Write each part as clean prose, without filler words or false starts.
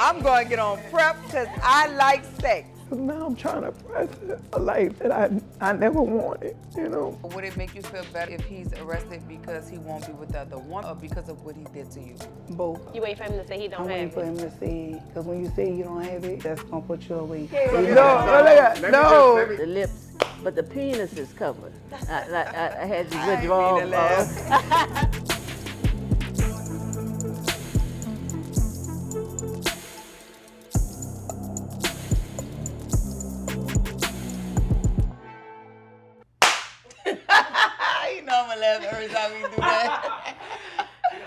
I'm going to get on prep because I like sex. Now I'm trying to press a life that I never wanted, you know. Would it make you feel better if he's arrested because he won't be with the other woman or because of what he did to you? Both. You wait for him to say he don't I'm have waiting it. for him to say, because when you say you don't have it, that's going to put you away. No. The lips, but the penis is covered. I had to withdraw. You know I'm going to laugh every time we do that.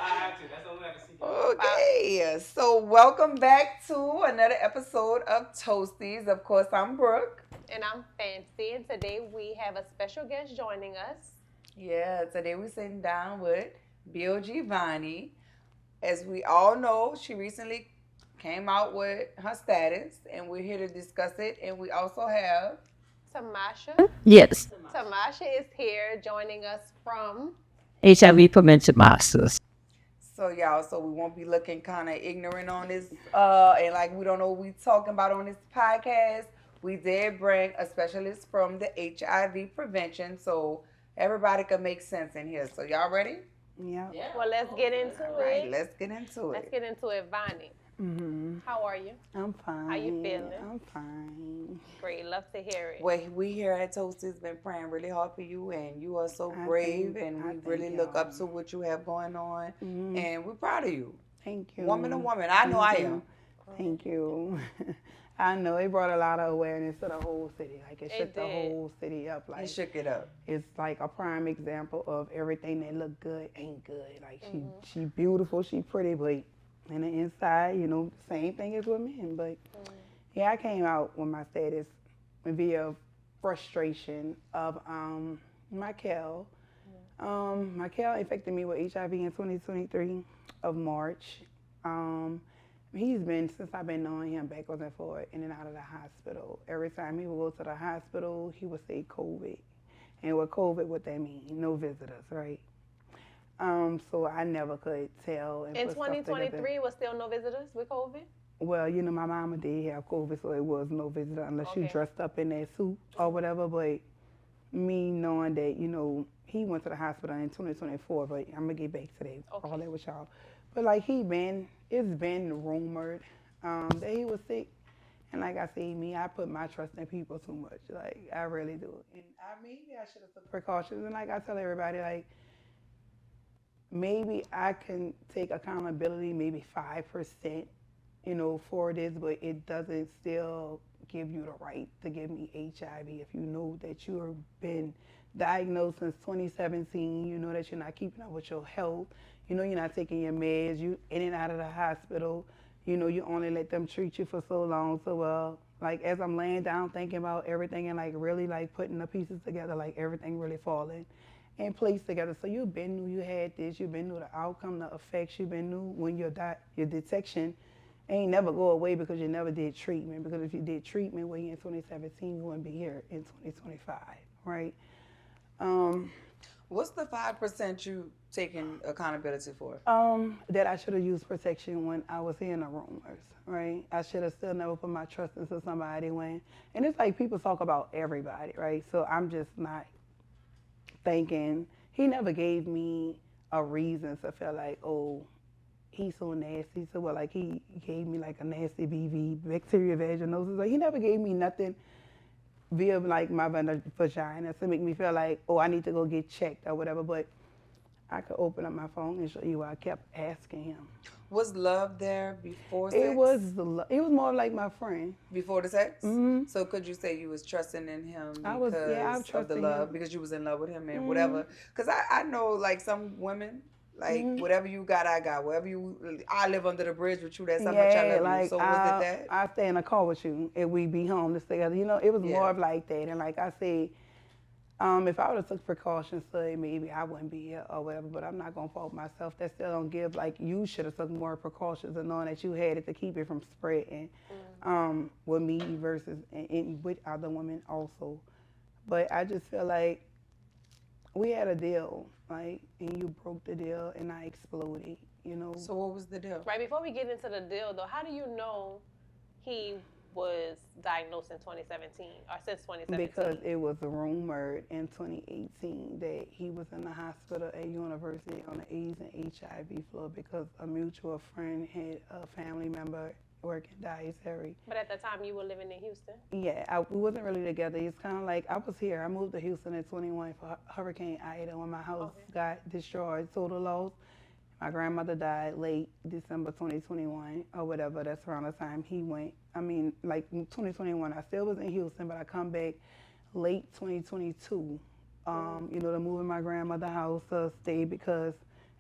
I have to. That's the only way I can see you. Okay, so welcome back to another episode of ToasTeas. Of course, I'm Brooke. And I'm Fancy, and today we have a special guest joining us. Yeah, today we're sitting down with VONNIE. As we all know, she recently came out with her status, and we're here to discuss it. And we also have Tamasha. Yes. Tamasha is here joining us from HIV Prevention Masters. So y'all, so we won't be looking kind of ignorant on this, and like we don't know what we talking about on this podcast. We did bring a specialist from the HIV prevention, so everybody can make sense in here. So y'all ready? Yeah. Well, let's get into All right, it. let's get into Let's it. get into it, Vonnie. Mm-hmm. How are you? I'm fine. How you feeling? I'm fine. Great, love to hear it. Well, we here at ToasTeas been praying really hard for you, and you are so I brave, thank- and I we thank really look up y'all. to what you have going on, Mhm. and we're proud of you. Thank you. Woman to woman, I know I Thank am. you. Thank you. I know it brought a lot of awareness to the whole city. Like it shook the did. whole city up. You Like shook it up. it's like a prime example of everything that look good ain't good. Like she beautiful, she pretty, but in the inside, you know, same thing as with men. But yeah, I came out with my status via frustration of Michael. Michael infected me with HIV in 2023 of March. He's been, since I've been knowing him, backwards and forward, in and out of the hospital. Every time he would go to the hospital, he would say COVID. And with COVID, what that mean? No visitors, right? So I never could tell. And In put stuff together. 2023, was still no visitors with COVID? Well, you know, my mama did have COVID, so it was no visitor unless you Okay. dressed up in that suit or whatever. But me knowing that, you know, he went to the hospital in 2024, but I'm gonna get back to that, all that with y'all. But like it's been rumored that he was sick. And like I say, I put my trust in people too much. Like, I really do. And maybe I should have took precautions. And like I tell everybody, like, maybe I can take accountability, maybe 5%, you know, for this, but it doesn't still give you the right to give me HIV if you know that you have been diagnosed since 2017, you know that you're not keeping up with your health, you know you're not taking your meds, you in and out of the hospital, you know you only let them treat you for so long. So like as I'm laying down thinking about everything and like really like putting the pieces together, like everything really falling in place together. So you've been knew you had this, you've been knew the outcome, the effects, you've been knew when your detection ain't never go away because you never did treatment. Because if you did treatment way in 2017, you wouldn't be here in 2025, right? What's the 5% you taking accountability for? That I should have used protection when I was hearing the rumors, right? I should have still never put my trust into somebody when, and it's like people talk about everybody, right? So I'm just not thinking, he never gave me a reason to feel like, oh, he's so nasty. So like he gave me like a nasty BV, bacteria vaginosis. Like he never gave me nothing via like my vagina to make me feel like, oh, I need to go get checked or whatever. But I could open up my phone and show you why I kept asking him. Was love there before sex? It was more like my friend. Before the sex? Mm-hmm. So could you say you was trusting in him because I was of the trusting love, him. because you was in love with him and whatever? Because I know like some women, like whatever you got, I got. I live under the bridge with you. That's how much I love like you. So was it that? I stay in a car with you and we be homeless together. You know, it was more of like that. And like I say, if I would have took precautions, so maybe I wouldn't be here or whatever. But I'm not gonna fault myself. That still don't give like you should have took more precautions and knowing that you had it to keep it from spreading. With me versus and with other women also. But I just feel like we had a deal, like, and you broke the deal and I exploded. you know. So what was the deal? Right, before we get into the deal, though, how do you know he was diagnosed in 2017 or since 2017? Because it was rumored in 2018 that he was in the hospital at university on the AIDS and HIV floor because a mutual friend had a family member working dietary. But at the time, you were living in Houston? Yeah, we wasn't really together. It's kind of like I was here. I moved to Houston at 21 for Hurricane Ida when my house got destroyed, total loss. My grandmother died late December 2021 or whatever. That's around the time he went. I mean, like 2021, I still was in Houston, but I come back late 2022, you know, to move in my grandmother's house to stay because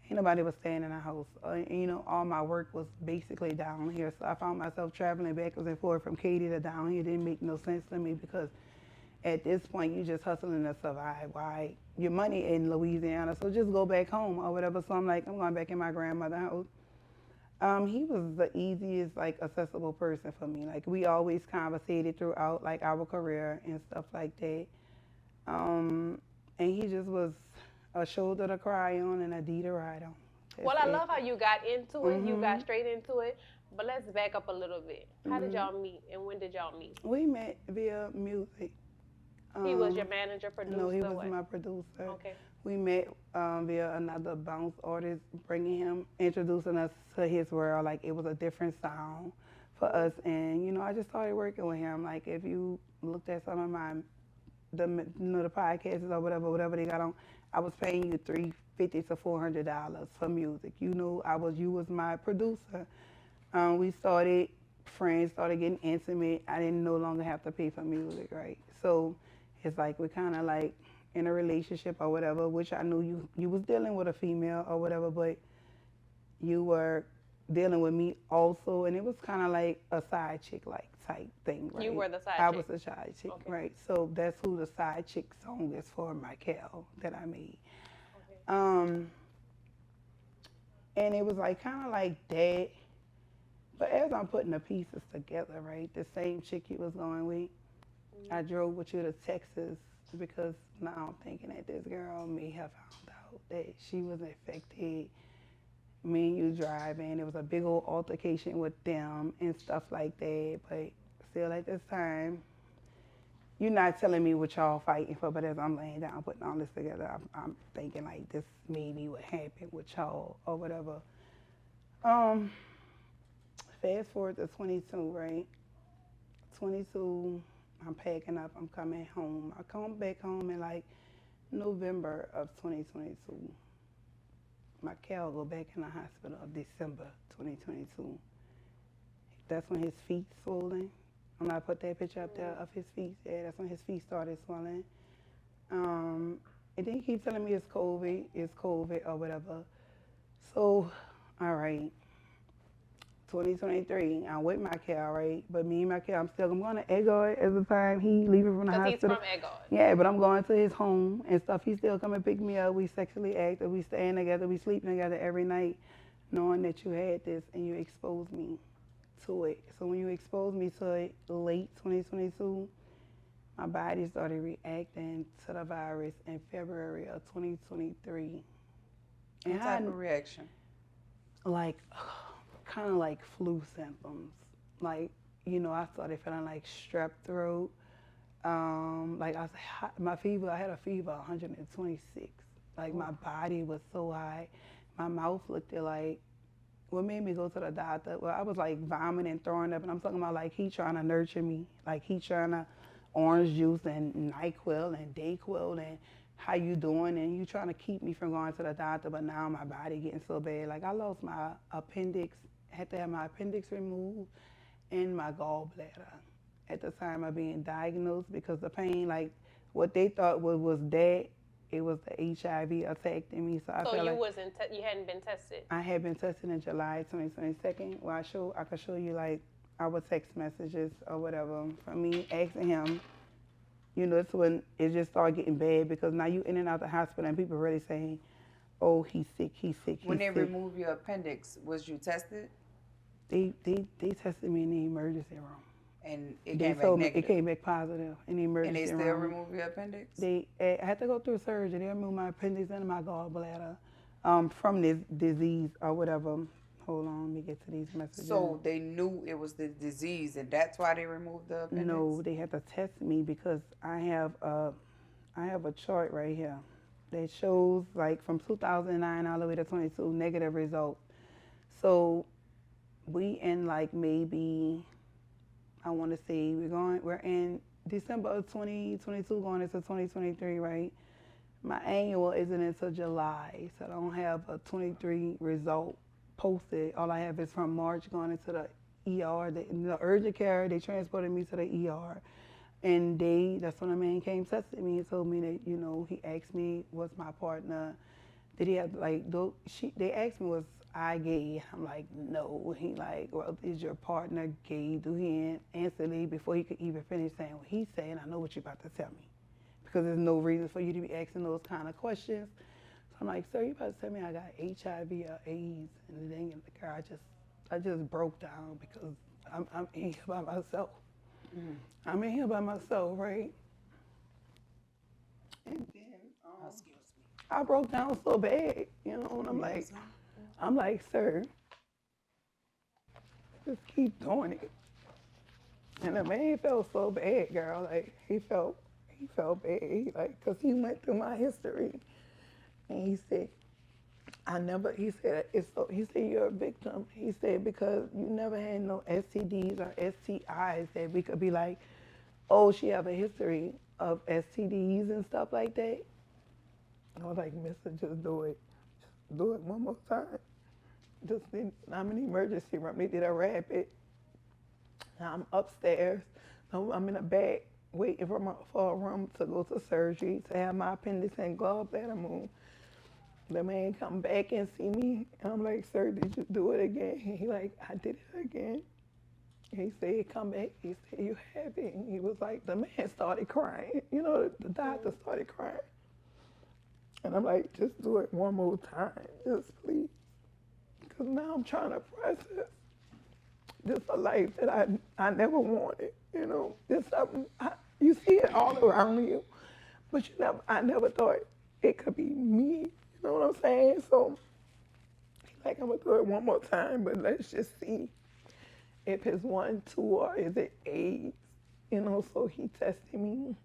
ain't nobody was staying in the house. You know, all my work was basically down here. So I found myself traveling backwards and forth from Katy to down here. It didn't make no sense to me because at this point, you just hustling to survive. Why? Your money in Louisiana, so just go back home or whatever. So I'm like, I'm going back in my grandmother's house. He was the easiest, like, accessible person for me. Like, we always conversated throughout, like, our career and stuff like that. And he just was a shoulder to cry on and a D to ride on. Well, I love how you got into it. You got straight into it. But let's back up a little bit. How did y'all meet and when did y'all meet? We met via music. He was your manager, producer? No, he was my producer. Okay. We met via another bounce artist, bringing him, introducing us to his world. Like, it was a different sound for us. And, you know, I just started working with him. Like, if you looked at some of the podcasts or whatever they got on, I was paying you $350 to $400 for music. You know, you was my producer. We started friends, started getting intimate. I didn't no longer have to pay for music, right? So it's like we're kind of like in a relationship or whatever, which I knew you was dealing with a female or whatever, but you were dealing with me also, and it was kind of like a side chick like type thing, right? You were the side I chick. was the side chick, Okay. right? So that's who the side chick song is for, Michael, that I made. Okay. And it was like kind of like that. But as I'm putting the pieces together, right, the same chick you was going with, I drove with you to Texas because now I'm thinking that this girl may have found out that she was infected. Me and you driving, there was a big old altercation with them and stuff like that. But still at this time, you're not telling me what y'all fighting for, but as I'm laying down putting all this together, I'm thinking like this may be what happened with y'all or whatever. Fast forward to 22, right? 22, I'm packing up, I'm coming home. I come back home in like November of 2022. My Cal go back in the hospital December 2022. That's when his feet swollen. When I put that picture up there of his feet, yeah, that's when his feet started swelling. And then he keep telling me it's COVID or whatever. So, all right. 2023, I'm with my Cal, right? But me and my Cal, I'm going to Eggard at the time he leaving from the hospital. He's from Eggard. Yeah, but I'm going to his home and stuff. He still come and pick me up. We sexually active. We staying together. We sleeping together every night, knowing that you had this and you exposed me to it. So when you exposed me to it late 2022, my body started reacting to the virus in February of 2023. What type of reaction? Like, kind of like flu symptoms. Like, you know, I started feeling like strep throat. Like my fever, I had a fever 126. Like my body was so high. My mouth looked like, what made me go to the doctor? Well, I was like vomiting and throwing up, and I'm talking about like he trying to nurture me. Like he trying to orange juice and NyQuil and Dayquil and how you doing, and you trying to keep me from going to the doctor, but now my body getting so bad. Like I lost my appendix, had to have my appendix removed and my gallbladder at the time of being diagnosed because the pain, like what they thought was that, it was the HIV attacking me. So I felt you like wasn't you hadn't been tested? I had been tested in July 2022. Well, I could show you like our text messages or whatever from me asking him. You know, it's when it just started getting bad because now you in and out the hospital and people really saying, oh, he's sick, he's sick, he's When they sick. removed your appendix, was you tested? They tested me in the emergency room. And it They came back told me negative? it came back positive in the And emergency they room. still removed your appendix? I had to go through surgery. They removed my appendix and my gallbladder. from this disease or whatever. Hold on, let me get to these messages. So they knew it was the disease, and that's why they removed the appendix? No, they had to test me because I have a chart right here that shows like from 2009 all the way to 22 negative results. So we in like maybe I want to say we're in December of 2022 going into 2023, right? My annual isn't until July, so I don't have a 23 result posted. All I have is from March going into the ER, the urgent care. They transported me to the ER, and that's when the man came tested me and told me that he asked me was my partner. Did he have they asked me was I gay? I'm like no. He like, well, is your partner gay? Do he answer me before he could even finish saying what he's saying? I know what you're about to tell me, because there's no reason for you to be asking those kind of questions. So I'm like, sir, you about to tell me I got HIV or AIDS? And then the car, I just broke down because I'm in here by myself. I'm in here by myself, right? And then Excuse me. I broke down so bad, and I'm like, sir, just keep doing it. And the man felt so bad, girl. Like he felt bad. Cause he went through my history, and he said, he said, you're a victim. He said, because you never had no STDs or STIs that we could be like, oh, she have a history of STDs and stuff like that. I was like, mister, just do it. Just do it one more time. I'm in the emergency room. They did a rapid. Now I'm upstairs. I'm in the back waiting for a room to go to surgery to have my appendix and gallbladder moved. The man come back and see me, and I'm like, sir, did you do it again? And he like, I did it again. He said, come back. He said, you have it. And he was like, the man started crying. The doctor started crying. And I'm like, just do it one more time, just please. Because now I'm trying to process just a life that I never wanted, Just something, you see it all around you, but I never thought it could be me. You know what I'm saying? So, I'm going to do it one more time, but let's just see if it's 1, 2, or is it AIDS? So he tested me.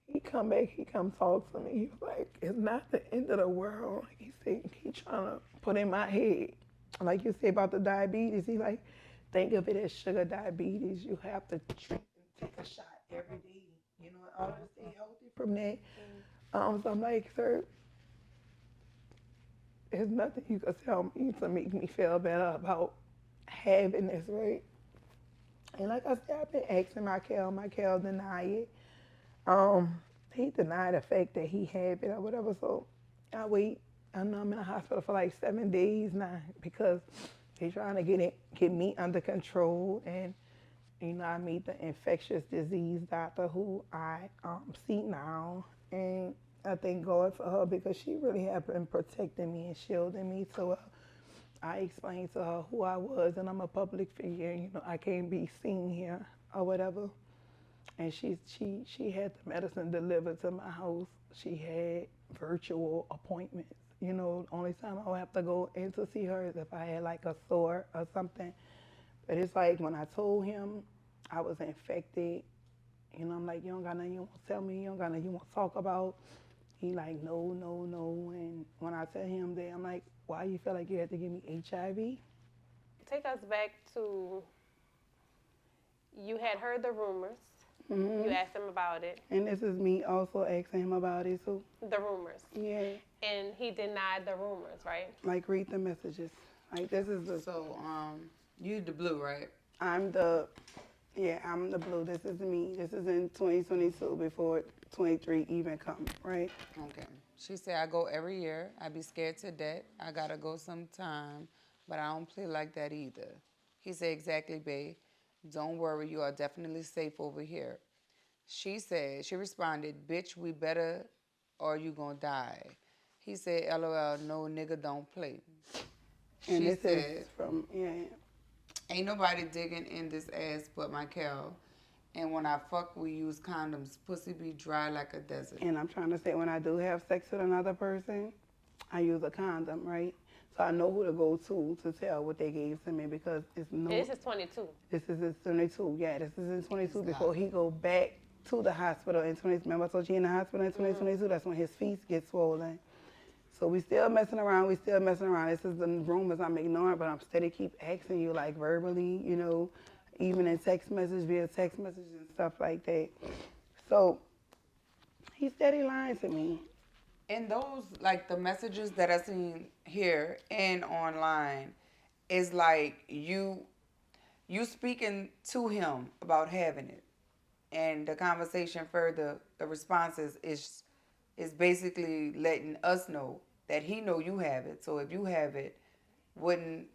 He come back, he come talk to me. He was like, it's not the end of the world. He said, he trying to put in my head, like you say about the diabetes, he like, think of it as sugar diabetes. You have to drink and take a shot every day, in order to stay healthy from that. So I'm like, sir, there's nothing you can tell me to make me feel better about having this, right? And like I said, I've been asking Michael denied it. He denied the fact that he had it or whatever, so I wait. I know I'm in the hospital for like 7 days now because they're trying to get me under control. And, I meet the infectious disease doctor who I see now. And I thank God for her because she really have been protecting me and shielding me. So I explained to her who I was, and I'm a public figure. I can't be seen here or whatever. And she had the medicine delivered to my house. She had virtual appointments. The only time I would have to go in to see her is if I had like a sore or something. But it's like when I told him I was infected, I'm like, you don't got nothing you want to tell me? You don't got nothing you want to talk about? He like, no, no, no. And when I tell him that, I'm like, why you feel like you had to give me HIV? Take us back to, you had heard the rumors. Mm-hmm. You asked him about it. And this is me also asking him about it too. The rumors. Yeah. And he denied the rumors, right? Like, read the messages. Like, this is the... So, you the blue, right? I'm the blue. This is me. This is in 2022 before 23 even come, right? Okay. She said, I go every year. I be scared to death. I gotta go sometime, but I don't play like that either. He said, exactly, babe. Don't worry, you are definitely safe over here. She responded, bitch, we better or you gonna die. He said, LOL, no nigga don't play. And She this said, is from, ain't nobody digging in this ass but Michael. And when I fuck, we use condoms. Pussy be dry like a desert. And I'm trying to say, when I do have sex with another person, I use a condom, right? So I know who to go to tell what they gave to me, because it's no. And this is 22. This is in 22. Yeah, this is in 22 before he go back to the hospital in 20. Remember I told you in the hospital in 2022? That's when his feet get swollen. So we still messing around. This is the rumors I'm ignoring, but I'm steady keep asking you, like, verbally, you know, even in text message, via text messages and stuff like that. So he's steady lying to me. And those, like, the messages that I seen here and online is like you speaking to him about having it, and the conversation further, the responses is basically letting us know that he know you have it. So if you have it, wouldn't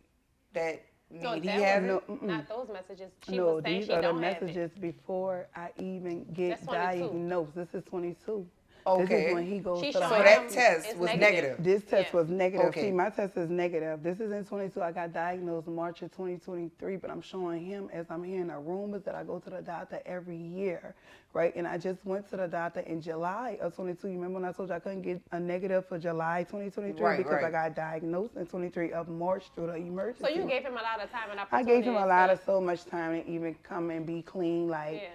that mean So he that have was it? not those messages. She No, was saying these she are the don't have it. messages before I even get That's 22. diagnosed. This is 22. Okay. This is when he goes She's to the So showing that him test it's was negative. negative. This test Yeah. was negative. Okay. See, my test is negative. This is in 22. I got diagnosed March of 2023, but I'm showing him, as I'm hearing the rumors, that I go to the doctor every year, right? And I just went to the doctor in July of 22. You remember when I told you I couldn't get a negative for July 2023 Right, because right. I got diagnosed in 23 of March through the emergency. So you gave him a lot of time and I opportunity. gave him a lot of so much time to even come and be clean, like, Yeah.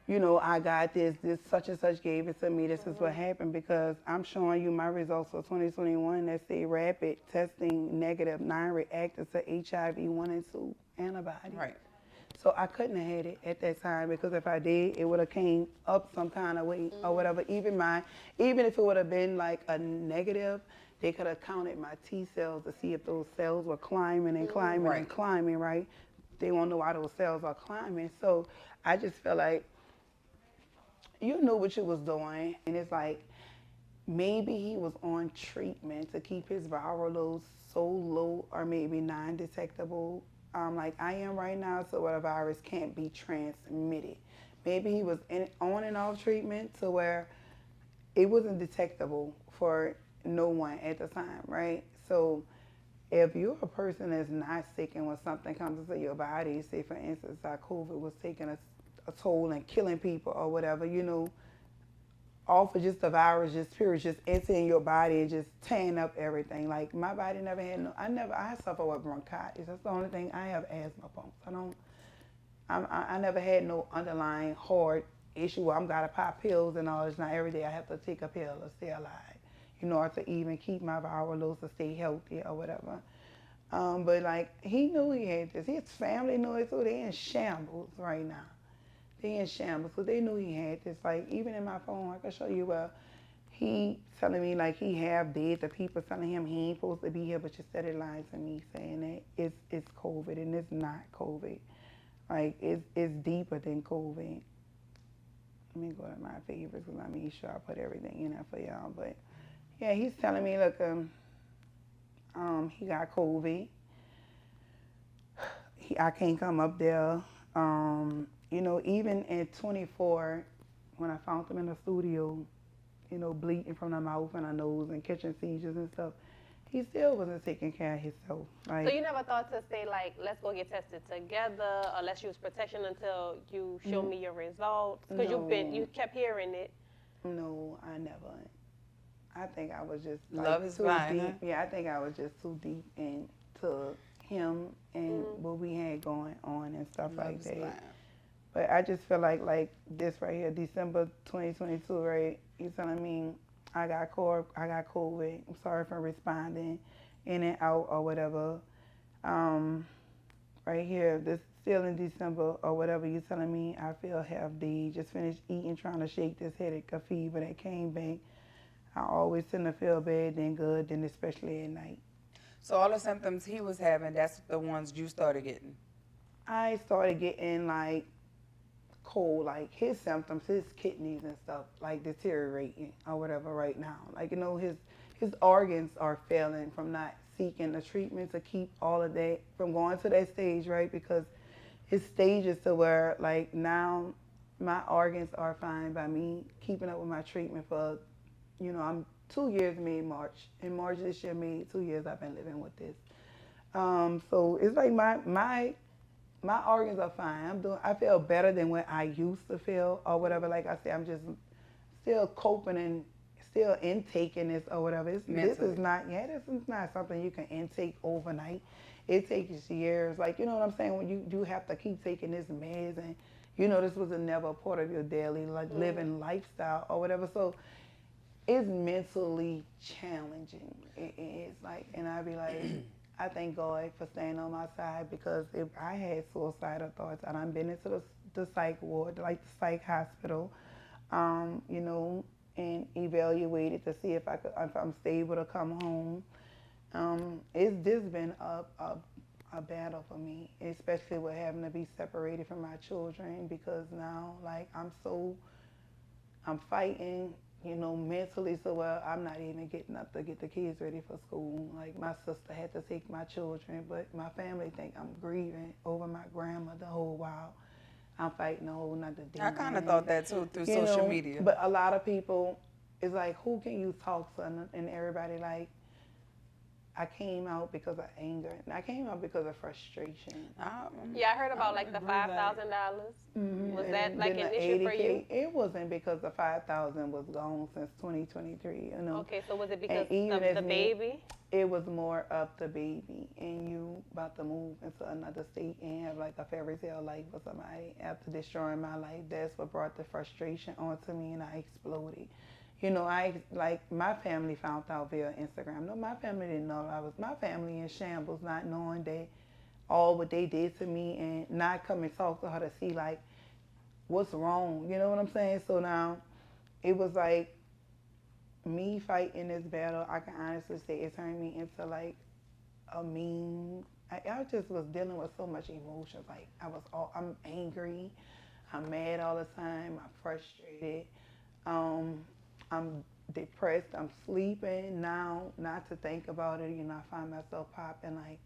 you know, I got this such and such gave it to me, this is what happened, because I'm showing you my results for 2021 that say rapid testing negative, non-reactive to HIV 1 and 2 antibodies. Right. So I couldn't have had it at that time, because if I did, it would have came up some kind of way or whatever. Even if it would have been like a negative, they could have counted my T cells to see if those cells were climbing and climbing and climbing, right? They won't know why those cells are climbing. So I just feel like you knew what you was doing, and it's like maybe he was on treatment to keep his viral load so low, or maybe non-detectable, like I am right now, so where the virus can't be transmitted. Maybe he was on and off treatment to where it wasn't detectable for no one at the time, right? So if you're a person that's not sick, and when something comes into your body, say for instance, like COVID was taking a toll and killing people or whatever, you know, off of just the virus, just entering your body and just tearing up everything. Like my body never had I suffer with bronchitis. That's the only thing. I have asthma pumps. I never had no underlying hard issue where I'm gotta pop pills and all this. Now every day I have to take a pill to stay alive, in order to even keep my viral loads to stay healthy or whatever. But like he knew he had this. His family knew it too. They in shambles right now. They in shambles, so they knew he had this. Like even in my phone, I can show you where he telling me like he have dead. The people telling him he ain't supposed to be here, but you said it lying to me, saying that it's COVID, and it's not COVID. Like it's deeper than COVID. Let me go to my favorites because I made sure I put everything in there for y'all. But yeah, he's telling me, look, he got COVID. I can't come up there. You know, even at 24, when I found him in the studio, you know, bleeding from the mouth and the nose and catching seizures and stuff, he still wasn't taking care of himself. Like, So you never thought to say, like, let's go get tested together, or let's use protection until you show me your results? Because you kept hearing it. No, I never. I think I was just like, Love is too blind, deep. huh? Yeah, I think I was just too deep into him and what we had going on and stuff like that. But I just feel like this right here, December 2022, right? He's telling me I got COVID. I'm sorry for responding in and out or whatever. Right here, this still in December or whatever. You telling me I feel healthy. Just finished eating, trying to shake this headache, a fever that came back. I always tend to feel bad, then good, then especially at night. So all the symptoms he was having, that's the ones you started getting. I started getting like cold, like his symptoms, his kidneys and stuff, like deteriorating or whatever right now. Like, you know, his organs are failing from not seeking the treatment to keep all of that from going to that stage, right? Because his stages to where like now my organs are fine by me keeping up with my treatment for, you know, I'm 2 years made March. In March this year made 2 years I've been living with this. So it's like my my organs are fine. I feel better than what I used to feel or whatever. Like I said, I'm just still coping and still intaking this or whatever. This is not something you can intake overnight. It takes years. Like, you know what I'm saying? When you do have to keep taking this meds and, you know, this was never a part of your daily living lifestyle or whatever. So it's mentally challenging. It's like, and I be like, I thank God for staying on my side, because if I had suicidal thoughts, and I've been into the psych ward, like the psych hospital, you know, and evaluated to see if I'm stable to come home. It's just been a battle for me, especially with having to be separated from my children, because now, like, I'm fighting, you know, mentally, so well, I'm not even getting up to get the kids ready for school. Like, my sister had to take my children, but my family think I'm grieving over my grandma the whole while. I'm fighting a whole nother demon. I kind of thought that too through social media. But a lot of people, it's like, who can you talk to? And everybody like, I came out because of anger. And I came out because of frustration. Yeah, I heard about like the $5,000. Was that like an issue for you? It wasn't, because the $5,000 was gone since 2023. You know. Okay, so was it because of the baby? It was more of the baby, and you about to move into another state and have like a fairy tale life with somebody after destroying my life. That's what brought the frustration onto me, and I exploded. You know, my family found out via Instagram. No, my family didn't know my family in shambles, not knowing that all what they did to me, and not come and talk to her to see like what's wrong. You know what I'm saying? So now it was like me fighting this battle. I can honestly say it turned me into like a meme. I just was dealing with so much emotions. Like I'm angry, I'm mad all the time, I'm frustrated. I'm depressed, I'm sleeping now, not to think about it, you know, I find myself popping like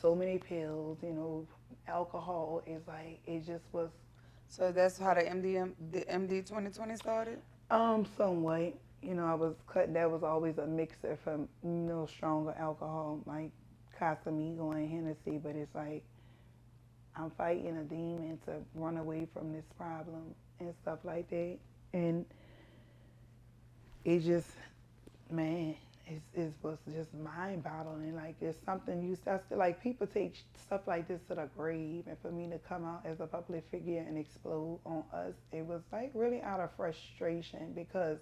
so many pills, you know, alcohol is like, it just was. So that's how the MD 2020 started? Somewhat, you know, that was always a mixer from, you know, stronger alcohol, like Casamigo and Hennessy, but it's like, I'm fighting a demon to run away from this problem and stuff like that, and it just, man, it was just mind-boggling. Like, it's something like, people take stuff like this to the grave, and for me to come out as a public figure and explode on us, it was like really out of frustration, because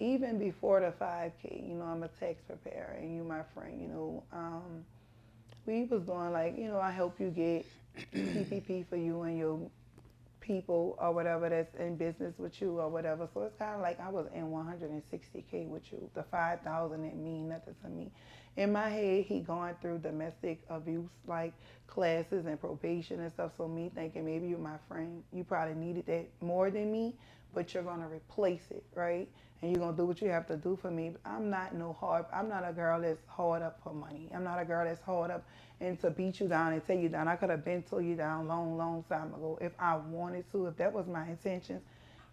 even before the 5K, you know, I'm a tax preparer, and you my friend, you know, we was doing like, you know, I help you get PPP for you and your people or whatever that's in business with you or whatever. So it's kind of like I was in 160K with you. The 5,000 didn't mean nothing to me. In my head, he going through domestic abuse like classes and probation and stuff. So me thinking, maybe you're my friend, you probably needed that more than me, but you're gonna replace it, right? And you're gonna do what you have to do for me. But I'm not a girl that's hard up for money. I'm not a girl that's hard up and to beat you down and tear you down. I could have been tore you down long time ago if I wanted to, if that was my intentions.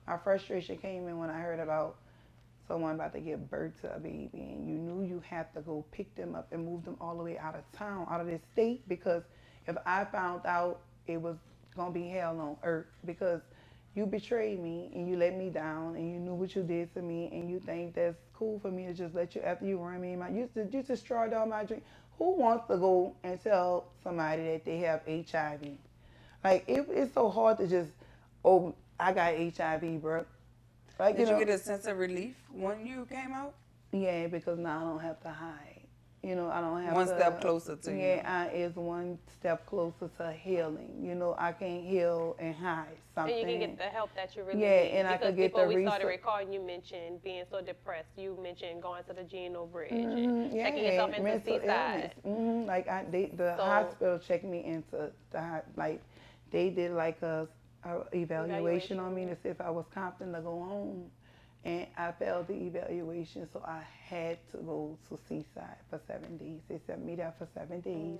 My frustration came in when I heard about someone about to give birth to a baby, and you knew you had to go pick them up and move them all the way out of town, out of this state, because if I found out, it was gonna be hell on earth, because you betrayed me and you let me down and you knew what you did to me, and you think that's cool for me to just let you, after you run me in my, you destroyed all my dreams. Who wants to go and tell somebody that they have HIV? Like, it's so hard to just, oh, I got HIV, bro. Like, Did you get a sense of relief when you came out? Yeah, because now I don't have to hide. You know, I don't have one step closer to you. Yeah, it's one step closer to healing. You know, I can't heal and hide something. And you can get the help that you really need. Yeah, and I could get the before we started recording, you mentioned being so depressed. You mentioned going to the Gino Bridge and checking yourself into Seaside. Like, the hospital checked me into they did like a evaluation on me to see if I was competent to go home. And I failed the evaluation, so I had to go to Seaside for 7 days. They sent me there for 7 days.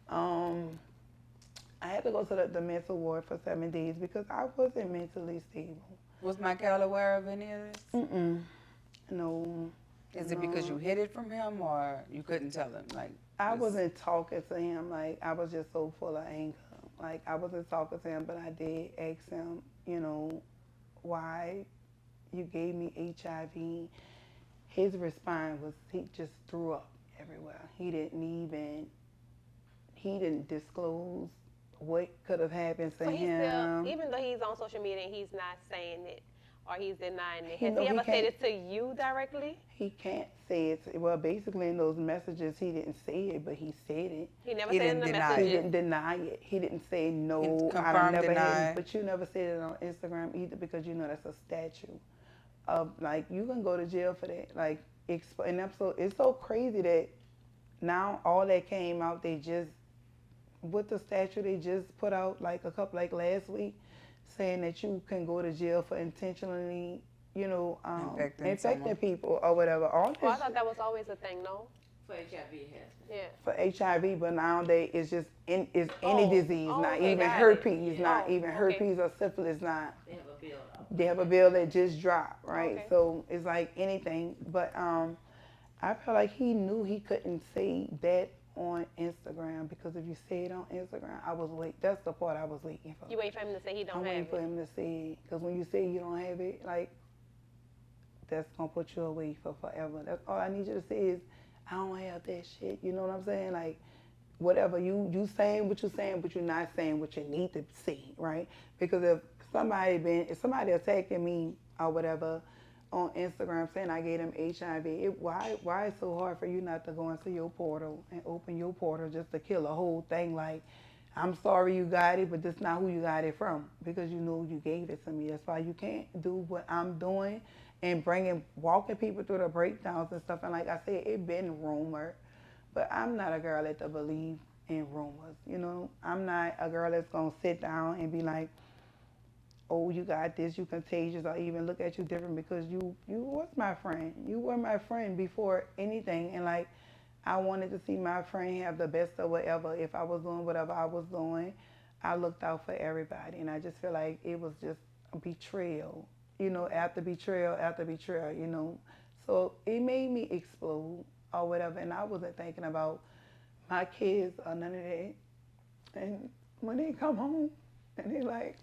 I had to go to the mental ward for 7 days because I wasn't mentally stable. Was Michael aware of any of this? No. Is it because you hid it from him, or you couldn't tell him? Like, I wasn't talking to him. Like, I was just so full of anger. Like, I wasn't talking to him, but I did ask him, you know, why you gave me HIV. His response was he just threw up everywhere. He didn't disclose what could have happened to So he's him. still, even though he's on social media and he's not saying it or he's denying it, He has know he he ever said can't- it to you directly? He can't say it. Well, basically in those messages, he didn't say it, but he said it. He never He said in didn't the deny it. He messages. didn't deny it. He didn't say no. He I confirmed, never had deny. it. But you never said it on Instagram either because you know that's a statue. Of like you can go to jail for that. Like and it's so crazy that now all that came out. They just with the statute they just put out like last week, saying that you can go to jail for intentionally, you know, infecting someone. people or whatever. All this Oh, I thought that was always a thing, no? For HIV has. Yeah. for HIV, but nowadays it's just any Oh. disease, Oh, not okay, even got it. herpes, not Oh, even okay. herpes or syphilis, not. They have a bill out. They have a bill that just dropped, right? Okay. So it's like anything, but I feel like he knew he couldn't say that on Instagram because if you say it on Instagram, that's the part I was waiting for. You wait for him to say he I'm don't waiting have for it. him to say it because when you say you don't have it, like that's gonna put you away for forever. That's all I need you to say is I don't have that shit. You know what I'm saying? Like whatever you saying what you're saying, but you're not saying what you need to say, right? Because if somebody attacking me or whatever on Instagram saying I gave them HIV, why it's so hard for you not to go into your portal and open your portal just to kill a whole thing? Like, I'm sorry you got it, but that's not who you got it from because you know you gave it to me. That's why you can't do what I'm doing and walking people through the breakdowns and stuff. And like I said, it been rumored, but I'm not a girl that to believe in rumors. You know, I'm not a girl that's gonna sit down and be like, oh, you got this, you contagious, or even look at you different because you was my friend. You were my friend before anything. And like, I wanted to see my friend have the best of whatever. If I was doing whatever I was doing, I looked out for everybody. And I just feel like it was just a betrayal, you know, after betrayal, you know. So it made me explode or whatever. And I wasn't thinking about my kids or none of that. And when they come home and they like,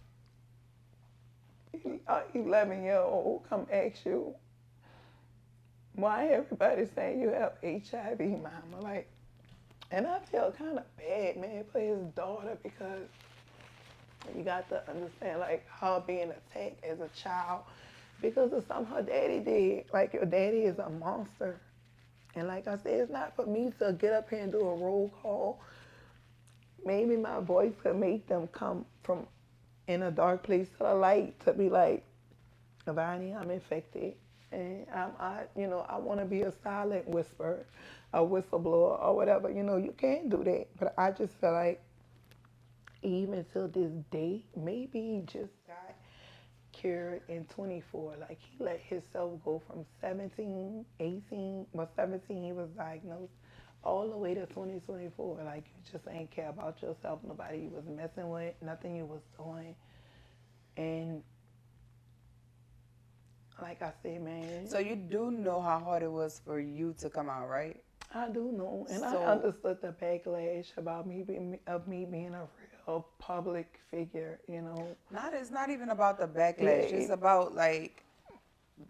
11-year-old come ask you, why everybody saying you have HIV, mama? Like, and I feel kind of bad, man, for his daughter because you got to understand, like, her being attacked as a child because of something her daddy did. Like, your daddy is a monster. And like I said, it's not for me to get up here and do a roll call. Maybe my voice could make them come from in a dark place to the light to be like, Vonnie, I'm infected. And I want to be a silent whisperer, a whistleblower or whatever. You know, you can't do that. But I just feel like even till this day, maybe he just got cured in 24. Like he let himself go from 17 he was diagnosed, all the way to 2024. Like you just ain't care about yourself, nobody you was messing with, nothing you was doing. And like I said, man. So you do know how hard it was for you to come out, right? I do know, and So- I understood the backlash about me being a real public figure, you know. It's not even about the backlash. Yeah. It's about like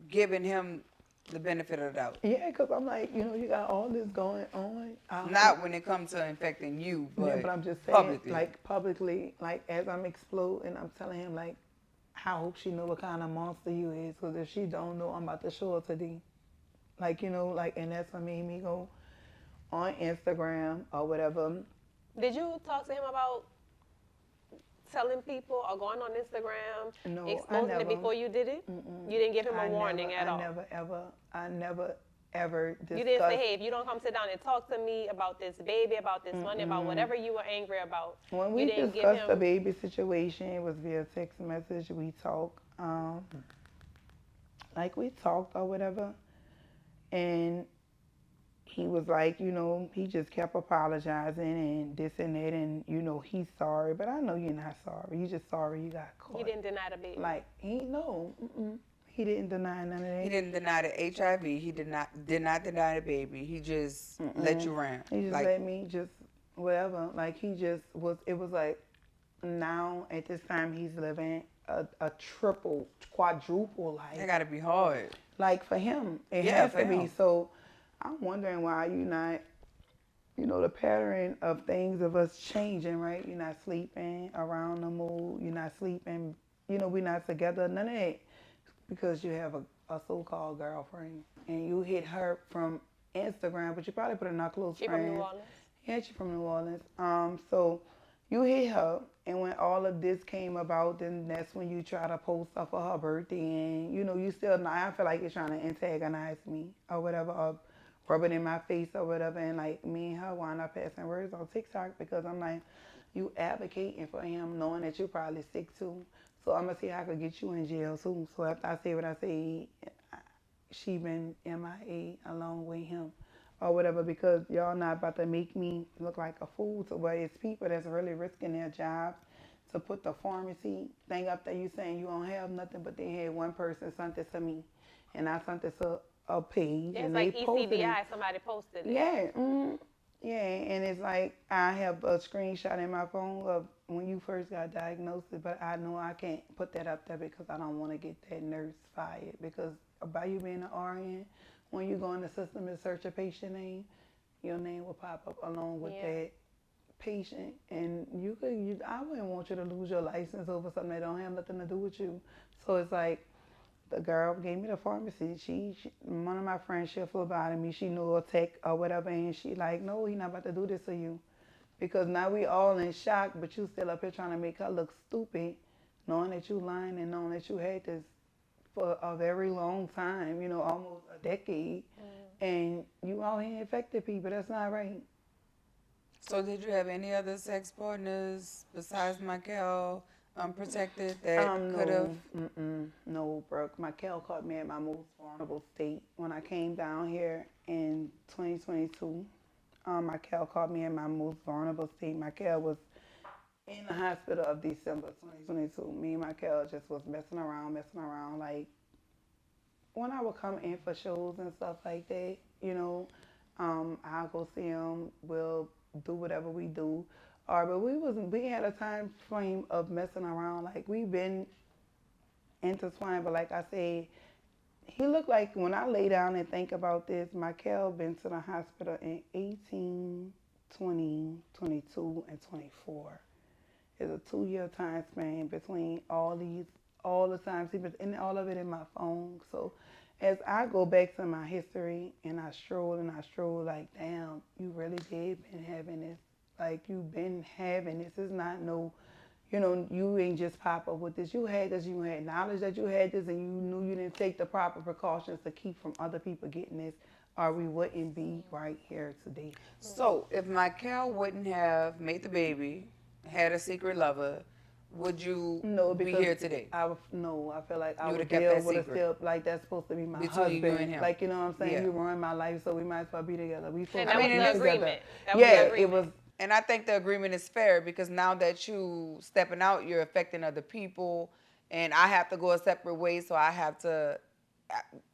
giving him the benefit of the doubt. Yeah, because I'm like, you know, you got all this going on. Not when it comes to infecting you, but, Yeah, but I'm just saying, publicly. publicly, like as I'm exploding, I'm telling him, like, I hope she know what kind of monster you is, because if she don't know, I'm about to show her today. Like, you know, like, and that's what made me go on Instagram or whatever. Did you talk to him about telling people or going on Instagram, No, exposing I it never. before you did it? You didn't give him a warning at all. I never, ever discussed. You didn't say, hey, if you don't come sit down and talk to me about this baby, about this money, about whatever you were angry about. When we you didn't give discussed the him. baby situation, it was via text message. We talked, like we talked or whatever. And he was like, you know, he just kept apologizing and this and that. And, you know, he's sorry. But I know you're not sorry. You just sorry you got caught. He didn't deny the baby. Like, he He didn't deny none of that. He didn't deny the HIV. He did not deny the baby. He just let you run. He just Like, let me just whatever. Like he just was. It was like now at this time he's living a triple, quadruple life. that gotta be hard. Like for him, it Yeah, has for to be. him. So I'm wondering why you not. The pattern of things of us changing, right? You're not sleeping around the mood. You're not sleeping. We're not together. None of that because you have a so-called girlfriend and you hit her from Instagram, but you probably put her in our close She friends. from New Orleans? Yeah, she from New Orleans. So you hit her, and when all of this came about, then that's when you try to post stuff for her birthday, and you still. I feel like you're trying to antagonize me or whatever, or rub it in my face or whatever, and like me and her wind up passing words on TikTok because I'm like, you advocating for him, knowing that you're probably sick too. So I'm gonna see how I could get you in jail too. So after I say what I say, she been MIA along with him or whatever because y'all not about to make me look like a fool. So, but it's people that's really risking their jobs to put the pharmacy thing up there. You saying you don't have nothing, but they had one person sent it to me, and I sent it to a page, Yeah, and it's they like posted it. ECDI. Somebody posted it. Yeah, yeah, and it's like I have a screenshot in my phone of when you first got diagnosed, but I know I can't put that up there because I don't want to get that nurse fired because by you being an RN, when you go in the system and search a patient name, your name will pop up along with that patient, and I wouldn't want you to lose your license over something that don't have nothing to do with you. So it's like the girl gave me the pharmacy. She one of my friends, she flew by me. She knew a tech or whatever, and she like, no, he not about to do this to you, because now we all in shock, but you still up here trying to make her look stupid, knowing that you lying and knowing that you had this for a very long time, almost a decade, and you out here infected people. That's not right. So did you have any other sex partners besides Michael unprotected that could have? No, Brooke. Michael caught me at my most vulnerable state when I came down here in 2022. Michael caught me in my most vulnerable state. Michael was in the hospital of December 2022. Me and Michael just was messing around. Like when I would come in for shows and stuff like that, I'll go see him. We'll do whatever we do. But we had a time frame of messing around. Like we've been intertwined, but like I said, he looked like when I lay down and think about this, Michael been to the hospital in 18, 20, 22, and 24. It's a 2-year time span between all the times he was in all of it in my phone. So as I go back to my history and I stroll, like, damn, you really did been having this. Like, you've been having this. It's not no, you ain't just pop up with this. You had this, you had knowledge that you had this, and you knew you didn't take the proper precautions to keep from other people getting this, or we wouldn't be right here today. So if Michael wouldn't have made the baby, had a secret lover, would you be here today? I feel like I You would would've kept that secret. still, like, that's supposed to be my Between husband. you and him. Like, you know what I'm saying? Yeah. You ruined my life, so we might as well be together. We supposed And to that was be the together. agreement. That was the Yeah, agreement. it was. And I think the agreement is fair because now that you stepping out, you're affecting other people, and I have to go a separate way, so I have to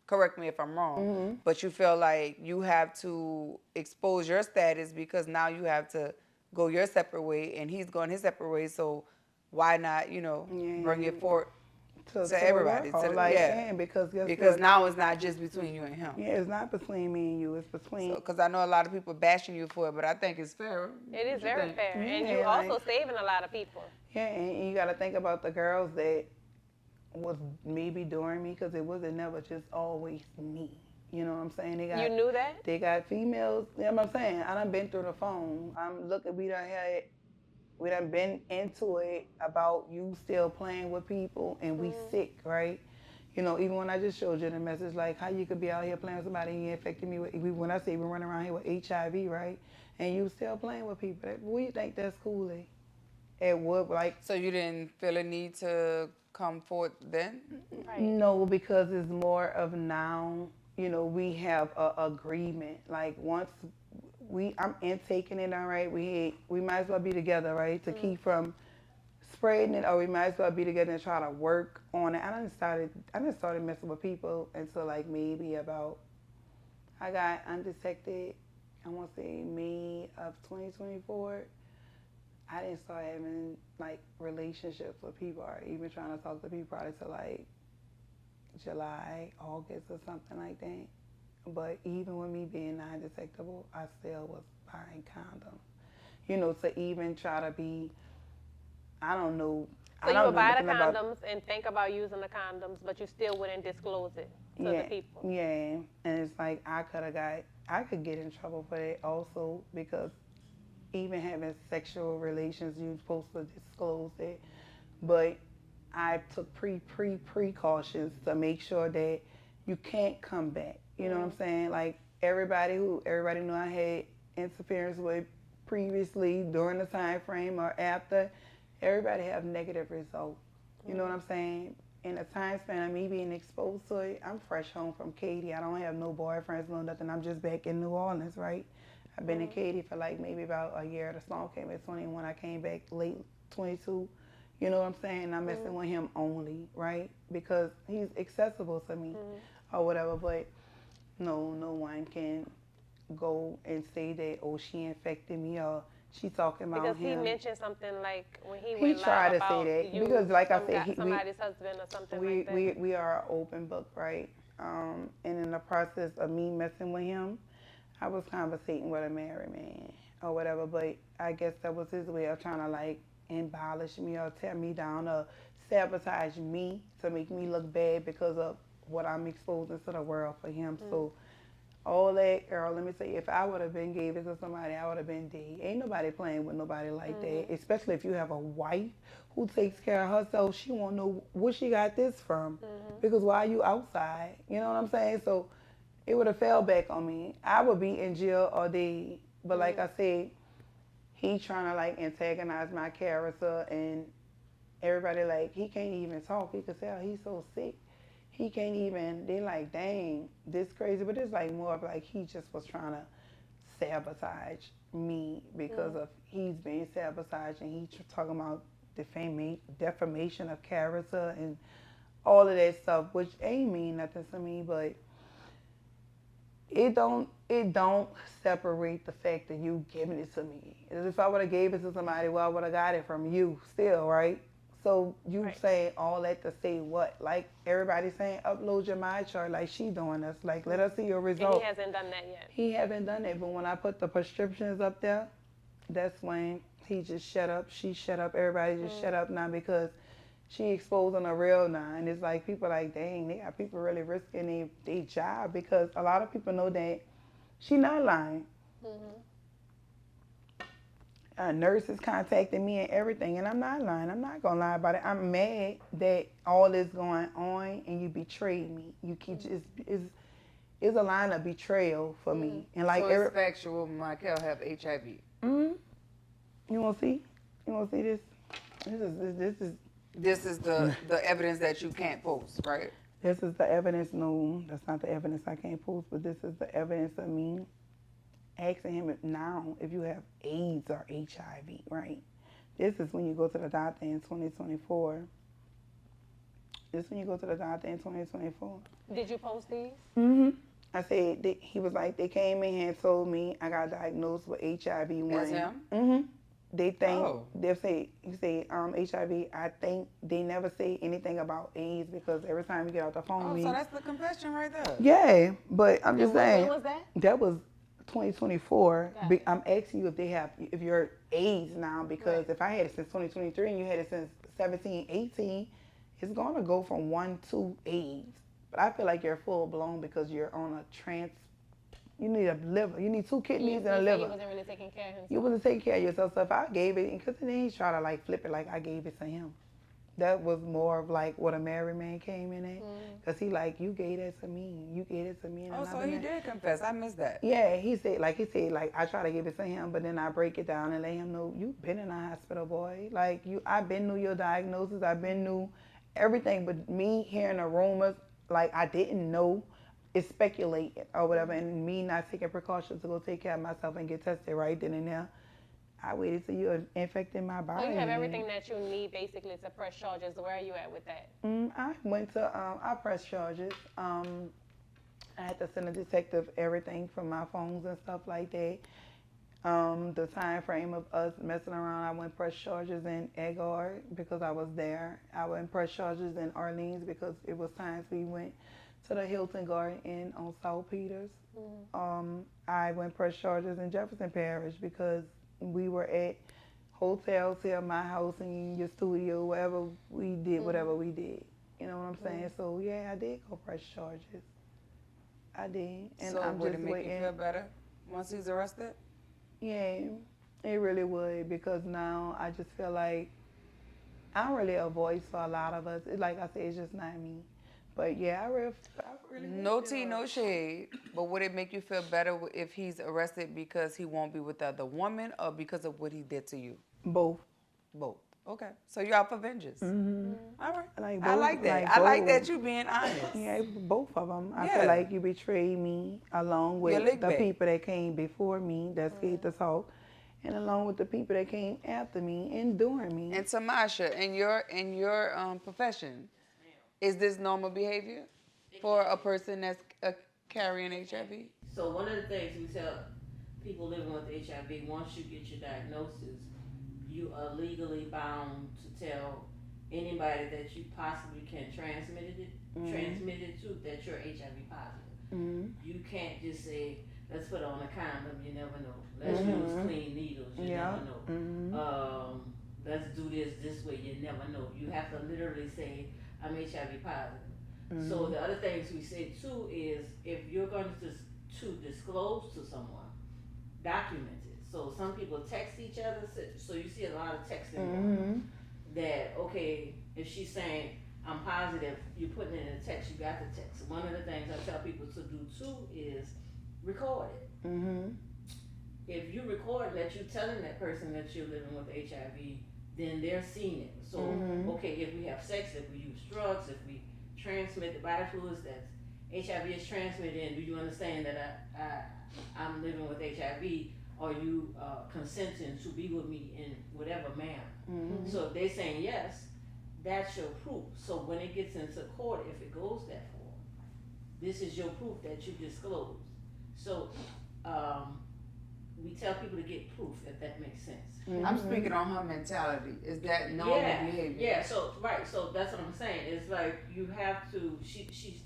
correct me if I'm wrong. But you feel like you have to expose your status because now you have to go your separate way, and he's going his separate way. So why not, bring it forward to everybody? Because now it's not just between you and him. Yeah, it's not between me and you. It's between. Because I know a lot of people bashing you for it, but I think it's fair. It is very fair. And Yeah, you also like- saving a lot of people. Yeah, and you got to think about the girls that was maybe during me, because it wasn't never just always me. You know what I'm saying? You knew that? They got females. You know what I'm saying? I done been through the phone. We done been into it about you still playing with people and we sick, right? Even when I just showed you the message, like how you could be out here playing with somebody and you infected me with, when I say we run around here with HIV, right? And you still playing with people. What do you think that's cool, At what, like? So you didn't feel a need to come forth then? Right. No, because it's more of now, we have a agreement. Like once I'm intaking it, all right, we might as well be together, right? To keep from spreading it, or we might as well be together and try to work on it. I just started messing with people until like maybe about, I got undetected, I want to say May of 2024. I didn't start having like relationships with people or even trying to talk to people probably till like July, August or something like that. But even with me being non-detectable, I still was buying condoms. You know, to even try to be, I don't know. So I you don't would know buy the nothing condoms and think about using the condoms, but you still wouldn't disclose it to yeah, the people. yeah. And it's like I could get in trouble for that also, because even having sexual relations, you're supposed to disclose it. But I took precautions to make sure that you can't come back. You know what I'm saying? Like everybody knew I had interference with previously, during the time frame or after, everybody have negative results. You know what I'm saying? In the time span of me being exposed to it, I'm fresh home from Katy. I don't have no boyfriends, no nothing. I'm just back in New Orleans, right? I've been in Katy for like maybe about a year. The song came at 21. I came back late 22. You know what I'm saying? I'm messing with him only, right? Because he's accessible to me or whatever. But no one can go and say that, oh, she infected me or she talking about Because him. he mentioned something like when he He went tried live to say about that you, because, like I said, somebody's husband or something like that. we are an open book, right? And in the process of me messing with him, I was conversating with a married man or whatever. But I guess that was his way of trying to like abolish me or tear me down or sabotage me to make me look bad because of what I'm exposing to the world for him. So all that, girl, let me say, if I would have been gave it to somebody, I would have been dead. Ain't nobody playing with nobody like that, especially if you have a wife who takes care of herself. She won't know where she got this from because why are you outside? You know what I'm saying? So it would have fell back on me. I would be in jail all day. But like I said, he trying to like antagonize my character, and everybody like, he can't even talk. He could tell he's so sick. He can't even, they like, dang, this crazy. But it's like more of like he just was trying to sabotage me because of he's being sabotaged, and he talking about defamation of character and all of that stuff, which ain't mean nothing to me, but it don't separate the fact that you giving it to me. If I would have gave it to somebody, well, I would have got it from you still, right? So you say all that to say what? Like everybody saying, upload your my chart like she doing us. Like let us see your results. And he hasn't done that yet. He haven't done it, but when I put the prescriptions up there, that's when he just shut up. She shut up. Everybody just shut up now because she exposing a real now. And it's like people like, dang, they got people really risking their job because a lot of people know that she not lying. Nurses contacted me and everything, and I'm not lying. I'm not gonna lie about it. I'm mad that all this going on and you betrayed me. You keep it's a line of betrayal for me. And like so it's factual. Michael have HIV. You wanna see? You wanna see this? This is the evidence that you can't post, right? This is the evidence. No, that's not the evidence I can't post, but this is the evidence of me asking him now if you have AIDS or HIV, right? This is when you go to the doctor in 2024. This is when you go to the doctor in 2024. Did you post these? I said, he was like, they came in here and told me I got diagnosed with HIV. That's him? They think, they say, you say HIV, I think they never say anything about AIDS because every time we get off the phone with me. So that's the confession right there. Yeah, but I'm just saying. When was that? That was 2024. I'm asking you if you're AIDS now, because if I had it since 2023 and you had it since 17, 18, it's going to go from 1 to AIDS. But I feel like you're full blown because you're on a you need a liver. You need 2 kidneys and a liver. You wasn't really taking care of himself. You wasn't taking care of yourself. So if I gave it, because then he tried to like flip it like I gave it to him. That was more of like what a married man came in at. Because he like, you gave that to me. You gave it to me. And so he did confess. I missed that. Yeah, he said like, I try to give it to him, but then I break it down and let him know, you've been in the hospital, boy. Like, I've been knew your diagnosis. I've been knew everything, but me hearing the rumors, like I didn't know, it's speculated or whatever, and me not taking precautions to go take care of myself and get tested right then and there. I waited till you infected my body. So you have everything that you need basically to press charges. Where are you at with that? I went to, I pressed charges. I had to send a detective everything from my phones and stuff like that. The time frame of us messing around, I went press charges in Edgard because I was there. I went press charges in Orleans because it was times we went to the Hilton Garden Inn on South Peters. I went press charges in Jefferson Parish because we were at hotels here, my house, and your studio, wherever we did, whatever we did. You know what I'm saying? So yeah, I did go press charges. I did, and So I'm would just it make waiting. you feel better once he's arrested? Yeah, it really would, because now I just feel like I'm really a voice for a lot of us. Like I said, it's just not me. But yeah, I really No tea, no shade. But would it make you feel better if he's arrested because he won't be with the other woman, or because of what he did to you? both. Both. Okay. So you're out for vengeance. All right. Like I both, like that. like I like both. that you being honest. Yeah, both of them. I Yeah. feel like you betrayed me along Your with lick the back. people that came before me, that scared to talk, and along with the people that came after me and during me. And Tamasha, in your profession, is this normal behavior for a person that's carrying HIV? So one of the things we tell people living with HIV, once you get your diagnosis, you are legally bound to tell anybody that you possibly can transmit it to that you're HIV positive. You can't just say, let's put on a condom, you never know. Let's use clean needles, you never know. Let's do this way, you never know. You have to literally say, I'm HIV positive. So the other things we say too is, if you're going to disclose to someone, document it. So some people text each other, so you see a lot of texting that, okay, if she's saying, I'm positive, you're putting it in a text, you got the text. One of the things I tell people to do too is record it. If you record that you're telling that person that you're living with HIV, then they're seeing it. So, okay, if we have sex, if we use drugs, if we transmit the body fluids that HIV is transmitted in, do you understand that I'm living with HIV? Are you consenting to be with me in whatever manner? So if they're saying yes, that's your proof. So when it gets into court, if it goes that far, this is your proof that you disclosed. So we tell people to get proof, if that makes sense. I'm speaking on her mentality. Is that normal behavior? Yeah, so right, so that's what I'm saying. It's like you have to, she's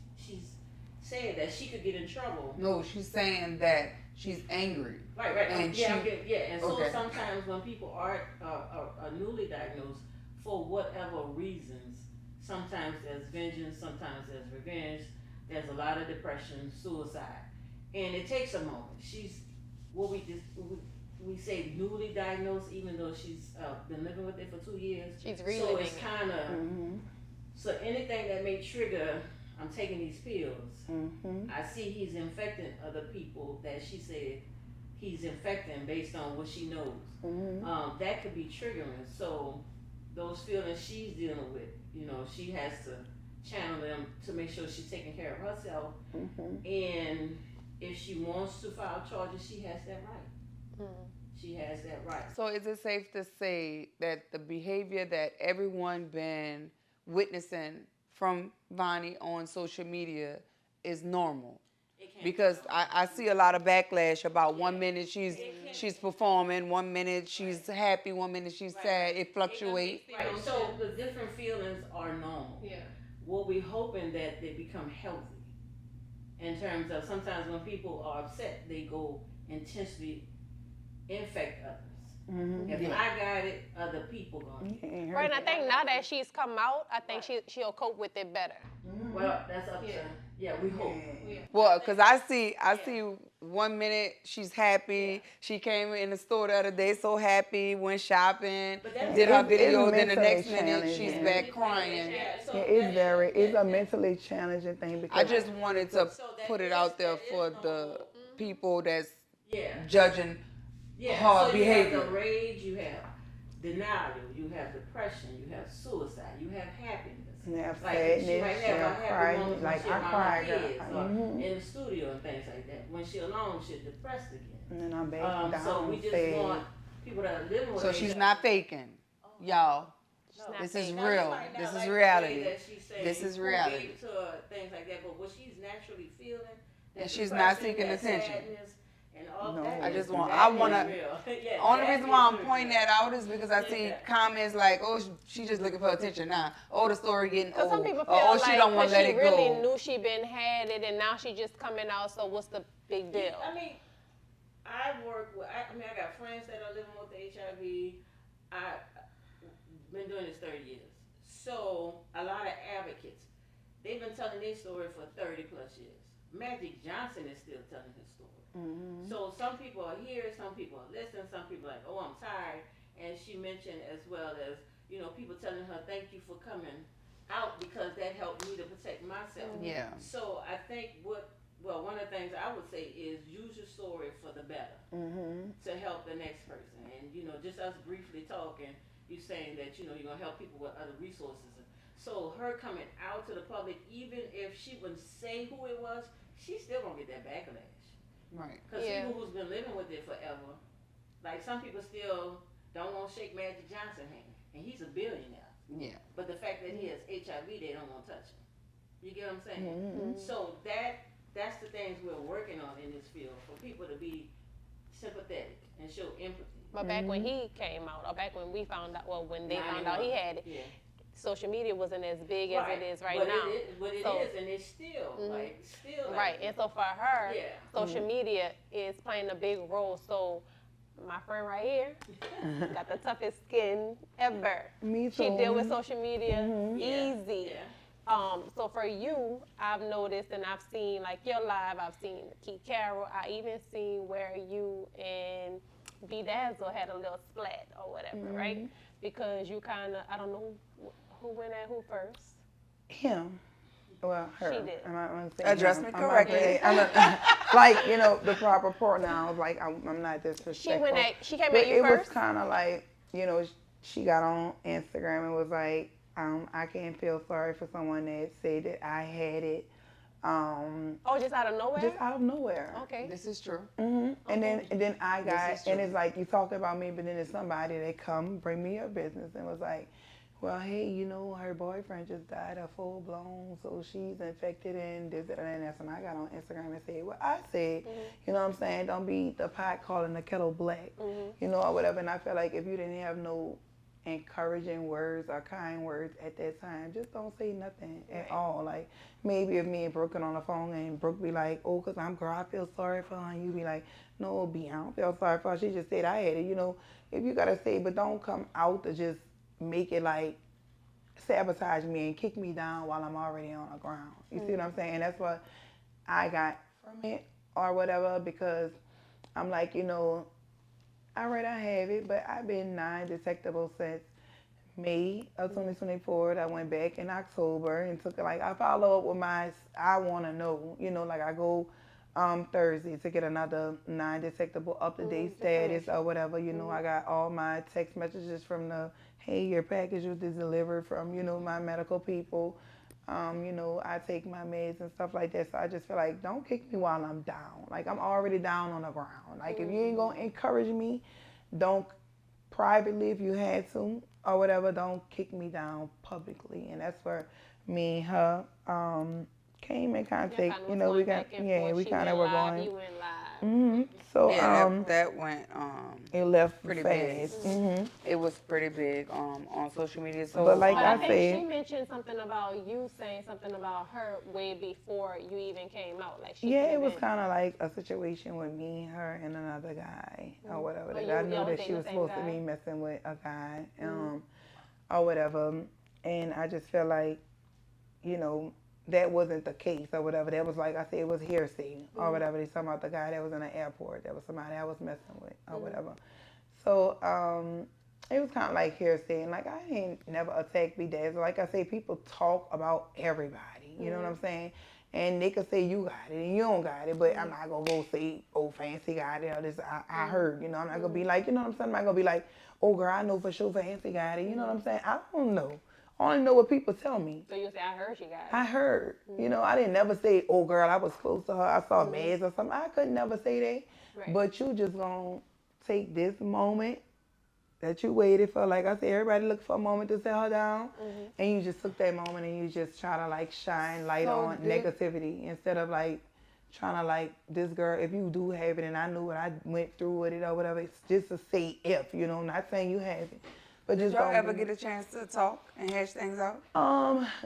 saying that she could get in trouble. No, she's saying that she's angry. Right, And and so sometimes when people are newly diagnosed, for whatever reasons, sometimes there's vengeance, sometimes there's revenge, there's a lot of depression, suicide, and it takes a moment. She's what we say newly diagnosed, even though she's been living with it for 2 years. She's So reliving it's kind of so anything that may trigger. I'm taking these pills. I see he's infecting other people that she said he's infecting based on what she knows. That could be triggering. So those feelings she's dealing with, you know, she has to channel them to make sure she's taking care of herself. And if she wants to file charges, she has that right. She has that right. So is it safe to say that the behavior that everyone been witnessing from VONNIE on social media is normal? Because I see a lot of backlash about 1 minute she's performing, 1 minute she's happy, 1 minute she's sad. It fluctuates. Right. So the different feelings are normal. Yeah. What we're hoping that they become healthy. In terms of sometimes when people are upset, they go intentionally infect others. If I got it, other people gonna get it. Right, and I think now that she's come out, I think she'll cope with it better. Well, that's up to we hope. Well, because I see 1 minute she's happy. She came in the store the other day so happy, went shopping, did her video. Then the next minute she's back crying. It's a mentally challenging thing, because I just wanted to put it out there for the people that's judging her So behavior. you have the rage, you have denial, you have depression, you have suicide, you have happiness. You have Like sadness, she might have you a have happy crying, moment like when she I around cried, her girl. kids, or in the studio and things like that. When she alone, she's depressed again. And then I'm back down, So we just sad. want people that are living with So HIV. she's not faking, y'all. not This is faking. Now, you real. might not This is like the way reality. that she's saying This is who reality. gave it to her, things like that. But what she's naturally feeling, that And she's not depression, seeking that attention. sadness, and all No. that I is- just want. that I is want to. real. Yeah, Only that reason why I'm is pointing real. that out is because I see Yeah. comments like, "Oh, she just looking for attention now. Oh, the story getting Because old. some people feel Oh, like she don't want to let she it really go." knew she been had it and now she just coming out, so what's the big deal? I mean, I work with. I mean, I got friends that are living with HIV. I've been doing this 30 years. So a lot of advocates, they've been telling their story for 30 plus years. Magic Johnson is still telling his story. Mm-hmm. So some people are here, some people are listening, some people are like, oh, I'm tired. And she mentioned as well as, people telling her, thank you for coming out because that helped me to protect myself. Yeah. So I think one of the things I would say is use your story for the better Mm-hmm. to help the next person. And, just us briefly talking, you saying that, you're going to help people with other resources. So her coming out to the public, even if she wouldn't say who it was, she's still going to get that backlash. Right. Because Yeah. people who's been living with it forever, like some people still don't want to shake Magic Johnson's hand. And he's a billionaire. Yeah. But the fact that he has HIV, they don't want to touch him. You get what I'm saying? Mm-hmm. So that's the things we're working on in this field, for people to be sympathetic and show empathy. But back when he came out, or back when we found out, well, when they found out he had it, Yeah. social media wasn't as big as it is right but now. But it So- is, and it's still, still like. Right, and so for her, Yeah. social media is playing a big role. So my friend right here got the toughest skin ever. Me too. She deal with social media Yeah. easy. Yeah. So for you, I've noticed and I've seen like your live, I've seen Keith Carroll, I even seen where you and B Dazzle had a little splat or whatever, right? Because you kind of, I don't know who went at who first. Him. Well, her. She did. I'm saying Address him. me I'm not correctly. saying- I'm not- like, the proper pronouns. Like, I'm not disrespectful. She came But at you it was first. kind of like, she got on Instagram and was like, I can't feel sorry for someone that said that I had it. Oh, just out of nowhere? Just out of nowhere. Okay. This is true. And then I got, is and true. it's like, you talked about me, but then there's somebody that come bring me your business and was like, well, hey, her boyfriend just died of full blown, so she's infected and this, that, and that's when I got on Instagram and said, well, I said, you know what I'm saying, don't be the pot calling the kettle black, or whatever. And I feel like if you didn't have no encouraging words or kind words at that time, just don't say nothing at all. Like, maybe if me and Brooke get on the phone and Brooke be like, oh, because I'm girl, I feel sorry for her, and you be like, no, B, I don't feel sorry for her. She just said I had it, if you got to say, but don't come out to just make it like sabotage me and kick me down while I'm already on the ground. You see what I'm saying? That's what I got from it or whatever, because I'm like, all right, I have it, but I've been non-detectable since May of 2024. I went back in October and took I follow up with I want to know, like I go Thursday to get another non-detectable up-to-date status or whatever. I got all my text messages from hey, your package was delivered from, my medical people. I take my meds and stuff like that. So I just feel like, don't kick me while I'm down. Like, I'm already down on the ground. Like, if you ain't going to encourage me, don't privately, if you had to, or whatever, don't kick me down publicly. And that's where me and her came in contact. We kind of were going. You went live. So Yeah, that went it left pretty fast. big. It was pretty big on social media. So But like But I I think said, she mentioned something about you saying something about her way before you even came out. Like she yeah, could've it was been- kind of like a situation with me, her, and another guy or whatever. Oh, That you- I knew y'all that dating she the was same supposed to guy? be messing with a guy, or whatever. And I just feel like, that wasn't the case or whatever. That was like I said, it was hearsay or whatever. They talking about the guy that was in the airport. That was somebody I was messing with or whatever. So it was kind of like hearsay. And like I ain't never attacked B Dazzle. Like I say, people talk about everybody. You know what I'm saying? And they could say you got it and you don't got it, but I'm not gonna go say, oh, Fancy got it or this. I heard. I'm not gonna be like, you know what I'm saying? I'm not gonna be like, oh, girl, I know for sure Fancy got it. You know what I'm saying? I don't know. I only know what people tell me. So you say, I heard she got it. I heard. I didn't never say, oh, girl, I was close to her. I saw meds or something. I could never say that. Right. But you just going to take this moment that you waited for. Like I said, everybody looked for a moment to settle down, and you just took that moment and you just try to like shine light So on negativity instead of like trying to like this girl. If you do have it, and I knew what I went through with it or whatever, it's just to say if, you know, not saying you have it, but Did just y'all don't ever do get it. a chance to talk and hash things out?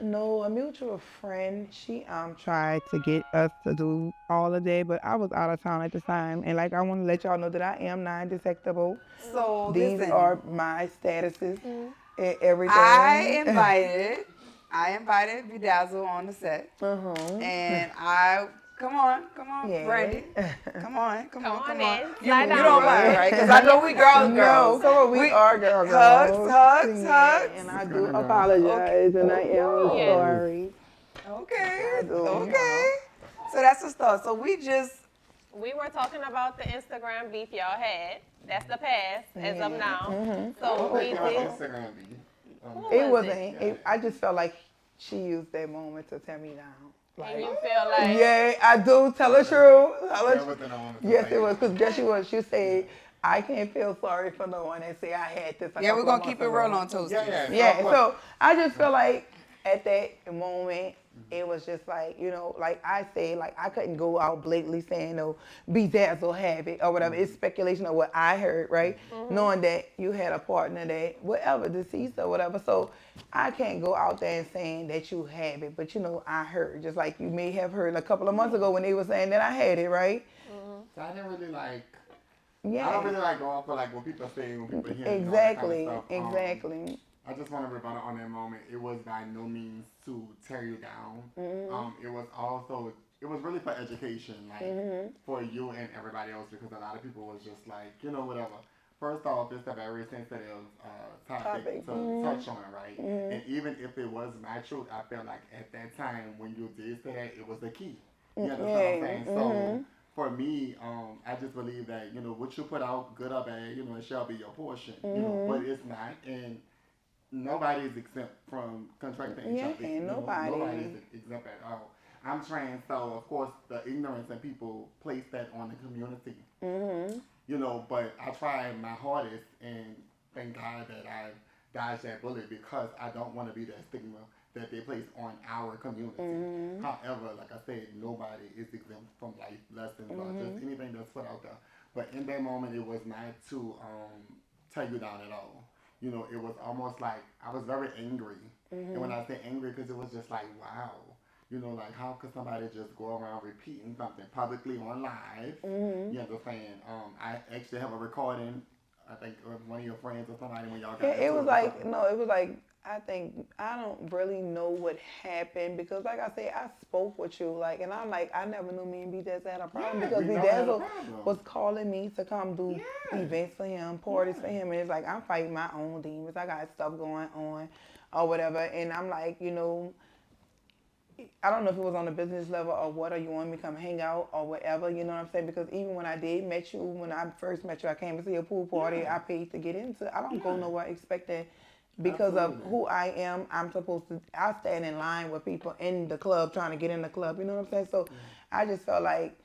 No, a mutual friend, she tried to get us to do all of that, but I was out of town at the time, and like I want to let y'all know that I am non-detectable. So These listen, are my statuses and everything. I invited Bedazzle on the set, and come on, Yeah. Brandy, come on. in. You Slide down. don't mind, right? Because I know we girls. No, come on, we are girls. Hugs. And I do apologize, and I am Yes. sorry. Okay. do. So that's the stuff. So We were talking about the Instagram beef y'all had. That's the past as of now. So we It was did. Instagram beef. It was wasn't. I just felt like she used that moment to tear me down. And you feel like. Yeah, I do. Tell the truth. That wasn't on the Yes, page. it was. Because guess she was. She said, I can't feel sorry for no one and say I had this. we're gonna keep it real on Toasties. Yeah, so I just feel like at that moment, it was just like, you know, like I say, like I couldn't go out blatantly saying, no, Bedazzle have it or whatever. It's speculation of what I heard, right? Knowing that you had a partner that, whatever, deceased or whatever. So I can't go out there and saying that you have it, but you know, I heard, just like you may have heard a couple of months ago when they were saying that I had it, right? So I didn't really like. Yeah. I don't really like go off for like what people say when people hear Exactly, all that kind of stuff. exactly. I just want to rebuttal on that moment. It was by no means to tear you down. It was also, it was really for education, like for you and everybody else, because a lot of people was just like, you know, whatever. First off, it's a very sensitive topic to touch on, right? And even if it was my truth, I felt like at that time when you did say that, it was the key. You understand what I'm saying? So for me, I just believe that, you know, what you put out, good or bad, you know, it shall be your portion. You know, but it's not. And nobody is exempt from contracting HIV. Yeah, nobody. Nobody is exempt at all. I'm trans, so of course the ignorance and people place that on the community. You know, but I tried my hardest, and thank God that I dodged that bullet, because I don't want to be that stigma that they place on our community. However, like I said, nobody is exempt from life lessons or just anything that's put out there. But in that moment, it was not to tear you down at all. You know, it was almost like I was very angry. And when I say angry, because it was just like, wow. You know, like, how could somebody just go around repeating something publicly on live? You understand? I actually have a recording, I think, of one of your friends or somebody when y'all got It was into like, something. no, it was like, I think, I don't really know what happened, because like I said, I spoke with you, like, and I'm like, I never knew me and Bedazzle had a problem, because we never had a Bedazzle problem. was calling me to come do events for him, parties for him, and it's like, I'm fighting my own demons, I got stuff going on, or whatever, and I'm like, you know, I don't know if it was on the business level or what, or you want me to come hang out or whatever, you know what I'm saying? Because even when I met you, when I first met you, I came to see a pool party, I paid to get into. I don't go nowhere expecting, because of who I am, I'm supposed to, I stand in line with people in the club, trying to get in the club, you know what I'm saying? So I just felt like,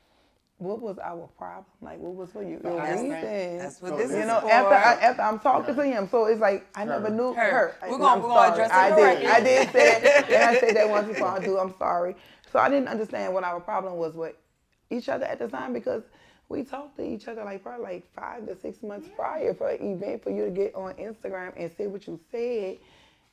what was our problem? Like, what was for you? Your reason? That's what this You is know, for. after I'm talking to him, so it's like I never knew her. We're gonna address it correctly. I did say that, and I said that once before. I'm sorry. So I didn't understand what our problem was with each other at the time, because we talked to each other like probably like 5 to 6 months prior for an event for you to get on Instagram and say what you said.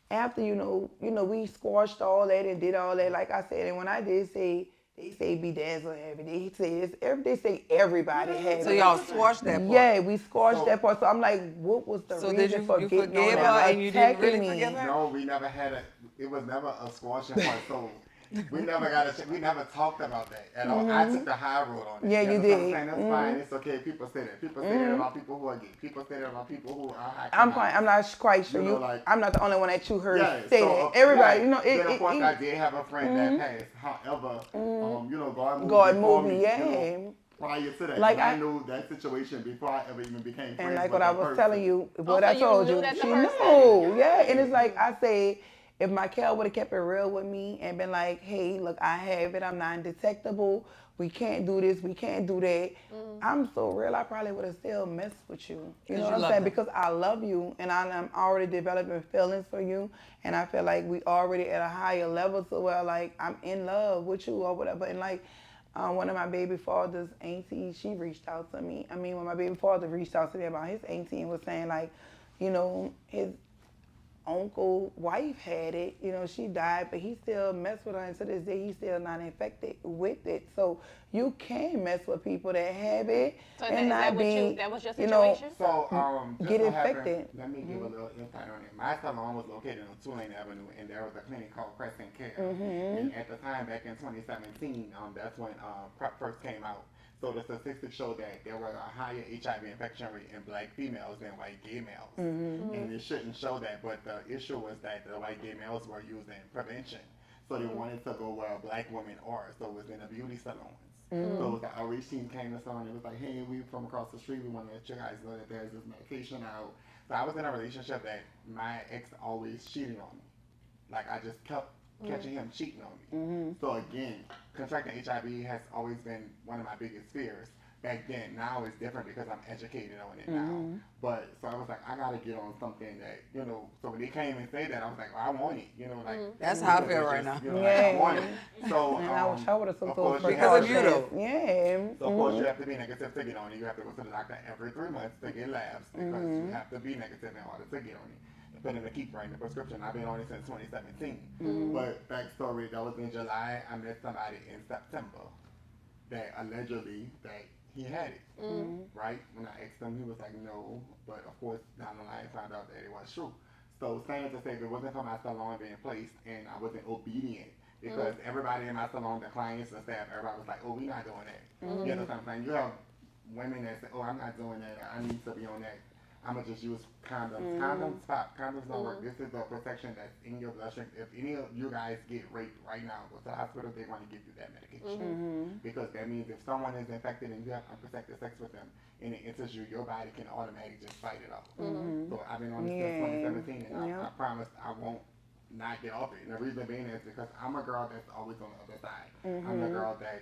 After you know, we squashed all that and did all that, like I said. And when I did say, they say Bedazzle have it. They say this. They say everybody had it. So y'all squashed that part. Yeah, we squashed that part. So I'm like, what was the So reason did you for getting forgive on her that, and you didn't attacking really me? forgive her? No, we never had it was never a squashing part. So we never talked about that at all. I took the high road on it. Yeah, you understand did. what I'm saying? That's fine. It's okay. People say that. People say that about people who are gay. People say that about people who are high. I'm fine. I'm not quite sure. You know, like- I'm not the only one that you heard say so, that. Everybody, yeah, you know, then of course I did have a friend that passed. However, you know, God moved God before moved me, me, yeah. you know, prior to that. Like and I I- knew that situation before I ever even became friends And like with what I that was person. telling you, what so I you told knew you, that the she person- knew. Yeah, and it's like I say, if my Kel would have kept it real with me and been like, hey, look, I have it, I'm not undetectable, we can't do this, we can't do that. I'm so real, I probably would have still messed with you. You know what I'm saying? Because I love you and I'm already developing feelings for you, and I feel like we already at a higher level to where like I'm in love with you or whatever. And like one of my baby father's auntie, she reached out to me. I mean, when my baby father reached out to me about his auntie and was saying like, you know, his uncle wife had it, you know, she died, but he still messed with her, and to this day he's still not infected with it. So you can mess with people that have it So and not be, that was your you know, situation? So, just get so happened, infected. let me give a little insight on it. My salon was located on Tulane Avenue, and there was a clinic called Crescent Care. And at the time, back in 2017, that's when PrEP first came out. So the statistics show that there were a higher HIV infection rate in black females than white gay males. And it shouldn't show that, but the issue was that the white gay males were using prevention. So they wanted to go where black women are. So it was in the beauty salons. So the outreach team came to someone and was like, hey, we from across the street, we want to let you guys know that there's this medication out. So I was in a relationship that my ex always cheated on me. Like I just kept catching him cheating on me. So again, contracting HIV has always been one of my biggest fears. Back then, now it's different because I'm educated on it now. But so I was like, I gotta get on something that, you know, so when they came and said that, I was like, well, I want it, you know, like That's how I feel right now. You know, like, I want it. So And I wish I would have took of those course, you Because have of to- you though. Yeah. So of course you have to be negative to get on it. You have to go to the doctor every 3 months to get labs because you have to be negative in order to get on it. For them to keep writing the prescription. I've been on it since 2017. But backstory, that was in July. I met somebody in September that allegedly that he had it. Right? When I asked him, he was like, no. But of course, down the line, I found out that it was true. So saying to say, if it wasn't for my salon being placed and I wasn't obedient, because everybody in my salon, the clients, the staff, everybody was like, oh, we're not doing that. You know what I'm saying? You have women that say, oh, I'm not doing that. I need to be on that. I'm going to just use condoms. Condoms pop. Condoms don't work. This is the protection that's in your bloodstream. If any of you guys get raped right now, go to the hospital, they want to give you that medication. Because that means if someone is infected and you have unprotected sex with them and it enters you, your body can automatically just fight it off. So I've been on this since 2017 and I promise I won't not get off it. And the reason being is because I'm a girl that's always on the other side. I'm a girl that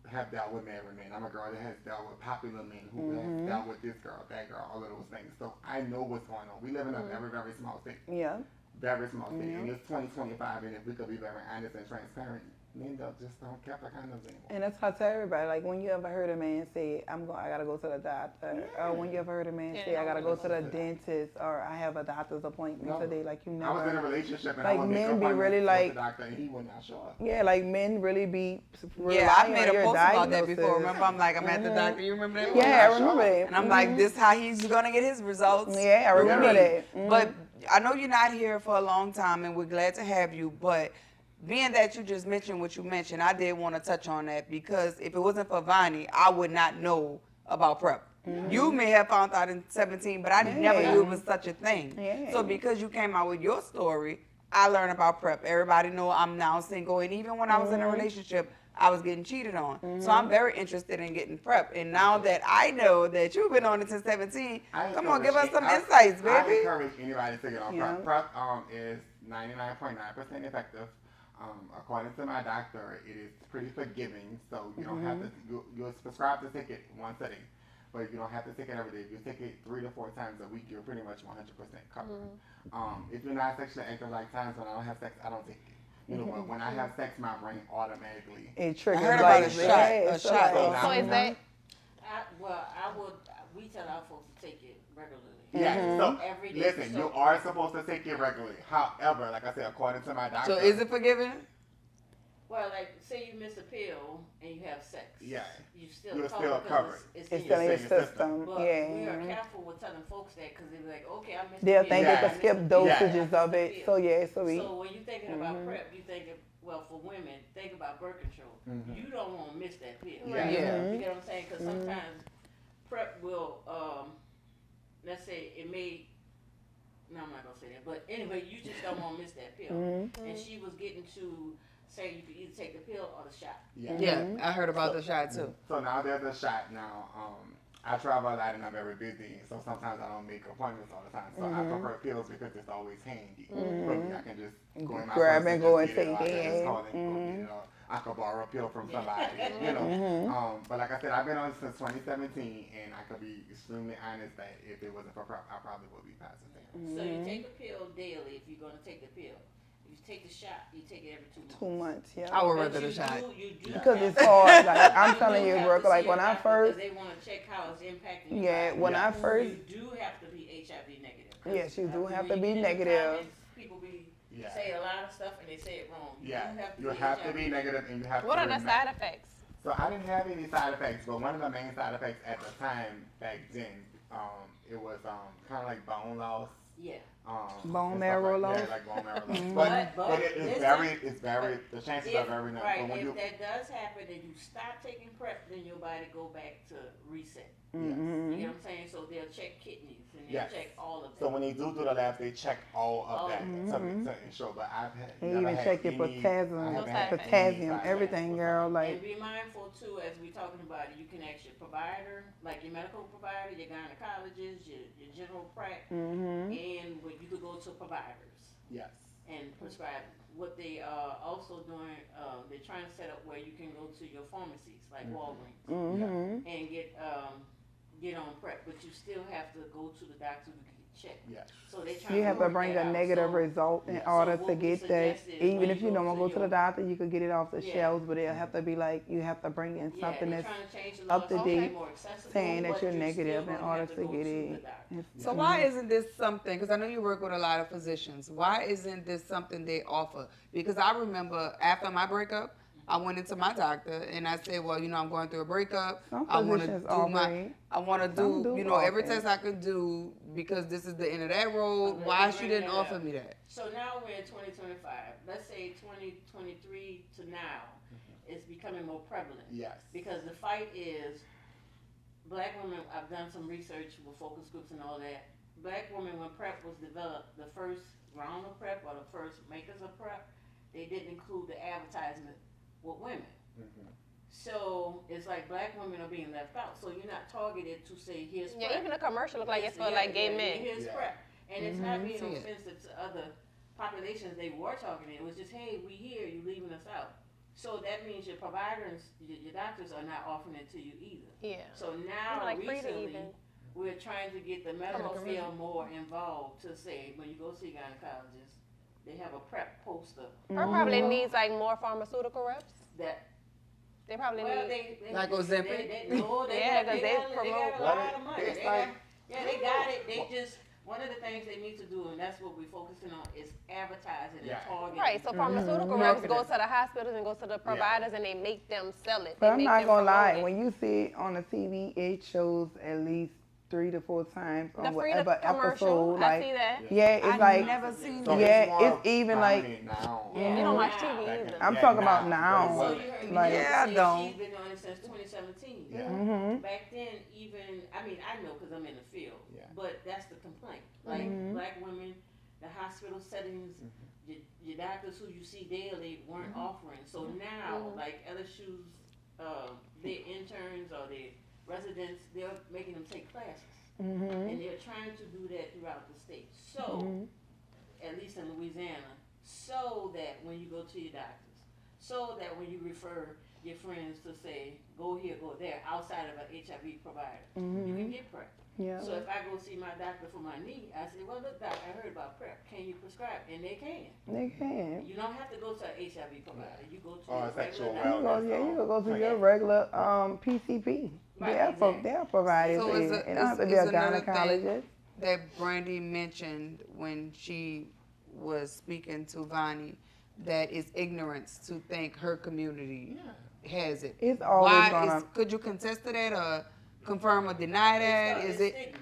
have dealt with married men. I'm a girl that has dealt with popular men who has dealt with this girl, that girl, all of those things. So I know what's going on. We live in a very, very small state. Yeah. Very small state. And it's 2025, and if we could be very honest and transparent, men just don't care for condoms anymore. And that's how I tell everybody. Like when you ever heard a man say, I gotta go to the doctor, or when you ever heard a man say, I gotta go to the dentist, or I have a doctor's appointment today. Like you never. I was in a relationship and like I would make men be really appointments like with the doctor and he would not show up. Yeah, like men really be Yeah, I made a your post about that diagnosis. before. Remember, I'm like, I'm at the doctor. You remember that? Yeah, I remember it. And I'm like, this how he's gonna get his results. Yeah, I remember that. But I know you're not here for a long time, and we're glad to have you. But being that you just mentioned what you mentioned, I did want to touch on that because if it wasn't for VONNIE, I would not know about PrEP. You may have found out in 17, but I never knew it was such a thing. Yeah. So because you came out with your story, I learned about PrEP. Everybody know I'm now single, and even when I was in a relationship, I was getting cheated on. So I'm very interested in getting PrEP. And now that I know that you've been on it since 17, come on, give us some insights, baby. I encourage anybody to get on PrEP. PrEP is 99.9% effective. According to my doctor, it is pretty forgiving, so you don't have to, you're prescribed to take it once a day, but you don't have to take it every day. If you take it 3 to 4 times a week, you're pretty much 100% covered. If you're not sexually active, like times when I don't have sex, I don't take it. You know, when I have sex, my brain automatically. It triggers I heard like about a shot. A shot. So is that we tell our folks to take it regularly. Yeah, so Every day. listen, you are supposed to take it regularly. However, like I said, according to my doctor. So is it forgiving? Well, like, say you miss a pill and you have sex. Yeah. You're still You're covered. still covered. It's It's in still in your your system. system. But Yeah. we are careful with telling folks that because they're like, okay, I missed They'll the think pill. they Yeah. can skip dosages of it. So yeah, so we. So when you're thinking about PrEP, you thinking, well, for women, think about birth control. You don't want to miss that pill. Yeah. Yeah. You get what I'm saying? Because sometimes PrEP will, let's say it may, no, I'm not going to say that. But anyway, you just don't want to miss that pill. And she was getting to say you could either take the pill or the shot. Yeah. Yeah, I heard about the shot too. So now there's a shot now. I travel a lot and I'm very busy, so sometimes I don't make appointments all the time. So I prefer pills because it's always handy for me. I can just go in my Grab purse and go and just get it, or I take can just it. call and go get it, or I could borrow a pill from somebody, you know. But like I said, I've been on since 2017, and I could be extremely honest that if it wasn't for PrEP, I probably would be passing things. So you take a pill daily if you're gonna take the pill. If you take the shot, you take it every 2 months. 2 months, yeah. I would But rather the you shot. you do Because have it's hard. Like I'm you telling do you, have work to like see when a I doctor first, because they want to check how it's impacting your yeah, body. when I first, You do have to be HIV negative. 'Cause yes, you do after have to you be get in the negative. comments, People be Yeah. say a lot of stuff and they say it wrong. Yeah, You you have to be negative, and you have What to are the remember. side effects? So I didn't have any side effects, but one of the main side effects at the time back then, it was kind of like bone loss. Yeah. Bone and marrow stuff like, loss? Yeah, like bone marrow loss. But it's very, the chances are very low. Right, But when if you, that does happen and you stop taking PrEP, then your body go back to reset. yes. You know what I'm saying? So they'll check kidneys and they'll Yes. check all of that. So when they do the labs, they check all of All that of to ensure. But I've had, they never even had check your any- I potassium, haven't No had side any effects. potassium, side everything, effects. girl. And Like, be mindful too, as we're talking about it, you can ask your provider, like your medical provider, your gynecologist, your general prac, and when you could go to providers Yes. and prescribe. What they are also doing, they're trying to set up where you can go to your pharmacies, like Walgreens, and get on PrEP, but you still have to go to the doctor to get checked. Yes. So they trying you to have to work bring that a out. negative So- result in Yeah. order So to what we get that. suggest is Even when if you don't want to go to the your- doctor, you could get it off the Yeah. shelves, but it'll have to be like, you have to bring in Yeah, something they're that's trying to change the up laws to to make it date, more accessible, saying that but you're still negative in gonna order have to go get to it. the doctor. So why isn't this something, because I know you work with a lot of physicians, why isn't this something they offer? Because I remember after my breakup, I went into my doctor and I said, well, I'm going through a breakup. Some I want to physicians do offer I want to Some do, do every offer it. test I could do because this is the end of that road. I'm Why gonna she bring didn't that offer up. me that? So now we're in 2025. Let's say 2023 to now, it's becoming more prevalent. Yes. Because the fight is, black women, I've done some research with focus groups and all that. Black women, when PrEP was developed, the first round of PrEP or the first makers of PrEP, they didn't include the advertisement with women. So it's like black women are being left out. So you're not targeted to say, here's PrEP. Yeah, even the commercial look like it's for like gay men. Here's Yeah. PrEP. And it's not being See it. offensive to other populations they were targeting. It was just, hey, we here, you leaving us out. So that means your providers, your doctors are not offering it to you either. Yeah. So now Like free to recently, even. we're trying to get the medical Come on. field more involved to say, when you go see a gynecologist, they have a PrEP poster Her probably needs like more pharmaceutical reps. that, They probably well, need. they Like Ozempic? no, they Yeah, got, 'cause they they got a promote- lot of money. It's They like- got, yeah, they got it. They just, one of the things they need to do, and that's what we're focusing on, is advertising Yeah. and targeting. Right, so pharmaceutical reps go to the hospitals and go to the providers and they make them sell it. But They I'm make not them gonna lie, promote it. when you see it on the TV, it shows at least 3 to 4 times The on free whatever commercial, episode. I Like, see that. yeah, it's I've like, never seen So it. Yeah, more it's even like- prominent now. Yeah. You don't watch Now. TV Back either. in- I'm yeah, talking about now. but it So wasn't. you heard me Like- Yeah, I say don't. she's been on it since 2017. Yeah. Back then, even, I mean, I know because I'm in the field, Yeah. but that's the complaint. Like, black women, the hospital settings, your doctors who you see daily weren't offering. So now, like LSU's, their interns or their residents, they're making them take classes. And they're trying to do that throughout the state. So, at least in Louisiana, so that when you go to your doctors, so that when you refer your friends to say, go here, go there, outside of an HIV provider, you can get PrEP. yeah. So if I go see my doctor for my knee, I say, well, look, doc, I heard about PrEP. Can you prescribe? And they can. They can. You don't have to go to an HIV provider. You go to Or a a sexual regular You doctor. go, yeah, you can go to Like- your regular PCP. Right, They'll exactly. they'll provide it So to is you. it- It don't have to be is a another thing- gynecologist. That Brandy mentioned when she was speaking to Vonnie, that it's ignorance to think her community has it. It's always Could you contest to that or confirm or deny that? Is it? Stigma.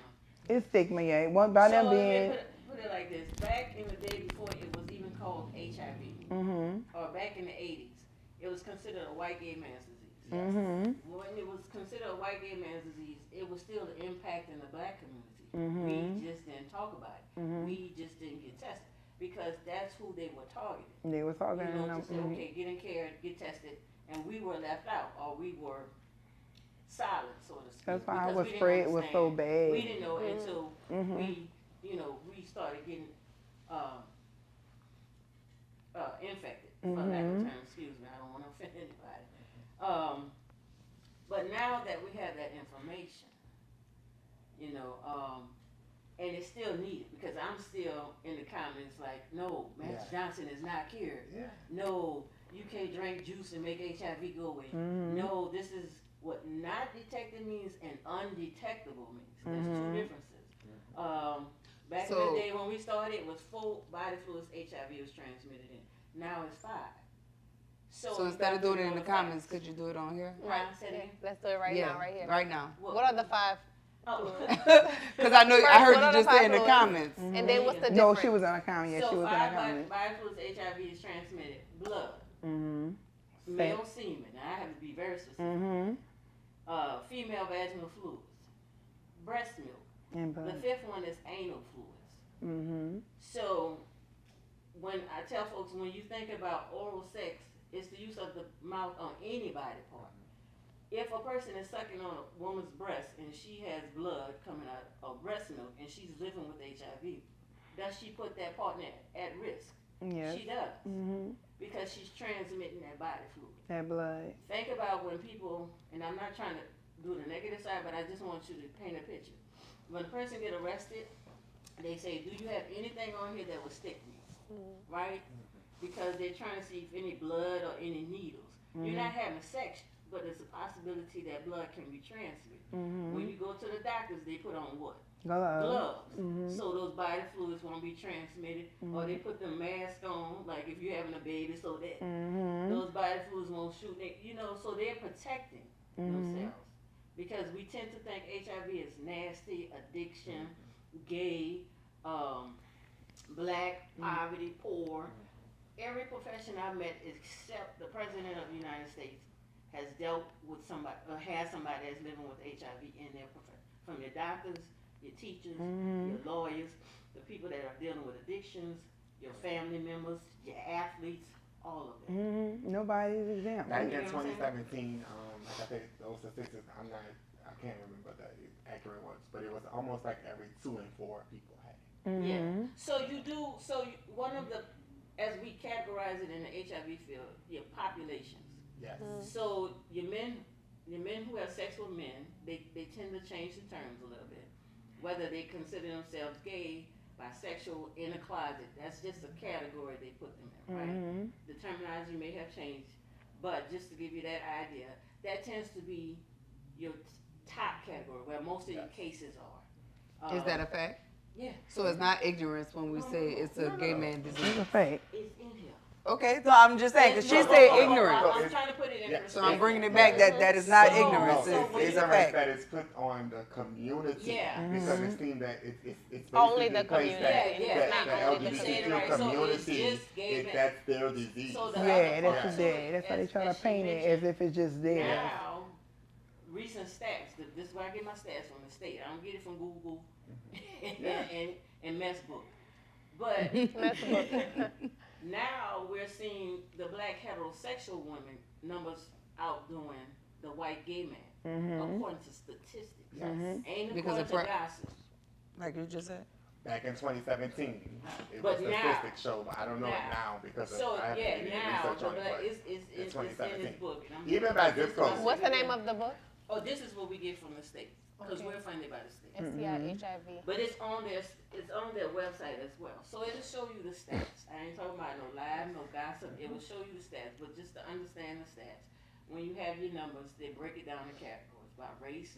It's stigma, yeah. One by them So let me being, put it like this. Back in the day before it was even called HIV, or back in the 80s, it was considered a white gay man's disease. When it was considered a white gay man's disease, it was still impacting the black community. We just didn't talk about it. We just didn't get tested because that's who they were targeting. they were talking You know, to say, to them. okay, get in care, get tested, and we were left out, or we were silent, so to speak. That's why I because was we didn't afraid it was so understand. bad. We didn't know until Mhm. we started getting infected, for lack of a term. Excuse me, I don't want to offend anybody. But now that we have that information, and it's still needed because I'm still in the comments like, no, Magic Johnson is not cured. Yeah. No, you can't drink juice and make HIV go away. No, this is what not detected means and undetectable means. There's two differences. Back in So- the day when we started, it was 4 body fluids HIV was transmitted in. Now it's 5. So instead of doing it in the comments, could you do it on here? Right. Say it Yeah, again. let's do it right now, right here. Right now. What are the 5? Oh. Because I know I First, heard what you are just the say in the 5 comments. And then what's the No, difference? she was on a comment. Yeah, So she was on a 5 comment. body fluids HIV is transmitted. Blood, Mhm. male semen. Now I have to be very specific. Mhm. Female vaginal fluids, breast milk. And The blood. 5th one is anal fluids. Mhm. So when I tell folks, when you think about oral sex, it's the use of the mouth on any body part. If a person is sucking on a woman's breast and she has blood coming out of breast milk and she's living with HIV, does she put that partner at risk? Yes. She does, Mhm. because she's transmitting that body fluid. That blood. Think about when people, and I'm not trying to do the negative side, but I just want you to paint a picture. When a person get arrested, they say, do you have anything on here that will stick me? Right? Because they're trying to see if any blood or any needles. You're not having sex, but there's a possibility that blood can be transmitted. When you go to the doctors, they put on what? Gloves. So those body fluids won't be transmitted. Or they put the mask on, like if you're having a baby, so that those body fluids won't shoot. So they're protecting themselves. Because we tend to think HIV is nasty, addiction, gay, black, poverty, poor. Every profession I've met, except the President of the United States, has dealt with somebody, or has somebody that's living with HIV in their profession. From your doctors, your teachers, your lawyers, the people that are dealing with addictions, your family members, your athletes, all of them. Nobody's exempt. Back You in know what I'm saying? 2017, like I said, those statistics, I can't remember the accurate ones, but it was almost like every 2 in 4 people had it. Yeah. So one of the, as we categorize it in the HIV field, your populations. Yes. So your men who have sex with men, they tend to change the terms a little bit. Whether they consider themselves gay, bisexual, in a closet, that's just a category they put them in, right? The terminology may have changed, but just to give you that idea, that tends to be your top category where most of your cases are. Is that a fact? Yeah. So it's not ignorance when we say it's a gay man disease. It's a fact. It's in here. Okay, so I'm just saying, because she No, said no, no, ignorance. I'm trying to put it in Yeah. So perspective. I'm bringing it back that is not So- ignorance. so It's a ignorance fact. that is put on the community. Yeah. Because it seems that it's basically Only the placed community. that, Yeah, that not the only the LGBTQ community. So community, it's just gay men. that's their disease. So the Yeah, other that's part just to there. it, That's how they as- try to as she paint it mentioned, as if it's just there. Now, recent stats. This is where I get my stats from the state. I don't get it from Google and Messbook. But now we're seeing the black heterosexual women numbers outdoing the white gay man, according to statistics. Ain't Because according of to gossip. Like you just said. Back in 2017, it But was now- statistics show, but I don't know it now. now because So I have to do now research on it. But it's in this 2017. book. And I'm Even by zip code. What's the name of the book? Oh, this is what we get from the state because Okay. we're funded by the state. STI HIV. But it's on their website as well. So it'll show you the stats. I ain't talking about no lies, no gossip. It will show you the stats. But just to understand the stats, when you have your numbers, they break it down in categories by race,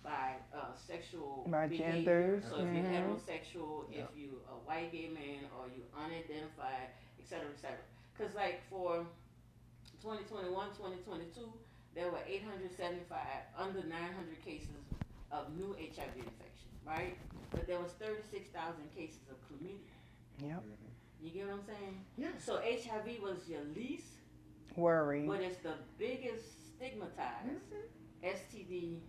by sexual By behavior. gender. So if you're heterosexual, if you a white gay man, or you unidentified, et cetera, et cetera. Because like for 2021, 2022, there were 875 under 900 cases of new HIV infection, right? But there was 36,000 cases of chlamydia. Yep. You get what I'm saying? Yeah. So HIV was your least, Worry. but it's the biggest stigmatized STD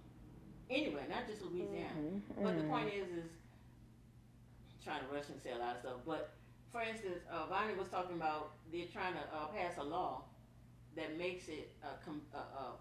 anywhere, not just Louisiana. But the point is trying to rush and say a lot of stuff. But for instance, Vonnie was talking about they're trying to pass a law that makes it a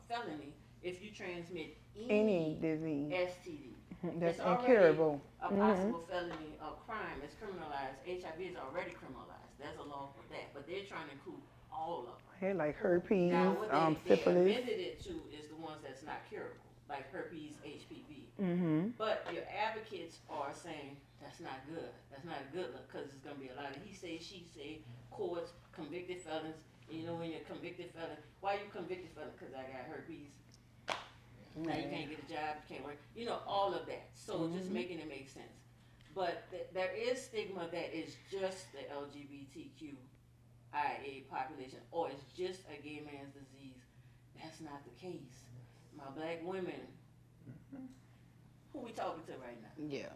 felony if you transmit Any disease STD. that's It's already incurable. a possible felony of crime. It's criminalized. HIV is already criminalized. There's a law for that, but they're trying to include all of them. Hey, like herpes, Now, what they syphilis. amended it to is the ones that's not curable, like herpes, HPV. Mm-hmm. But your advocates are saying that's not good. That's not a good look because it's going to be a lot of he say, she say, courts, convicted felons. And you know when you're a convicted felon, why you convicted felon? Because I got herpes. Now you can't get a job, you can't work. You know, all of that. So just making it make sense. But there is stigma that is just the LGBTQIA population or it's just a gay man's disease. That's not the case. My black women, who we talking to right now? Yeah.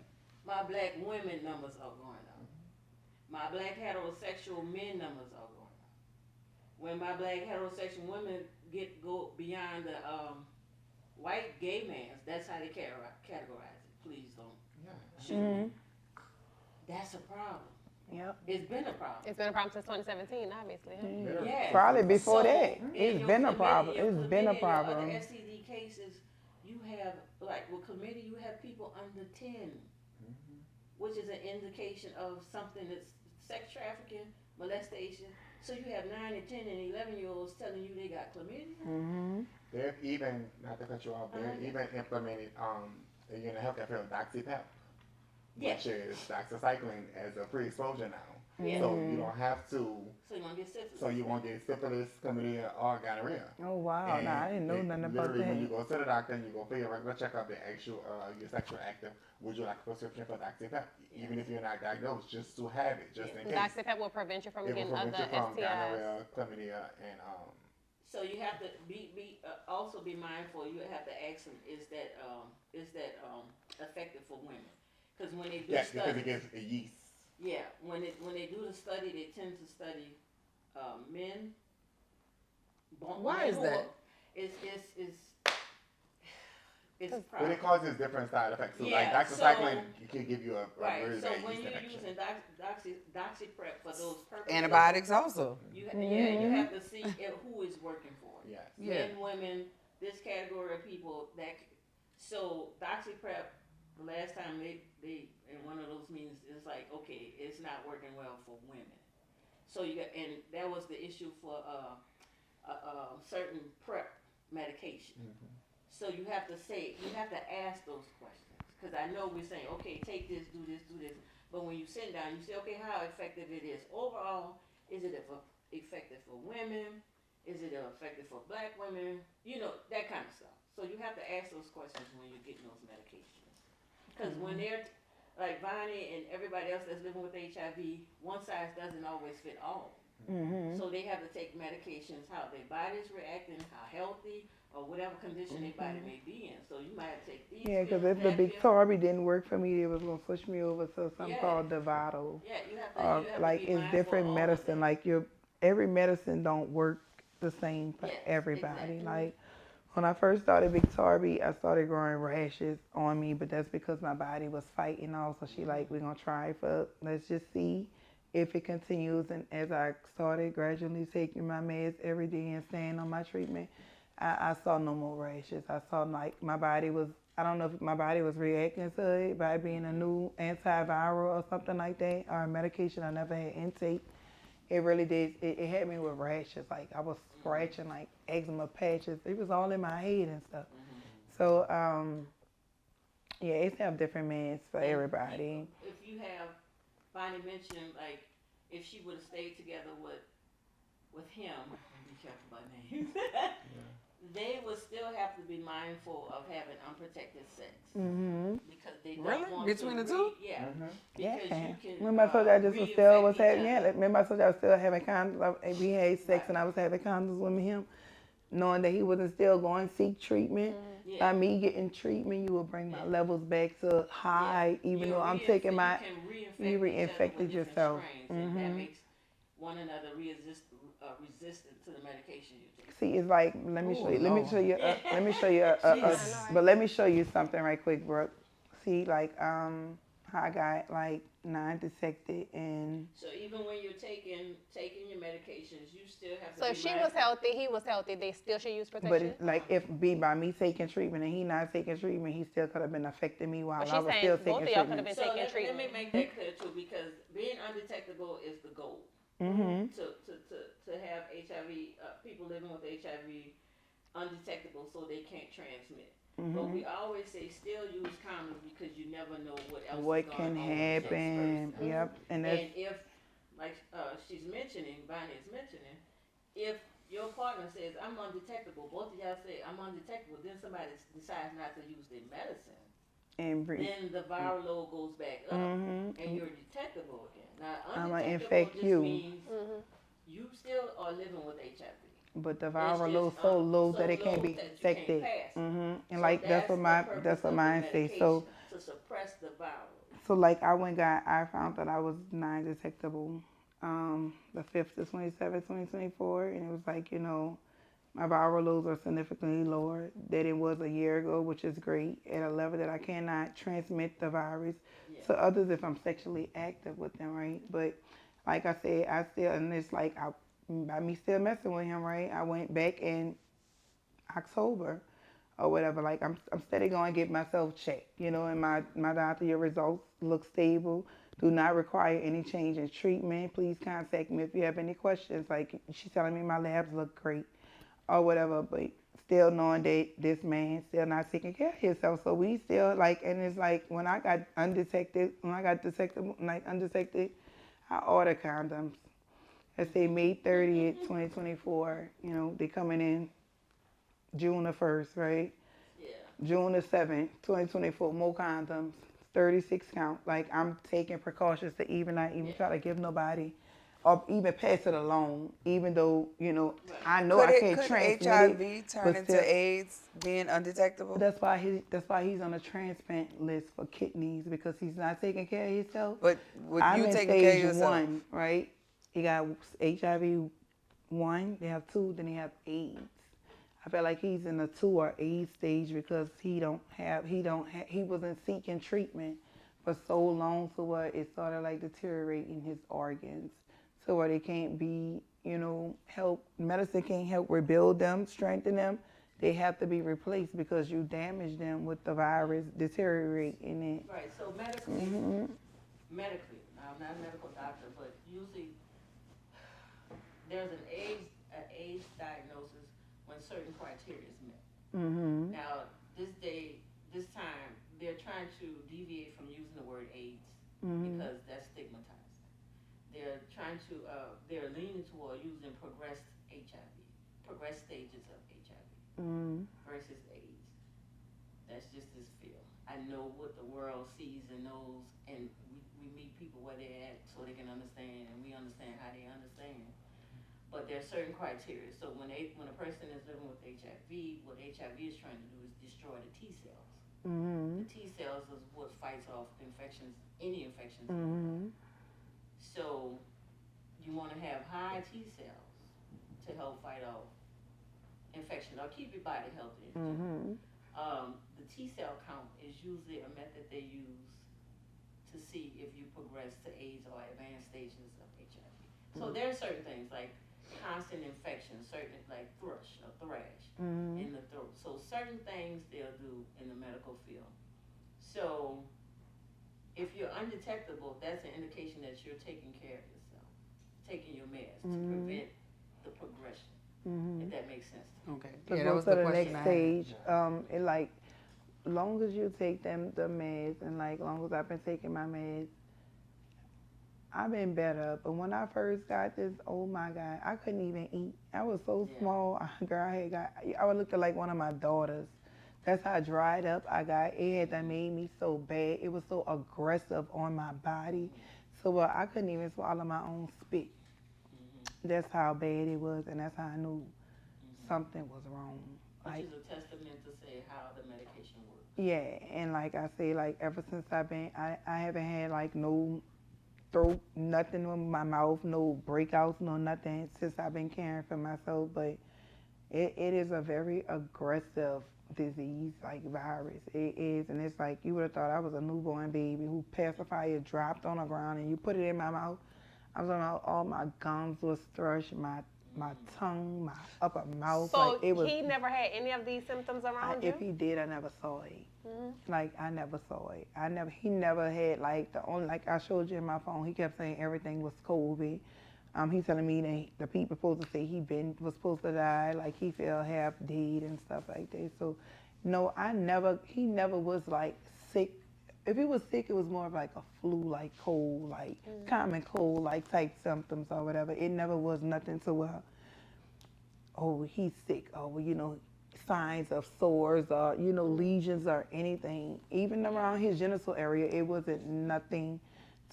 My black women numbers are going up. My black heterosexual men numbers are going up. When my black heterosexual women go beyond the white gay man's, that's how they categorize it. Please don't shoot me. That's a problem. Yep. It's been a problem. It's been a problem since 2017, obviously. Huh? Yeah. Probably before So, that. in It's your been a chlamydia- problem. your It's been a chlamydia, your other problem. STD cases, you have, like with chlamydia, you have people under 10, which is an indication of something that's sex trafficking, molestation. So you have 9 and 10 and 11-year-olds telling you they got chlamydia. Mm-hmm. They've even, not to cut you off, they've even implemented in the healthcare field doxypep, Yes. which is doxycycline as a pre-exposure now. Yeah. So you don't have to, So you want to get syphilis. so you won't get syphilis, chlamydia, or gonorrhea. Oh wow! And Nah, I didn't know nothing about literally, when you that. go to the doctor and you go for your regular checkup, they ask you, your sexual active, would you like a prescription for doxypep? Even if you're not diagnosed, just to have it, just in case. Doxypep will prevent you from It will getting prevent other you from STIs. gonorrhea, chlamydia, and So you have to also be mindful. You have to ask them: Is that effective for women? Because when they do yes, because it studies, gives a yeast. yeah, when they do the study, they tend to study men. Why men is who that? are- It's a But problem. it causes different side effects. So Yeah, like doxycycline, so- it can give you a Right. really So bad when yeast you're infection. using doxyprep for those purposes, Antibiotics also. you you have to see who is working for it. Yes. Yeah. Men, women, this category of people so doxyprep, the last time they in one of those meetings, it's like, okay, it's not working well for women. So and that was the issue for certain prep medication. So you have to ask those questions. Because I know we're saying, okay, take this, do this, but when you sit down, you say, okay, how effective it is overall? Is it effective for women? Is it effective for black women? You know, that kind of stuff. So you have to ask those questions when you're getting those medications. Because when they're, like Vonnie and everybody else that's living with HIV, one size doesn't always fit all. Mm-hmm. So they have to take medications, how their body's reacting, how healthy, or whatever condition their body may be in. So you might have to take these Yeah, because pills, if the that big pill. Torby didn't work for me, they was gonna push me over to something Yeah. called Devato. Yeah, you have to Like be it's mindful different of all of medicine. that. Like every medicine don't work the same for Yes, everybody. exactly. Like when I first started Victorbi, I started growing rashes on me, but that's because my body was fighting off. So she like, we're gonna try let's just see if it continues. And as I started gradually taking my meds every day and staying on my treatment, I saw no more rashes. I saw like my body was, I don't know if my body was reacting to it by being a new antiviral or something like that, or a medication I never had intake. It really did. It had me with rashes. Like I was scratching like eczema patches. It was all in my head and stuff. So yeah, it's have different meds for everybody. If you have, Bonnie mentioned, like, if she would have stayed together with him, be careful about names, they would still have to be mindful of having unprotected sex. Mm-hmm. Because they don't Really? want Between to the two? Yeah. Yeah. Because you can. Remember I told you I just was still was reinfect having, each yeah, other. remember I told you I was still having condoms. We had sex Right. and I was having condoms with him, knowing that he wasn't still going to seek treatment. Yeah. By me getting treatment, you will bring my levels back to high, even though I'm taking my, you reinfected yourself. And that makes one another resistant to the medication you take. See, it's like, let me show you, Jesus. but let me show you something right quick, Brooke. See, like, how I got like non-dissected and So even when you're taking your medications, you still have to So be if she mindful. was healthy, he was healthy, they still should use But protection? it, like if be by me taking treatment and he not taking treatment, he still could have been affecting me while But I she's was saying still both taking of y'all could have treatment. been So taking let me treatment. make that clear too, because being undetectable is the goal. Mm-hmm. To have HIV, people living with HIV undetectable so they can't transmit. But we always say still use condoms because you never know what else What is can going on with the next happen? person. Yep, and that's And if, like she's mentioning, Bonnie is mentioning, if your partner says, I'm undetectable, both of y'all say, I'm undetectable, then somebody decides not to use their medicine, and breathe. then the viral load goes back up Mm-hmm. and you're detectable again. Now, I'ma undetectable infect just you. means you still are living with HIV. But the It's viral just, load so low so that it can't low be that you can't detected. pass it. Mm-hmm. And So like that's what the my purpose that's what of the mine say. So medication, to suppress the viral. so like I found that I was non-detectable. The 5th to 27th, 2024, and it was like, my viral loads are significantly lower than it was a year ago, which is great, at a level that I cannot transmit the virus to others if I'm sexually active with them, right? But like I said, I still, and it's like, by me still messing with him, right? I went back in October or whatever. Like I'm steady going to get myself checked, and my doctor, your results look stable. Do not require any change in treatment. Please contact me if you have any questions. Like she's telling me my labs look great or whatever, but still knowing that this man still not taking care of himself. So we still like, and it's like when I got undetected, I ordered condoms. Let's say May 30th, 2024, they coming in June the 1st, right? Yeah. June the 7th, 2024, more condoms, 36 count. Like I'm taking precautions to not even try to give nobody or even pass it along, even though, I know I can't Could transmit HIV it. turn But into still, AIDS being undetectable? that's why he's on a transplant list for kidneys because he's not taking care of himself. But with I'm you in taking care of stage yourself, 1, right? He got HIV 1, they have 2, then they have AIDS. I feel like he's in the 2 or AIDS stage because he wasn't seeking treatment for so long to where it started like deteriorating his organs, so where they can't be, help. Medicine can't help rebuild them, strengthen them. They have to be replaced because you damage them with the virus deteriorating it. Right. So medically, now I'm not a medical doctor, but usually there's an AIDS diagnosis when certain criteria is met. Mm-hmm. Now, this time, they're trying to deviate from using the word AIDS because that's stigmatized. They're trying to, they're leaning toward using progressed stages of HIV versus AIDS. That's just this field. I know what the world sees and knows, and we meet people where they're at so they can understand, and we understand how they understand. But there are certain criteria. So when a person is living with HIV, what HIV is trying to do is destroy the T cells. The T cells is what fights off infections, any infections. So you want to have high T cells to help fight off infection or keep your body healthy. The T cell count is usually a method they use to see if you progress to AIDS or advanced stages of HIV. So there are certain things like constant infection, certain like thrush or thrash in the throat. So certain things they'll do in the medical field. So if you're undetectable, that's an indication that you're taking care of yourself, taking your meds to prevent the progression. If that makes sense. okay. To Yeah, that go was to the the question next I had. stage, it like, long as you take the meds and like long as I've been taking my meds, I've been better. But when I first got this, oh my God, I couldn't even eat. I was so small. Girl, I would look like one of my daughters. That's how dried up I got. That made me so bad. It was so aggressive on my body. So I couldn't even swallow my own spit. That's how bad it was, and that's how I knew something was wrong. Which is a testament to say how the medication works. Yeah, and like I say, like ever since I haven't had like no throat, nothing in my mouth, no breakouts, no nothing since I've been caring for myself. But it is a very aggressive disease, like virus. It is, and it's like you would have thought I was a newborn baby who pacifier dropped on the ground and you put it in my mouth. I was on all my gums was thrush, my my tongue, my upper mouth. So like it was. he never had any of these symptoms around you? If he did, I never saw it. Like I never saw it. He never had like like I showed you in my phone. He kept saying everything was COVID. He's telling me that the people supposed to say was supposed to die, like he felt half dead and stuff like that. So, no, he never was like sick. If he was sick, it was more of like a flu, like cold, like common cold, like type symptoms or whatever. It never was nothing to oh, he's sick, or signs of sores or lesions or anything. Even around his genital area, it wasn't nothing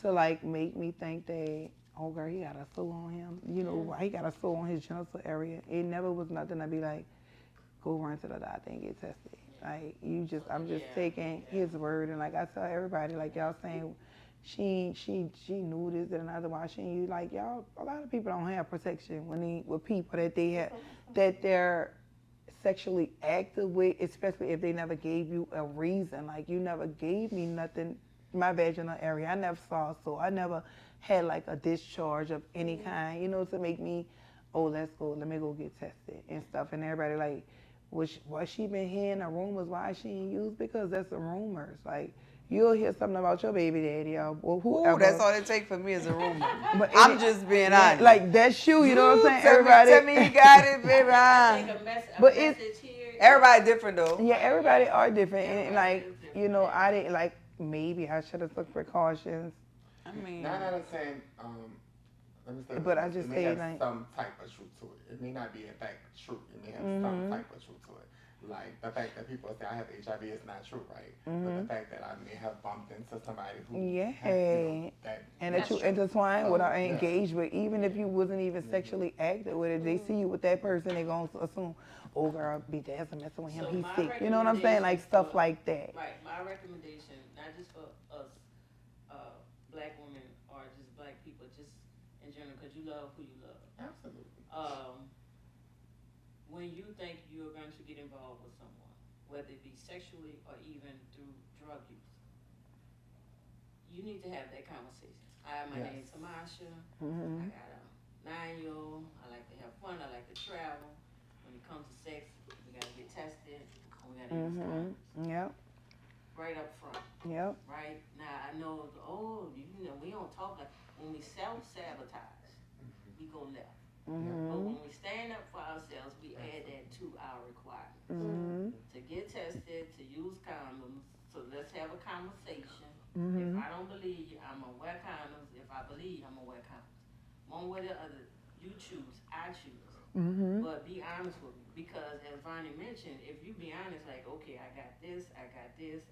to like make me think that, oh girl, he got a sore on him. Why he got a sore on his genital area? It never was nothing to be like, go run to the doctor and get tested. Like I'm just taking his word, and like I tell everybody, like y'all saying, she knew this and otherwise she knew, like y'all. A lot of people don't have protection with people that they're sexually active with, especially if they never gave you a reason. Like you never gave me nothing. My vaginal area, I never saw, so I never had like a discharge of any kind, to make me, oh, let me go get tested and stuff. And everybody like, was she been hearing the rumors? Why she ain't used? Because that's the rumors. Like you'll hear something about your baby daddy or whoever. Ooh, that's all it takes for me is a rumor. But I'm just being honest. Like that's you know what I'm saying? Everybody. Tell me you got it, baby. But message here. Everybody different though. Yeah, everybody are different, and like I didn't like. Maybe I should have took precautions. I mean, 9 out of 10. Let me say. But I just it may say have like some type of truth to it. It may not be in fact true. It may have some type of truth to it. Like the fact that people say I have HIV is not true, right? But the fact that I may have bumped into somebody who has, that you intertwine with or engaged with, even if you wasn't even sexually active with it, they see you with that person, they gonna assume, oh girl, be dancing messing with him, So he's my sick. You know what I'm saying? Like stuff like that. Right. My recommendation, not just for us, black women or just black people, just in general, because you love who you love. absolutely. When you think you're going to get involved with someone, whether it be sexually or even through drug use, you need to have that conversation. My name's Tamasha. I got a 9-year-old. I like to have fun. I like to travel. When it comes to sex, we got to get tested. We got to use condoms. Yep. Right up front. Yep. Right? Now, I know, we don't talk like, when we self-sabotage, we go left. But when we stand up for ourselves, we add that to our requirements. To get tested, to use condoms. So let's have a conversation. If I don't believe you, I'm going to wear condoms. If I believe you, I'm going to wear condoms. One way or the other, you choose, I choose. But be honest with me. Because as Vonnie mentioned, if you be honest, like, okay, I got this, I had this,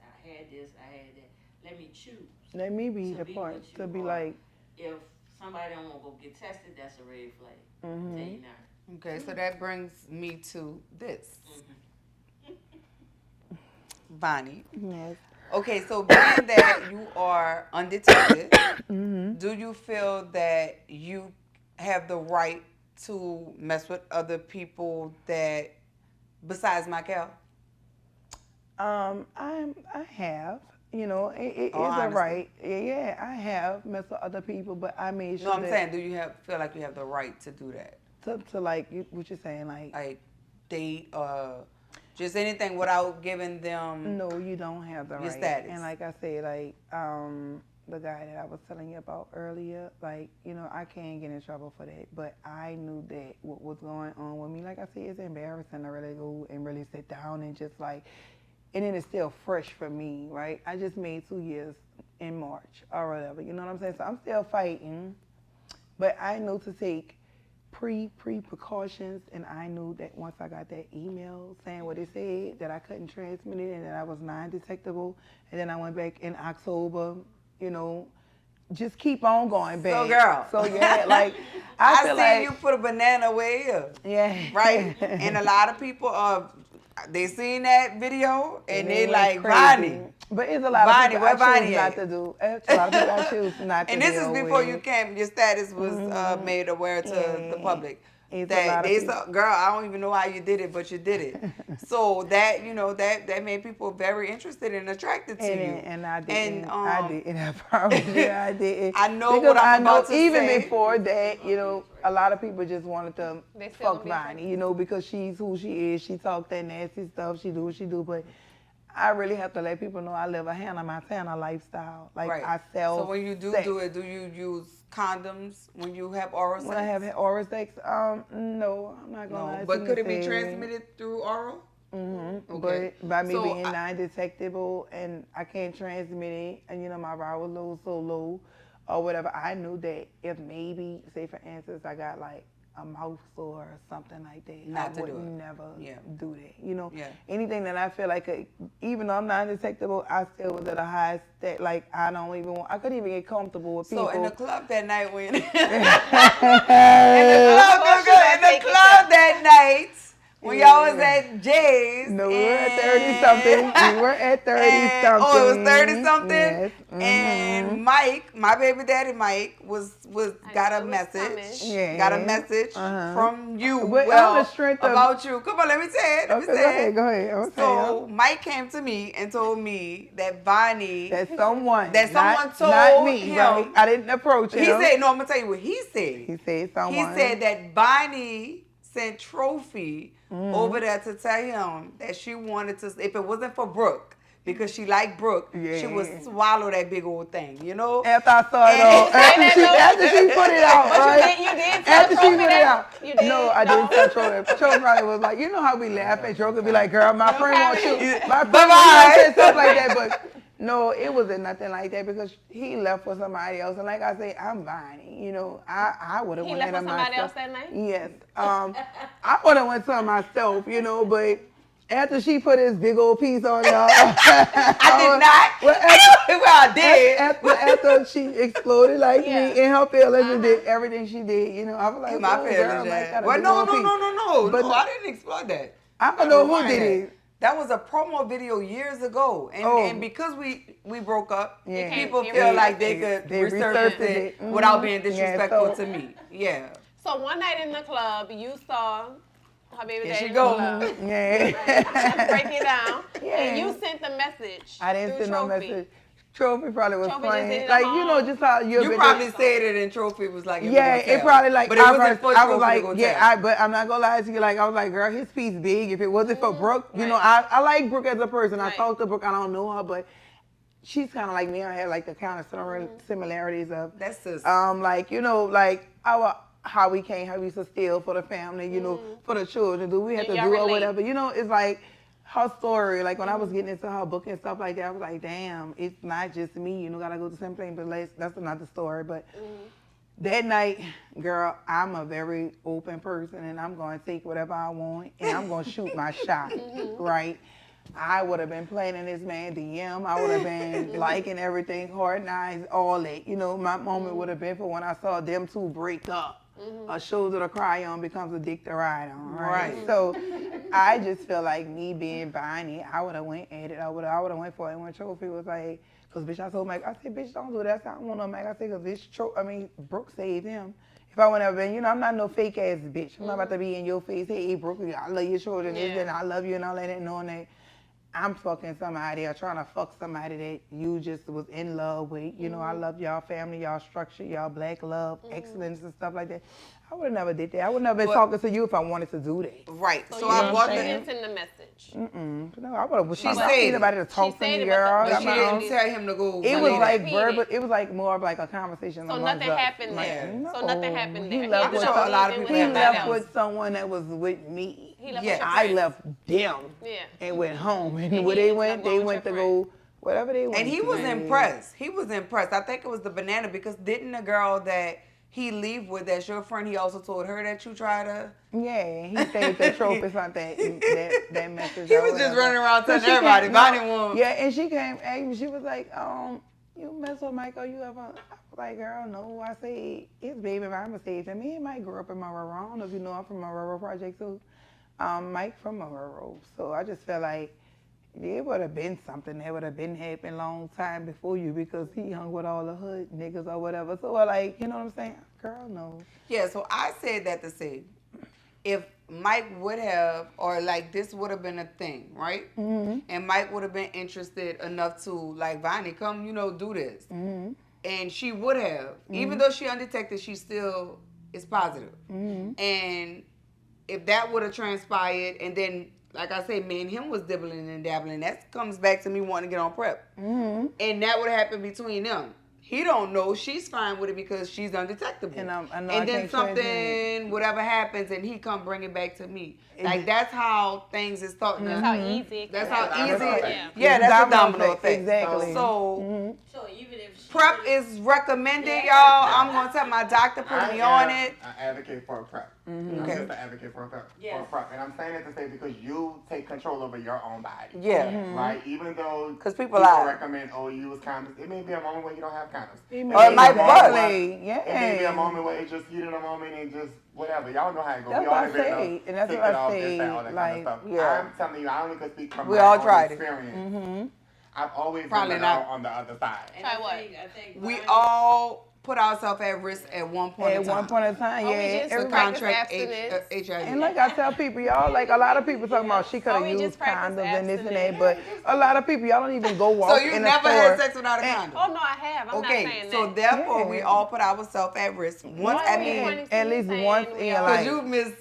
I had that. Let me choose. Let me be the part to be like. If somebody don't want to go get tested, that's a red flag. Tell you now. okay, so that brings me to this. Vonnie. Yes. Okay, so being that you are undetected, do you feel that you have the right to mess with other people that besides Michael? I have. It is a honestly. right. Yeah, I have messed with other people, but I made sure. No, I'm saying, do you feel like you have the right to do that? To like what you're saying, like date just anything without giving them. No, you don't have the your right. status. And like I said, like the guy that I was telling you about earlier, like I can't get in trouble for that, but I knew that what was going on with me. Like I said, it's embarrassing to really go and really sit down and just like. And then it's still fresh for me, right? I just made 2 years in March or whatever, you know what I'm saying? So I'm still fighting, but I know to take precautions, and I knew that once I got that email saying what it said, that I couldn't transmit it and that I was non-detectable, and then I went back in October, just keep on going back. So girl. So yeah, like I feel seen like you put a banana where here. Yeah. Right? And a lot of people they seen that video and they went like, crazy. Vonnie, But it's a lot Vonnie, of where people I choose Vonnie not at? to do. It's a lot of people I choose not to And this is deal before with. you came, your status was made aware to the Yeah. public. It's a That lot of they people. saw, girl, I don't even know how you did it, but you did it. So that, that made people very interested and attracted to you. And I didn't. And, I didn't. I promise you, I didn't. I know because what I'm I know about to even say. before that, a lot of people just wanted to They still fuck gonna be Vonnie, because she's who she is. She talk that nasty stuff. She do what she do, but I really have to let people know I live a Hannah Montana lifestyle. Like Right. I sell. So when you do sex. do it, do you use condoms when you have oral sex? When I have oral sex, no, I'm not gonna lie. No, but could it be say- transmitted through oral? Mm-hmm. Okay. But by me So being non-detectable and I can't transmit it, and my viral load so low, or whatever, I knew that if maybe, say for instance, I got like a mouth sore or something like that, Not I to do would it. never Yeah. do that. Yeah. Anything that I feel like, even though I'm non-detectable, I still was at a high state. Like I couldn't even get comfortable with people. So in the club that night when in the club that night when y'all was at Jay's. No, we were at 30-something. We were at 30-something. Oh, it was 30-something? Yes. And Mike, my baby daddy Mike, got a knew it was message. coming. Got a Yeah. message from you. But well, on the strength of- about you. Come on, let me say it. Let me Okay, say it. go ahead. Okay, So Mike came to me and told me that Vonnie, that someone told not me, him. right? I didn't approach him. He said, no, I'm going to tell you what he said. He said someone. He said that Vonnie sent Trophy over there to tell him that she wanted to, if it wasn't for Brooke, because she liked Brooke, she would swallow that big old thing, After I saw it all, after she put it out, But right? you did tell After she Trophy put it that? out. You did? No, I didn't tell Trophy. Trophy probably was like, how we laugh at Trophy, be like, girl, my friend wants you. My friend wants you, stuff like that, but no, it wasn't nothing like that because he left for somebody else. And like I say, I'm Vonnie. I would have He went left at for him somebody myself. else that night? Yes. I would have went to him myself, but after she put his big old piece on y'all. I did not. Well, I did. After she exploded like Yeah. me in her feelings and did everything she did, I was like, In my oh, feelings, girl, Mike yeah. got a Well, big no, old no, piece. no, no, no. But No, I didn't explore that. I don't know who Rewind did that. it. That was a promo video years ago, and because we broke up, Yeah. people They feel like they resurfaced could They resurface resurfaced it it. without being Yeah, disrespectful so- to me. Yeah. So one night in the club, you saw her baby Here daddy she in go. the club. Yeah. Break it down. Yeah. And you sent the message. I didn't through send no Trophy. message. Trophy probably was Trophy just did playing. it Like, alone. just how you're You probably said it, and Trophy was like, Yeah, it probably like but it wasn't for I Trophy was like, to go yeah, tell. but I'm not gonna lie to you. Like I was like, girl, his piece big. If it wasn't for Brooke, I like Brooke as a person. I Right. talked to Brooke. I don't know her, but she's kind of like me. I had like the kind of similarities of That's sis. like like how we used to steal for the family, for the children. Do we have to y'all do or relate. whatever? It's like her story. Like when I was getting into her book and stuff like that, I was like, damn, it's not just me. Gotta go to the same thing. But that's another story. But that night, girl, I'm a very open person, and I'm going to take whatever I want, and I'm going to shoot my shot, right? I would have been playing in this man DM. I would have been liking everything, hard knives, all that. My moment would have been for when I saw them two break up. A shoulder to cry on becomes a dick to ride on, right? Right. So I just feel like me being Vonnie, I would have went at it. I would have went for it. And when Trophy was like, because bitch, I told Mike, I said, bitch, don't do that. I don't want no Mike. I said, because Brooke saved him. If I would have been, I'm not no fake ass bitch. I'm not about to be in your face. Hey, Brooke, I love your children. This and I love you and all that, knowing that I'm fucking somebody or trying to fuck somebody that you just was in love with. I love y'all family, y'all structure, y'all black love, excellence and stuff like that. I would have never did that. I would never been talking to you if I wanted to do that. Right. So, So you I bought didn't the. send the message. No, I would have. She I said need it. somebody to talk She to said me, it, girl. but But she my didn't own- tell him to go. It was relay like that. verbal. It was like more of like a conversation. So amongst nothing us. happened Like, there. no. So nothing happened there. He left I'm with sure a lot of people He have left that with someone that was with me. He left Yeah, with your I friends. left them Yeah. and went home. And And where he they ended went, up they going went to with your go whatever they went. And he to. was impressed. He was impressed. I think it was the banana because didn't the girl that he leave with, that's your friend, he also told her that you tried to. Yeah, he saved the trophy on that message. He or was just whatever. running around So telling she everybody. came- Vonnie won. Yeah, and she came and she was like, you mess with Michael, you ever? I was like, girl, no. I say, it's baby mama stage. And me and Mike grew up in Marrero. I don't know if you know I'm from Marrero Project too. Mike from Marrero. So I just felt like, it would have been something that would have been happening long time before you because he hung with all the hood niggas or whatever. So like, you know what I'm saying? Girl, no. Yeah, so I said that to say, if Mike would have, or like this would have been a thing, right? Mm-hmm. And Mike would have been interested enough to, like, Vonnie, come, do this. Mm-hmm. And she would have, even though she undetected, she still is positive. Mm-hmm. And if that would have transpired, and then, like I say, me and him was dibbling and dabbling, that comes back to me wanting to get on prep. Mm-hmm. And that would happen between them. He don't know. She's fine with it because she's undetectable. And I know and I then can't something, whatever happens, and he come bring it back to me. Like, that's how things is starting. That's how easy it That's can how be. easy. Yeah. Yeah, that's a domino effect. Exactly. So So even if she prep is recommended, y'all. I'm gonna tell my doctor put me on it. I advocate for a prep. Mm-hmm. I'm Okay. just an advocate for a prep. Yes. For a prep. And I'm saying it to say because you take control over your own body. Yeah. Right? Even though 'Cause people lie. recommend, use condoms, it may be a moment where you don't have condoms. Or it might bust. Yeah. It may be a moment where it's just heat in a moment and just whatever. Y'all know how it goes. That's We what all I have been say. And that's sick what and I all say, this, that, all that like, kind of stuff. yeah. I'm telling you, I only can speak from We my all own tried it. experience. Mm-hmm. I've always Probably been not. on the other side. and Try I what? think We Vonnie- all put ourselves at risk at one point in At time. one point in time, Or we yeah. just To everybody- practice contract abstinence. HIV. And like I tell people, y'all, like a lot of people talking about she could Or have we used just practice condoms and this and that, abstinence. but a lot of people, y'all don't even go walk So you in never the store. had sex without a And- condom? Oh no, I have. I'm not Okay, saying so that. therefore we Yeah. all put ourselves at risk. Once, Why I are we mean, pointing to at me least saying once we in all- your because life. you miss,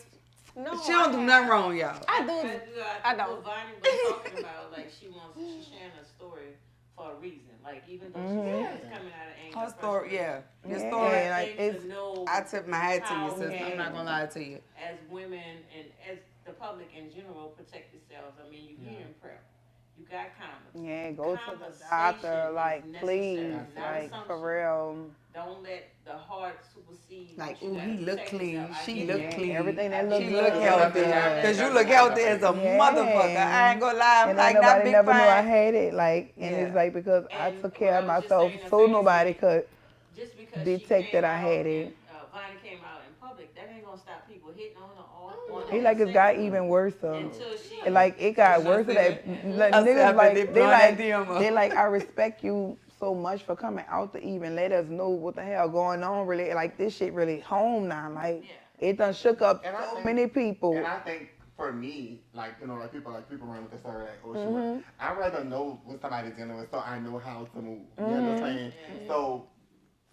No, she don't do nothing wrong, y'all. I do. I I don't. What Vonnie was talking about, like she's sharing a story for a reason. Like even though she's coming out of anger. Her story, yeah. Your Yeah, story, like, it's- I tip my hat to you, how sis. we I'm not gonna lie to you. as women and as the public in general protect yourselves. I mean, you hear in prep, you got condoms. Yeah, go to the Conversation doctor, is like, necessary, please, not like, assumption. for real. Don't let the heart supersede. Like, what you ooh, gotta he look protect clean. yourself. I She get look that. clean. Everything that look She good. look healthy. Yeah. Because you look healthy as a Yeah. motherfucker. I ain't gonna lie. I'm And like, ain't not nobody big never knew I fine. had it, like, and Yeah. it's like because I And took care of what I was just myself, saying, so Fancy, nobody could. Just because detect she came that I had out it. and, Vonnie came out in public, that ain't gonna stop people hitting on her all. He like it got even worse though. Until she. And like it got worse said that it. like, I said niggas after like they they blowing like that DM up. they like I respect you so much for coming out to even let us know what the hell going on. Really, like this shit really home now. Like Yeah. it done shook up And I so think- many people. And I think for me, like people run with the story like, oh, she was. I'd rather know what somebody's dealing with, so I know how to move. You know what I'm saying? So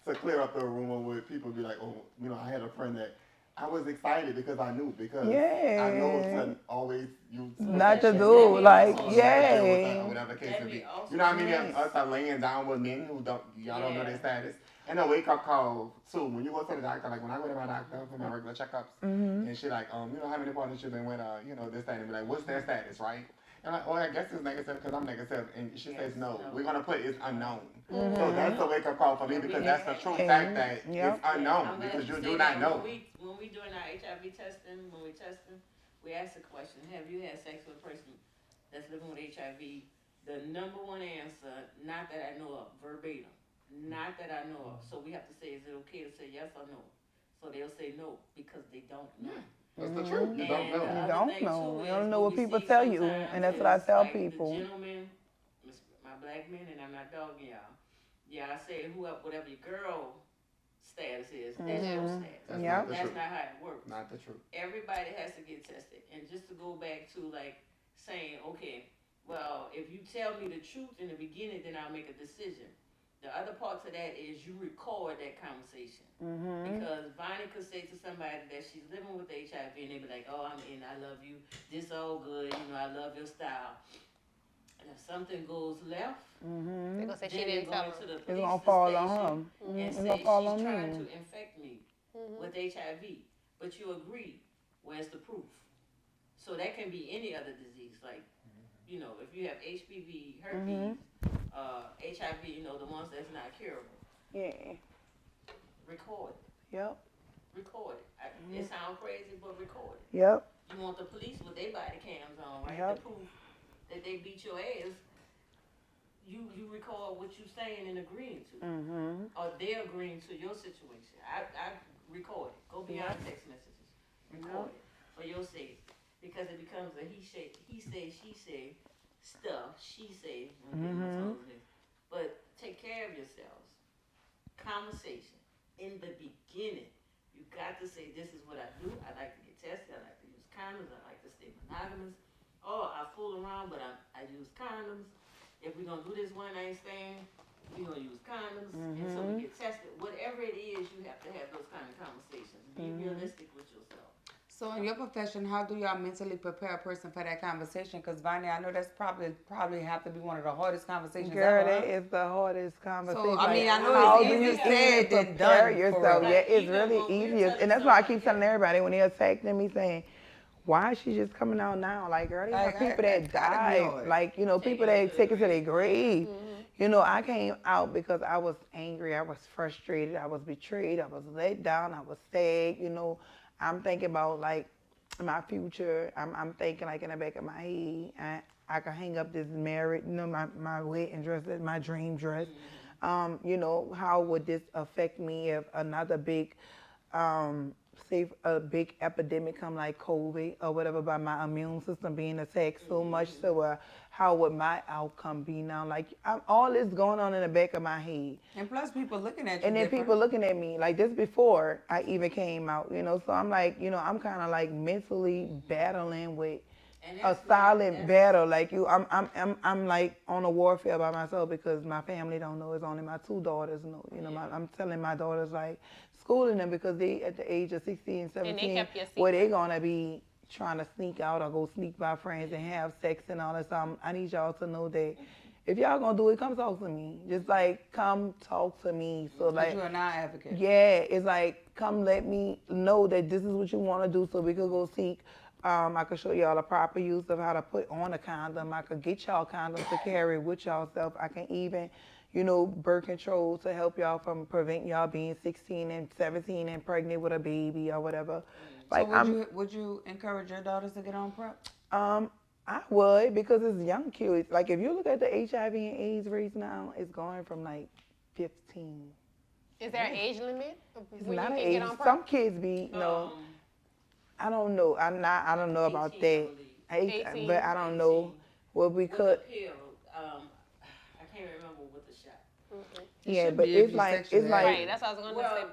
to clear up the rumor with people be like, oh, I had a friend that I was excited because I knew I know Yeah. to always use Not to protection. do, like, Or yeah. whatever the case That'd may be be. awesome. You know what I mean? Yes. Us are laying down with men who y'all don't know their Yeah. status. And a wake up call too. When you go to the doctor, like when I go to my doctor for my regular checkups, and she like, how many partners you been with, this, that, and be like, what's their status, right? And I'm like, I guess it's negative because I'm negative. And she says, no, we're going to put it's unknown. So that's a wake up call for me because that's the true fact that it's unknown I'm glad because you say do that. not know. When we doing our HIV testing, we ask the question, have you had sex with a person that's living with HIV? The number one answer, not that I know of, verbatim, not that I know of. So we have to say, is it okay to say yes or no? So they'll say no because they don't know. That's the truth. You don't And know. the You other don't thing, know. too, You is don't know what we people see tell you, sometimes and that's what I is, tell like, people. The gentleman, my black men, and I'm not dogging y'all. Yeah, I say whatever your girl status is, that's your status. That's Yeah. not the That's truth. not how it works. Not the truth. Everybody has to get tested. And just to go back to like saying, okay, well, if you tell me the truth in the beginning, then I'll make a decision. The other part to that is you record that conversation. Because Vonnie could say to somebody that she's living with HIV and they be like, oh, I'm in, I love you, this all good, I love your style. And if something goes left, They're gonna say she then didn't they're tell going to her. the It's police gonna fall station on him. and It's say gonna fall she's on trying me. to infect me with HIV. But you agree, where's the proof? So that can be any other disease, like, if you have HPV, herpes, HIV, the ones that's not curable. Yeah. Record it. Yep. Record it. It sounds crazy, but record it. Yep. You want the police with their body cams on, right? Yep. To prove that they beat your ass. You record what you saying and agreeing to, or they're agreeing to your situation. I record it. Go beyond text messages. Record it for your sake, because it becomes a he say, she say stuff, she say, but take care of yourselves. Conversation in the beginning. You got to say, this is what I do. I like to get tested. I like to use condoms. I like to stay monogamous. Oh, I fool around, but I use condoms. If we're going to do this one night thing, we're going to use condoms. And so we get tested. Whatever it is, you have to have those kind of conversations. Be realistic with yourself. So in your profession, how do y'all mentally prepare a person for that conversation? Because Vonnie, I know that's probably have to be one of the hardest conversations Girl, ever. that is the hardest conversation. So I mean, I know how it's do you easier said than prepare done. yourself? For Yeah, real. it's really easier, and that's why I keep telling everybody when they're attacking me, saying, "Why is she just coming out now?" Like, girl, they have people that died, like people that take it to their grave. You know, I came out because I was angry, I was frustrated, I was betrayed, I was let down, I was sad. You know, I'm thinking about like my future. I'm thinking like in the back of my head, I could hang up this marriage, you know, my wedding dress, my dream dress. You know, how would this affect me if another big, say a big epidemic come like COVID or whatever, by my immune system being attacked so much, so how would my outcome be now? Like, all this going on in the back of my head. And plus people looking at you And then different. people looking at me like this before I even came out, you know. So I'm like, you know, I'm kind of like mentally battling with a silent battle. Like I'm like on a warfare by myself because my family don't know. It's only my two daughters know. You know, I'm telling my daughters, like, schooling them because they at the age of 16, 17, where they gonna be trying to sneak out or go sneak by friends and have sex and all that stuff. I need y'all to know that if y'all gonna do it, come talk to me. Just like come talk to me. So like, you're an advocate. Yeah, it's like come let me know that this is what you want to do, so we could go seek. I could show y'all the proper use of how to put on a condom. I could get y'all condoms to carry with y'all self. I can even, you know, birth control to help y'all from prevent y'all being 16 and 17 and pregnant with a baby or whatever. Like, so would you encourage your daughters to get on PrEP? I would, because it's young kids. Like, if you look at the HIV and AIDS rates now, it's going from like 15. Is there an age limit? It's when not you an can age. get on PrEP? Some kids be, no. I don't know. I don't know about 18, that. 18. But I don't know what we could. With the pill, I can't remember with the shot. Yeah, but it's like right. That's what I was gonna say.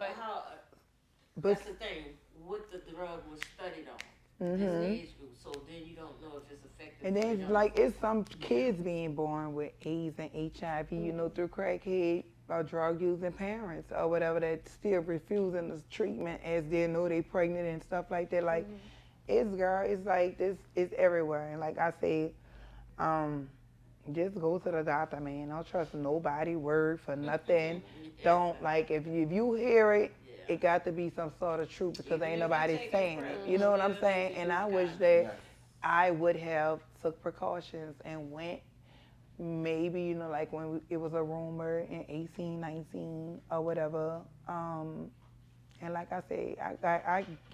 But that's the thing. What the drug was studied on. This age group, so then you don't know if it's effective. And then like it's some kids being born with AIDS and HIV, you know, through crackhead or drug using parents or whatever, that still refusing the treatment as they know they pregnant and stuff like that. Like it's like this, it's everywhere. And like I say, just go to the doctor, man. Don't trust nobody word for nothing. Don't, like, if you hear it, it got to be some sort of truth, because ain't nobody saying it. You know what I'm saying? And I wish that I would have took precautions and went, maybe, you know, like when it was a rumor in 18, 19 or whatever. And like I say,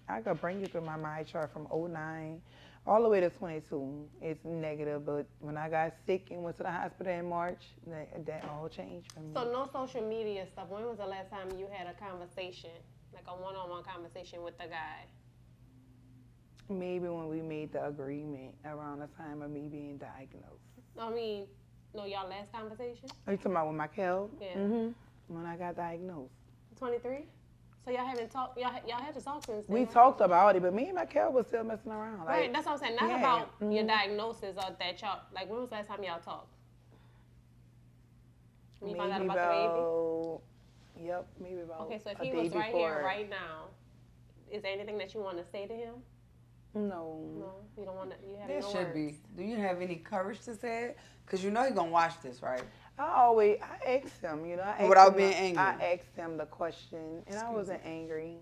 I could bring you through my mind chart from 09 all the way to 22. It's negative, but when I got sick and went to the hospital in March, that all changed for me. So no social media stuff. When was the last time you had a conversation, like a one-on-one conversation with the guy? Maybe when we made the agreement around the time of me being diagnosed. I mean, no, y'all last conversation? Are you talking about with Michael? Yeah. When I got diagnosed. 23? So y'all haven't talked, y'all had to talk since then, We right? talked about it, but me and Michael was still messing around. Like, Right, that's what I'm saying. Not about your diagnosis or that y'all, like, when was the last time y'all talked? When you found out about the baby? Yep, maybe about Okay, so if a he day was right before. here, right now, is there anything that you want to say to him? No. No, you don't want to, you have There no should words. be. Do you have any courage to say it? Because you know he's going to watch this, right? I asked him, you know. Without being angry. I asked him the question, and I wasn't angry.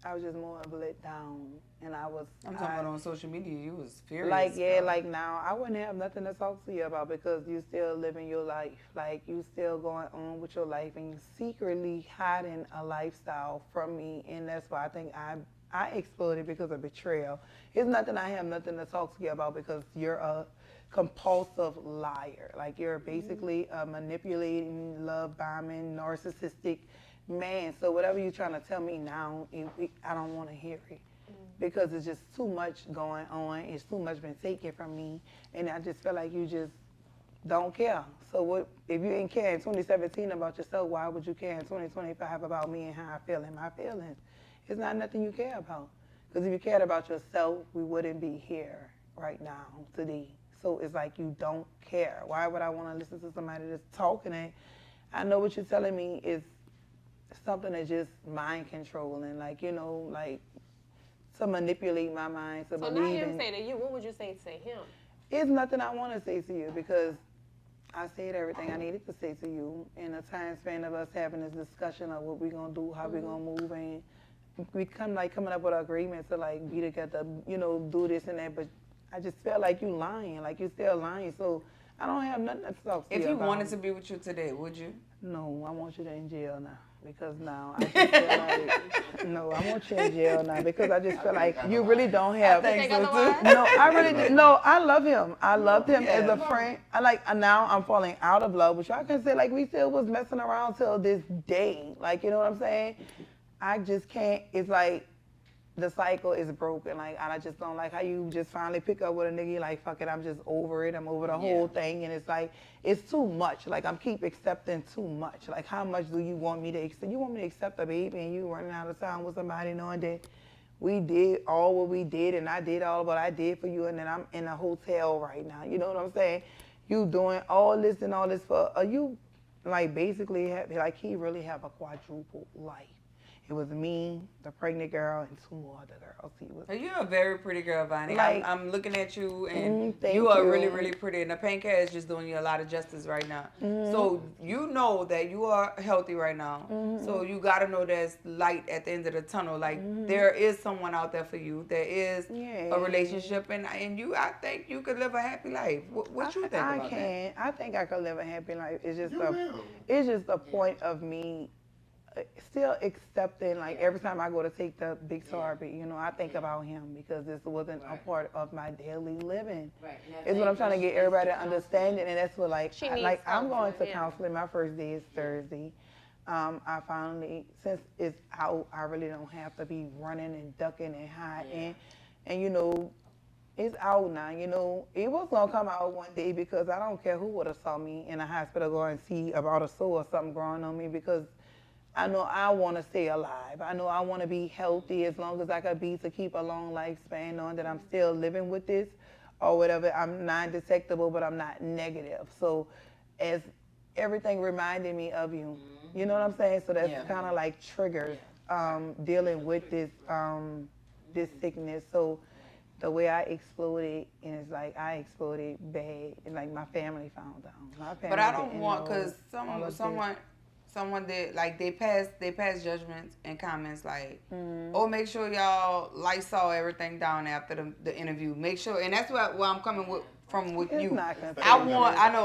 I was just more of let down, and I'm talking about on social media, you was furious. Like, yeah, like now, I wouldn't have nothing to talk to you about, because you still living your life. Like, you still going on with your life, and you secretly hiding a lifestyle from me, and that's why I think I exploded, because of betrayal. It's nothing I have nothing to talk to you about, because you're a compulsive liar. Like, you're basically a manipulating, love bombing, narcissistic man. So whatever you're trying to tell me now, I don't want to hear it, because it's just too much going on. It's too much been taken from me, and I just feel like you just don't care. So what if you ain't care in 2017 about yourself? Why would you care in 2025 about me and how I feel in my feelings? It's not nothing you care about. Because if you cared about yourself, we wouldn't be here right now today. So it's like you don't care. Why would I want to listen to somebody that's talking? And I know what you're telling me is something that's just mind controlling, like, you know, like to manipulate my mind to So believe now him in. say to you, what would you say to him? It's nothing I want to say to you because I said everything I needed to say to you in a time span of us having this discussion of what we're going to do, how we're going to move, and we coming up with agreements to like be together, you know, do this and that, but I just felt like you lying, like you still lying, so I don't have nothing to talk to you If he about. wanted to be with you today, would you? No, I want you in jail now. Because now I just feel like, no, I want you in jail now because I just feel like you really don't have. I think so otherwise? too. No, I really no. I love him. I loved him as a Yeah. friend. I like now I'm falling out of love with you. I can say like we still was messing around till this day. Like you know what I'm saying? I just can't. It's like the cycle is broken. Like I just don't like how you just finally pick up with a nigga. You're like fuck it. I'm just over it. I'm over the whole thing. And it's like it's too much. Like I'm keep accepting too much. Like how much do you want me to accept? You want me to accept a baby and you running out of town with somebody knowing that we did all what we did and I did all what I did for you and then I'm in a hotel right now. You know what I'm saying? You doing all this and all this for you like basically like he really have a quadruple life. It was me, the pregnant girl, and 2 more other girls. He was. You're a very pretty girl, Vonnie. Like, I'm looking at you, and thank you are you. really, really pretty. And the pink hair is just doing you a lot of justice right now. So you know that you are healthy right now. So you got to know there's light at the end of the tunnel. Like there is someone out there for you. There is a relationship, and you. I think you could live a happy life. What you think about that? I think I could live a happy life. It's just You will. it's just a point of me still accepting, like every time I go to take the big sorbet, you know, I think about him because this wasn't a part of my daily living. Right. It's what I'm trying to get everybody to understand it, and that's what like She needs I'm going to counseling, counseling. My first day is Thursday. I finally, since it's out, I really don't have to be running and ducking and hiding, and you know. It's out now, you know. It was gonna come out one day because I don't care who would have saw me in a hospital go and see about a sore or something growing on me because I know I want to stay alive. I know I want to be healthy as long as I could be to keep a long lifespan, knowing that I'm still living with this or whatever. I'm non-detectable, but I'm not negative. So as everything reminded me of you, you know what I'm saying? So that's kind of like triggers dealing with this this sickness. So the way I exploded, and it's like I exploded bad, and like my family found out. My family But I don't didn't want know because all of this. someone did like they pass judgments and comments like, oh, make sure y'all Lysol everything down after the interview. Make sure, and that's where I'm coming with It's you. not gonna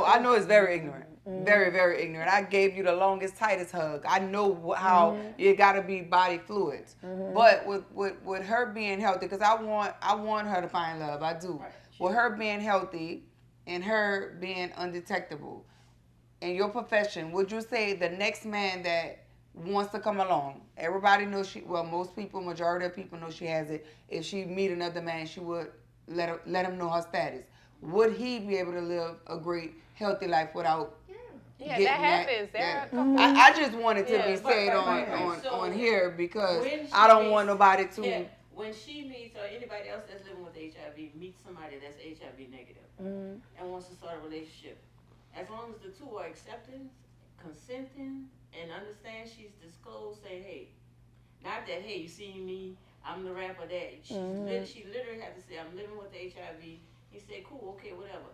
I know it's very ignorant, very very ignorant. I gave you the longest, tightest hug. I know how you gotta be body fluids, but with her being healthy, because I want her to find love. I do. Right. With her being healthy and her being undetectable. In your profession, would you say the next man that wants to come along, everybody knows most people, majority of people know she has it. If she meet another man, she would let him know her status. Would he be able to live a great, healthy life without Yeah, getting that happens. There are a couple. I just wanted to be Yeah. said Right. So, on here because when she I don't meets- want nobody to. Yeah, when she meets or anybody else that's living with HIV meets somebody that's HIV negative and wants to start a relationship, as long as the two are accepting, consenting, and understand she's disclosed, say, hey, not that, hey, you see me, I'm the rapper that. She literally had to say, I'm living with the HIV. He said, cool, okay, whatever.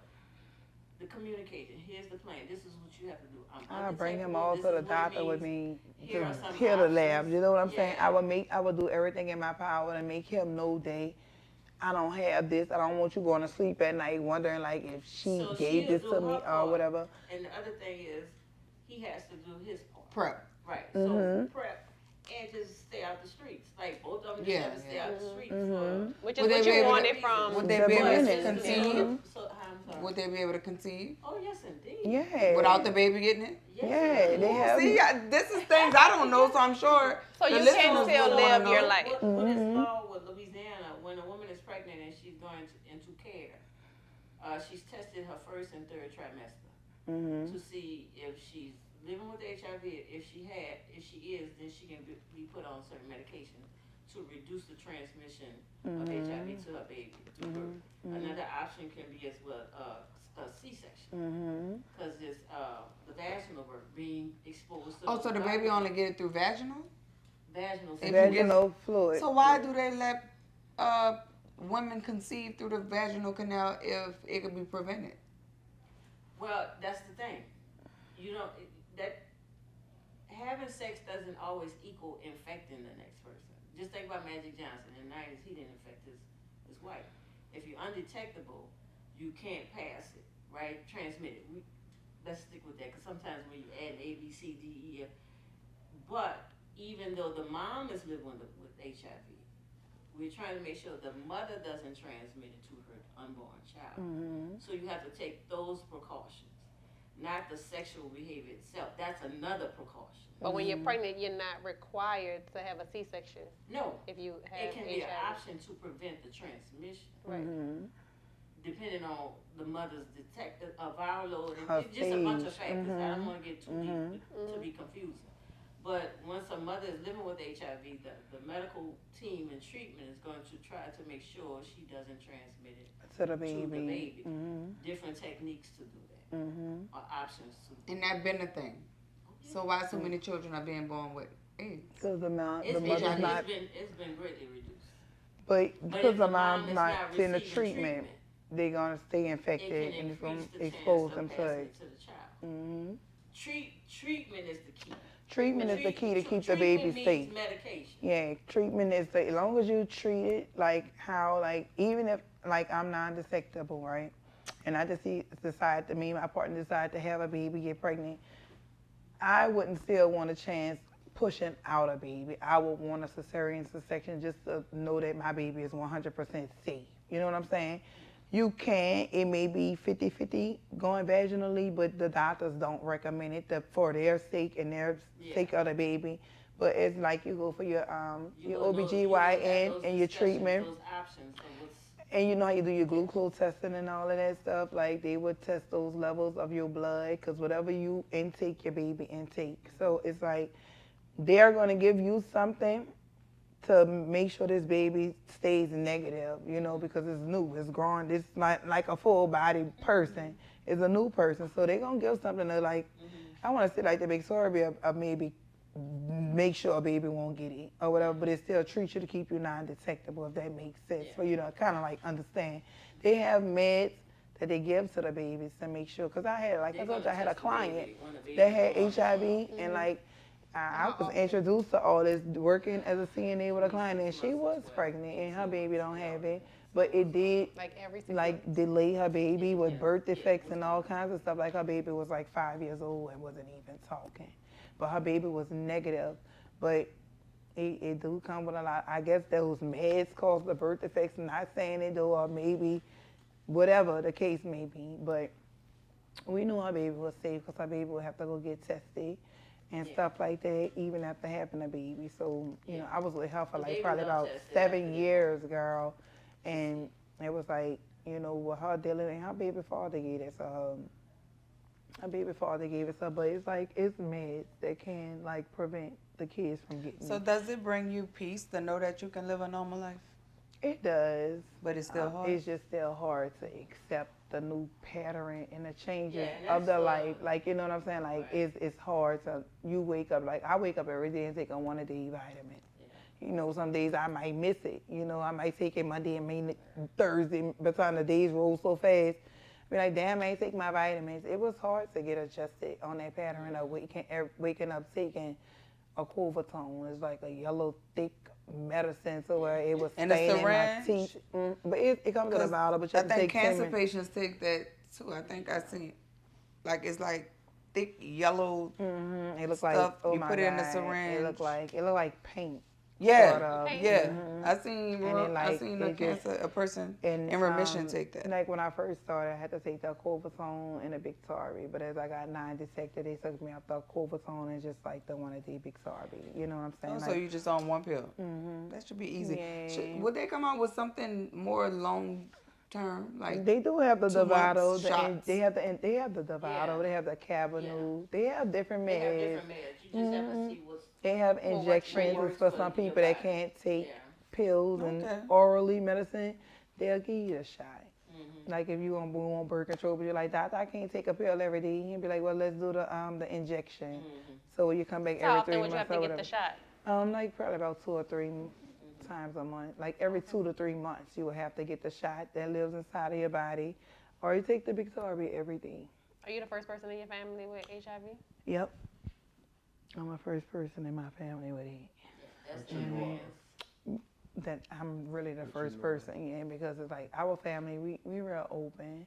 The communication, here's the plan. This is what you have to do. I'll bring him all to the doctor with me Here are to some hear the options. lab. You know what I'm saying? Yeah. I would do everything in my power to make him know that I don't have this. I don't want you going to sleep at night wondering like if she So gave she'll this do to her me or part. whatever. And the other thing is, he has to do his part. Prep. Right. So prep and just stay out the streets. Like both of them just have to stay out the streets. Which Would is they what be you able to- wanted from. Would they be able to beginning. continue? So, I'm sorry. Would they be able to continue Oh yes, indeed. Yeah. without the baby getting it? Yes, Yeah, they have. See, this is things I don't know, so I'm sure. So the you listeners can still would wanna live your know. life. What is law with Louisiana when a woman is pregnant and she's going into care? She's tested her first and third trimester. to see if she's living with HIV. If she is, then she can be put on certain medication to reduce the transmission of HIV to her baby through birth. Another option can be as well a C-section, because it's the vaginal birth being exposed to. Oh, so the baby only get it through vaginal? Vaginal. Vaginal fluid. So why do they let women conceive through the vaginal canal if it could be prevented? Well, that's the thing. You know that having sex doesn't always equal infecting the next person. Just think about Magic Johnson in the 90s. He didn't infect his wife. If you're undetectable, you can't pass it, right? Transmit it. Let's stick with that, because sometimes when you add A, B, C, D, E, F. But even though the mom is living with HIV, we're trying to make sure the mother doesn't transmit it to her unborn child. So you have to take those precautions, not the sexual behavior itself. That's another precaution. But when you're pregnant, you're not required to have a C-section. No, if you it have can HIV. be an option to prevent the transmission. Right. Depending on the mother's viral load, Her and just a bunch of stage. factors. I don't want to get too deep to be confusing. But once a mother is living with HIV, the medical team and treatment is going to try to make sure she doesn't transmit it To the to the baby. baby. Different techniques to do that, or options to do And that been a thing. So why so many children are being born with AIDS? Because the mother's HIV. not, it's been greatly reduced. but But because if the the mom mom's is not not getting the receiving treatment, they're gonna stay It infected can and it's gonna increase the expose chance them of to passing it. it to the child. Treatment is the key. Treatment is the key to keep the Treatment baby needs safe. medication. Yeah, treatment is as long as you treat it even if I'm non-detectable, right? And I just decide to me and my partner decide to have a baby, get pregnant. I wouldn't still want a chance pushing out a baby. I would want a cesarean section just to know that my baby is 100% safe. You know what I'm saying? You can, it may be 50-50 going vaginally, but the doctors don't recommend it for their sake and their sake of the baby. But it's like you go for your OBGYN and your treatment. Those options of what's And you know how you do your glucose testing and all of that stuff? Like they would test those levels of your blood because whatever you intake, your baby intake. So it's like they're going to give you something to make sure this baby stays negative, because it's new, it's growing. It's not like a full-bodied person. It's a new person. So they're going to give something to I want to say like the Victoria of maybe make sure a baby won't get it or whatever, but it still treats you to keep you non-detectable, if that makes sense, for you to kind of understand. They have meds that they give to the babies to make sure, because I had a client that had HIV and I was introduced to all this working as a CNA with a client, and she was pregnant and her baby don't have it, but it did delay her baby with birth defects and all kinds of stuff. Like her baby was 5 years old and wasn't even talking. But her baby was negative. But it do come with a lot. I guess those meds cause the birth defects. Not saying it do, or maybe whatever the case may be. But we knew our baby was safe because our baby would have to go get tested and stuff like that, even after having a baby. So, I was with her for probably about 7 years, girl. And it was with her dealing, and her baby father gave it to her. Her baby father gave it to her, but it's meds that can prevent the kids from getting So it. does it bring you peace to know that you can live a normal life? It does. But it's still hard? It's just still hard to accept the new pattern and the changes Yeah, and of the that's, life. You know what I'm saying? It's hard to, you wake up, I wake up every day and take a one-a-day vitamin. Some days I might miss it. I might take it Monday and Thursday, by the time the days roll so fast. Be like, damn, I ain't take my vitamins. It was hard to get adjusted on that pattern of waking up taking a Covatone. It's like a yellow, thick medicine, so where it was And a staining my syringe? teeth. But it comes in a bottle, but you I have to think take cancer 10 patients take that too. I think I seen it's thick yellow It looks stuff. like, oh You my put it in the God, syringe. It looked like paint. Yeah, sort of. yeah. I seen And then, I seen a it just- a person And, in remission take that. When I first started, I had to take the Covatone and the Biktarvy, but as I got non-detected, they took me off the Covatone and just the one-a-day Biktarvy. You know what I'm saying? Oh, so you just on one pill? That should be easy. Yeah. Would they come out with something more long term? Like They do have the 2 months Dovato, shots. they have the Dovato, Yeah. they have the Cabernet, they have different They have meds. different meds. You just have to see what's They have What works for injections. you. It's for some your people that body. can't take Yeah. pills and Okay. orally medicine. They'll give you a shot. Mm-hmm. Like if you want birth control, but you're like, doctor, I can't take a pill every day. He'll be like, well, let's do the injection. Mm-hmm. So when you come back So how every often 3 would you months have or to get whatever. the shot? Like probably about 2 or 3 times a month. Like every 2 to 3 months, you will have to get the shot that lives inside of your body, or you take the Victoria every day. Are you the first person in your family with HIV? Yep, I'm the first person in my family with it. That's What you the want? That I'm really the What you first know. person, yeah, because it's like our family, we real open.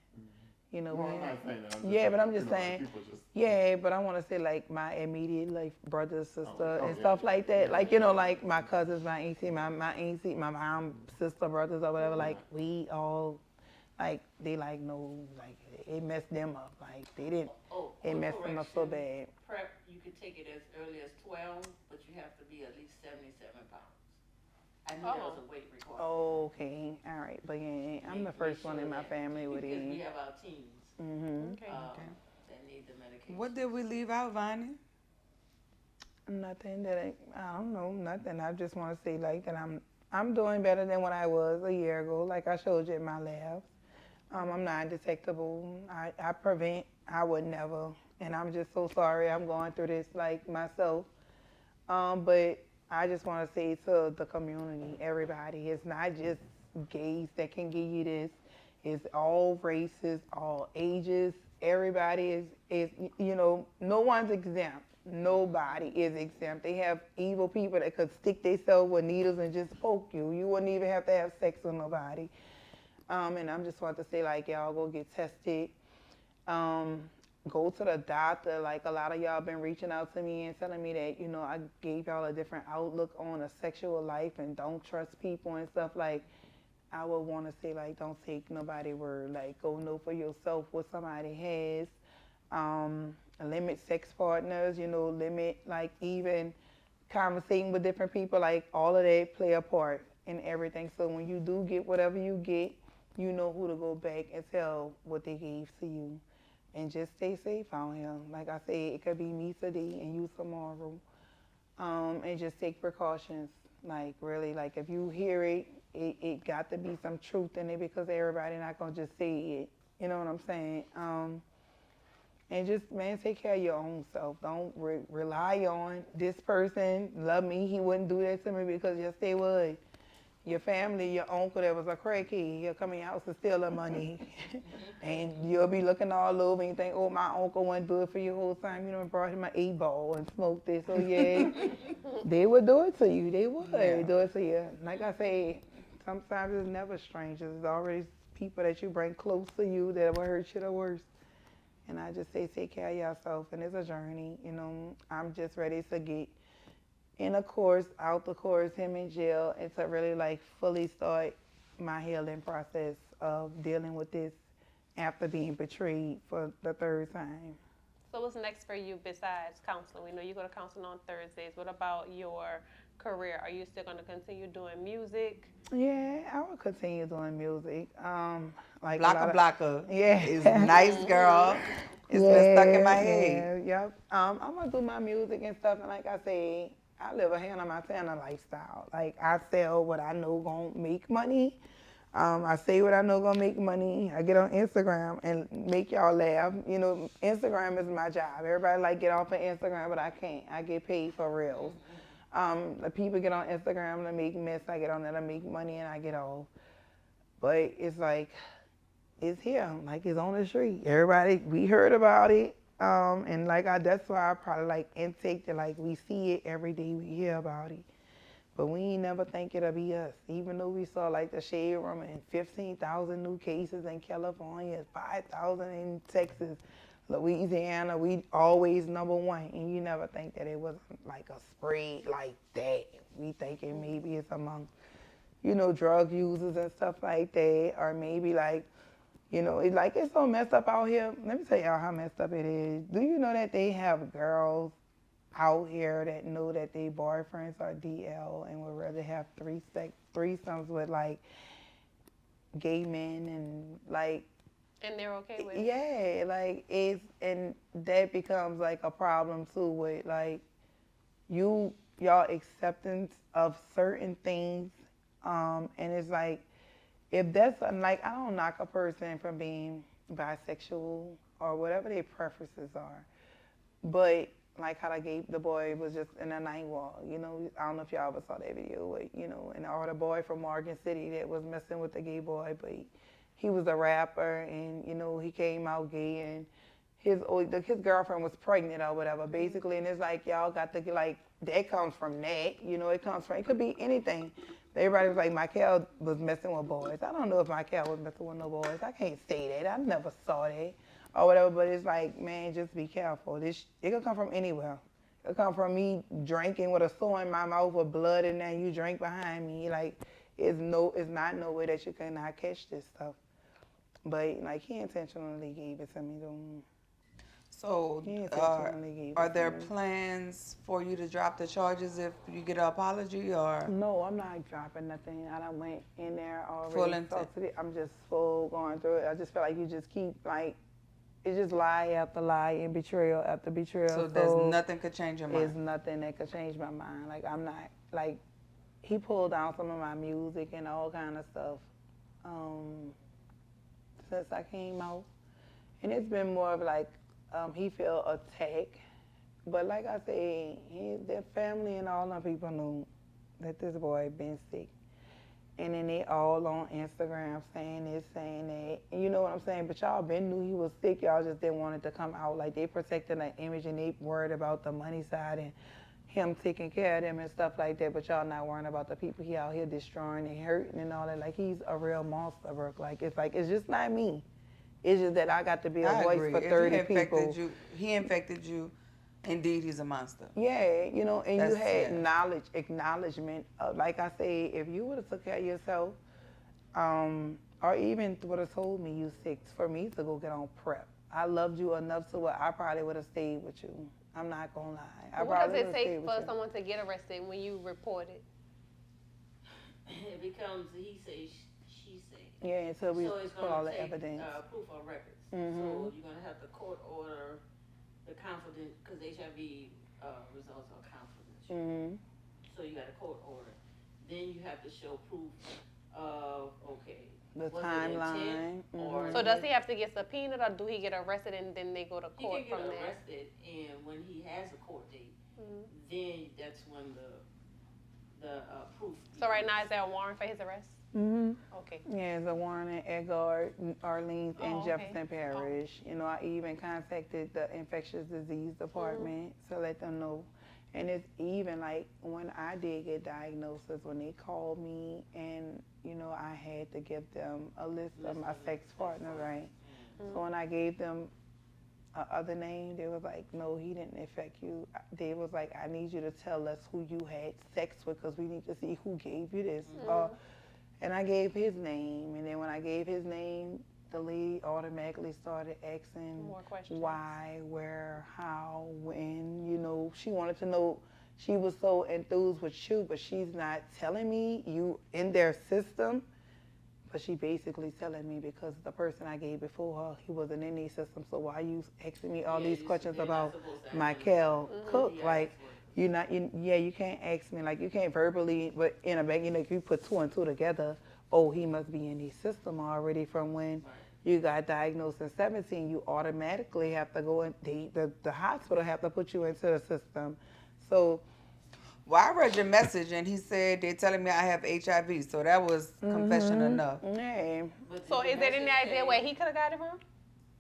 You know, Well, we I'm not saying that. Yeah, but I'm just you know, saying- people just, yeah, but I want to say like my immediate like brother, sister, Oh, and yeah. stuff like that. Like you know, like my cousins, my auntie, my auntie, my mom, sister, brothers, or whatever. Like we all, like they like no, like it messed them up. Like they didn't, Oh, it messed them up so bad. PrEP, you can take it as early as 12, but you have to be at least 77 pounds. I knew that was a weight requirement. Okay, all right, but yeah, I'm the first one in my family with Because we it. have our teens Okay. that need the medication. What did we leave out, Vonnie? Nothing that I don't know, nothing. I just want to say like that I'm doing better than what I was a year ago. Like I showed you in my labs. I'm not undetectable. I prevent. I would never. And I'm just so sorry I'm going through this like myself. But I just want to say to the community, everybody, it's not just gays that can give you this. It's all races, all ages. Everybody is you know, no one's exempt. Nobody is exempt. They have evil people that could stick themselves with needles and just poke you. You wouldn't even have to have sex with nobody. And I'm just want to say, like, y'all go get tested. Go to the doctor. Like, a lot of y'all been reaching out to me and telling me that, you know, I gave y'all a different outlook on a sexual life and don't trust people and stuff. Like, I would want to say, like, don't take nobody word. Like, go know for yourself what somebody has. Limit sex partners, you know, limit, like, even conversating with different people. Like, all of that play a part in everything. So when you do get whatever you get, you know who to go back and tell what they gave to you. And just stay safe out here. Like I said, it could be me today and you tomorrow. And just take precautions. Like really, like if you hear it, it got to be some truth in it because everybody not gonna just say it. You know what I'm saying? And just, man, take care of your own self. Don't rely on this person. Love me, he wouldn't do that to me because yes, they would. Your family, your uncle that was a crackhead, he'll come in your house and steal the money. And you'll be looking all over and you think, oh, my uncle wasn't good for you the whole time. You know, brought him an 8-ball and smoked this. So, yeah, they would do it to you. They would do it to you. Like I say, sometimes it's never strangers. It's always people that you bring close to you that will hurt you the worst. And I just say, take care of yourself. And it's a journey. You know, I'm just ready to get in a course, out the course, him in jail, and to really like fully start my healing process of dealing with this after being betrayed for the 3rd time. So what's next for you besides counseling? We know you go to counseling on Thursdays. What about your career? Are you still going to continue doing music? Yeah, I will continue doing music. Like Blocka. Yeah. Is nice, girl. It's been stuck in my head. Yep. I'm gonna do my music and stuff, and like I say, I live a Hannah Montana lifestyle. Like I sell what I know gonna make money. I say what I know gonna make money. I get on Instagram and make y'all laugh. You know, Instagram is my job. Everybody like get off of Instagram, but I can't. I get paid for reals. The people get on Instagram to make mess. I get on there to make money, and I get off. But it's like, it's here. Like it's on the street. Everybody, we heard about it. And like that's why I probably like intake that like we see it every day, we hear about it. But we ain't never think it'll be us. Even though we saw like the shade room and 15,000 new cases in California, 5,000 in Texas, Louisiana, we always #1. And you never think that it wasn't like a spread like that. We thinking maybe it's among, you know, drug users and stuff like that, or maybe like, you know, it's so messed up out here. Let me tell y'all how messed up it is. Do you know that they have girls out here that know that their boyfriends are DL and would rather have threesomes with like gay men and like And they're okay with it. yeah, like it's and that becomes like a problem too with like y'all acceptance of certain things, and it's like if that's like I don't knock a person from being bisexual or whatever their preferences are, but like how I gave the boy was just in a night walk, I don't know if y'all ever saw that video, but or the boy from Morgan City that was messing with the gay boy, but he was a rapper and he came out gay and his girlfriend was pregnant or whatever basically, and it's like y'all got to like that comes from that, it could be anything. Everybody was like Michael was messing with boys. I don't know if Michael was messing with no boys. I can't say that. I never saw that or whatever, but it's like, man, just be careful. It could come from anywhere. It could come from me drinking with a sore in my mouth with blood and then you drink behind me. Like, it's not no way that you cannot catch this stuff. But like he intentionally gave it to me though. So, are there plans for you to drop the charges if you get an apology, or? No, I'm not dropping nothing. I done went in there already. Full I'm just full going through it. I just feel like you just keep like, it's just lie after lie and betrayal after betrayal. So there's nothing could change your mind? There's nothing that could change my mind. Like I'm not, like, he pulled down some of my music and all kind of stuff since I came out. And it's been more of like, he felt attacked. But like I said, their family and all them people knew that this boy been sick. And then they all on Instagram saying this, saying that. You know what I'm saying? But y'all been knew he was sick. Y'all just didn't want it to come out. Like they protecting the image and they worried about the money side and him taking care of them and stuff like that. But y'all not worrying about the people he out here destroying and hurting and all that. Like he's a real monster, bro. Like it's just not me. It's just that I got to be a voice for 30 people. He infected you. Indeed, he's a monster. Yeah, and you had acknowledgement. Like I said, if you would have took care of yourself, or even would have told me you sick, for me to go get on PrEP. I loved you enough to where I probably would have stayed with you. I'm not gonna lie. What does it take for someone to get arrested when you report it? It becomes he say, she say. Yeah, until we put all the evidence. evidence. Proof of records. Mm-hmm. So you're gonna have the court order the confident, because HIV results are confidential. Mm-hmm. So you got a court order. Then you have to show proof of the timeline. Mm-hmm. So does he have to get subpoenaed, or do he get arrested and then they go to court from there? He can get arrested, and when he has a court date, then that's when the proof. So right now, is there a warrant for his arrest? Mm-hmm. Okay. Yeah, there's a warrant in Edgar, Orleans, and Jefferson Parish. I even contacted the infectious disease department to let them know. And it's even like when I did get diagnosis, when they called me and, I had to give them a list of my sex partners, right? Mm-hmm. So when I gave them other name, they was like, no, he didn't infect you. They was like, I need you to tell us who you had sex with because we need to see who gave you this. Mm-hmm. And I gave his name, and then when I gave his name, the lady automatically started asking more questions. Why, where, how, when, she wanted to know. She was so enthused with you, but she's not telling me you in their system. But she basically telling me because the person I gave before her, he wasn't in their system, so why you asking me all these questions about Michael Cook? Like, you can't ask me, like, you can't verbally, but in a bank, if you put two and two together, he must be in the system already from when you got diagnosed in 17, you automatically have to go in, the hospital have to put you into the system. So, well, I read your message and he said they're telling me I have HIV, so that was confession enough. Yeah. So is there any idea where he could have got it from?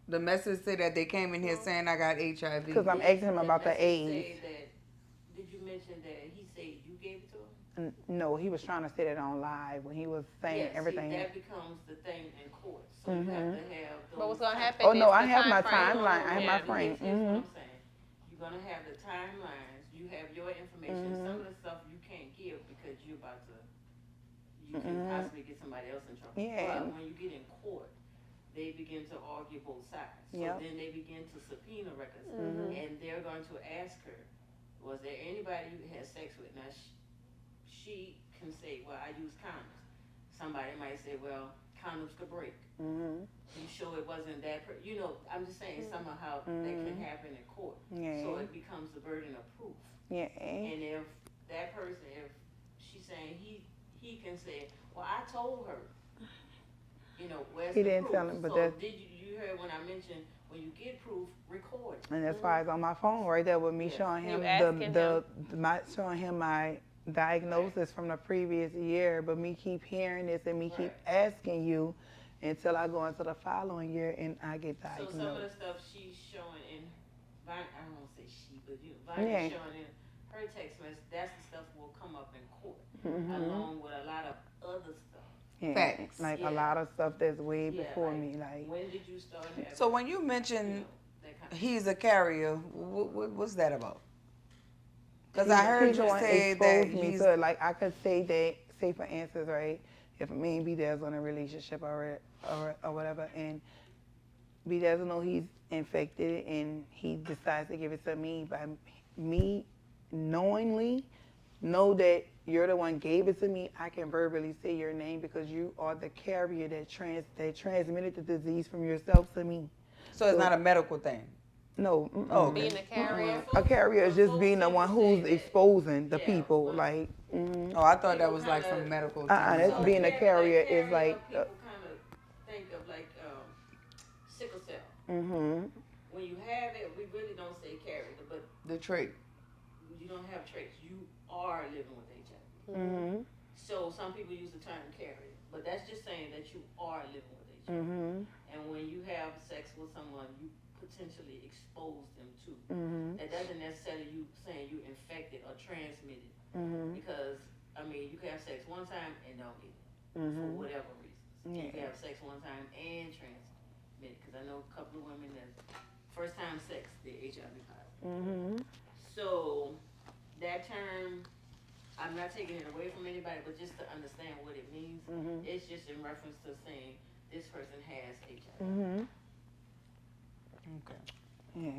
The message said that they came in here saying I got HIV. Because I'm asking him about the AIDS. Did you mention that he said you gave it to him? No, he was trying to say that on live when he was saying everything. See, that becomes the thing in court. So you have to have those. But what's going to happen? Oh, no, I have my timeline. I have my frame. Here's what I'm saying. You're going to have the timelines. You have your information. Some of the stuff you can't give because you can possibly get somebody else in trouble. Yeah. But when you get in court, they begin to argue both sides. So then they begin to subpoena records. And they're going to ask her, was there anybody you had sex with? Now, she can say, well, I use condoms. Somebody might say, well, condoms could break. Mhm. You sure it wasn't that? I'm just saying somehow how that can happen in court. Yeah. So it becomes the burden of proof. Yeah. And if that person, if she's saying he can say, well, I told her. Where's He the didn't proof? tell him, but so that's- did you heard when I mentioned when you get proof, record it. And that's why it's on my phone right there with me Yeah. showing him You asking showing him my diagnosis from the previous year, but me keep hearing this and me keep asking you until I go into the following year and I get So diagnosed. some of the stuff she's showing in I don't want to say she, but Vonnie's showing in her text message, that's the stuff will come up in court, along with a lot of other stuff. Yeah, Facts. like Yeah. a lot of stuff that's way Yeah, before like, me. Like, when did you start having? So when you mention that kind of he's a carrier, what's that about? Because I heard he's the you one say that exposed me he's. to it. Like I could say that, say for instance, right? If me and B Dad's in a relationship or whatever, and B Dad's know he's infected and he decides to give it to me, by me knowingly know that you're the one gave it to me, I can verbally say your name because you are the carrier that transmitted the disease from yourself to me. So it's not a medical thing. No. Oh, Being a carrier. A carrier is just being the one who's exposing the Yeah. people. Like, mhm. Oh, I thought that was like some medical thing. That's So being a carrier is carrier, like, people kind of think of like sickle cell. mhm. When you have it, we really don't say carrier, but The trait. you don't have traits. You are living with HIV. Mhm. So some people use the term carrier, but that's just saying that you are living with HIV. Mhm. And when you have sex with someone, you potentially expose them to. Mhm. That doesn't necessarily you saying you infected or transmitted, Mhm. because you can have sex one time and don't get it for Mhm. whatever reasons. You can Yeah. have sex one time and transmit it, because I know a couple of women that first time sex they're HIV positive. Mhm. So that term, I'm not taking it away from anybody, but just to understand what it means, Mhm. it's just in reference to saying this person has HIV. Mhm. Okay. Yeah.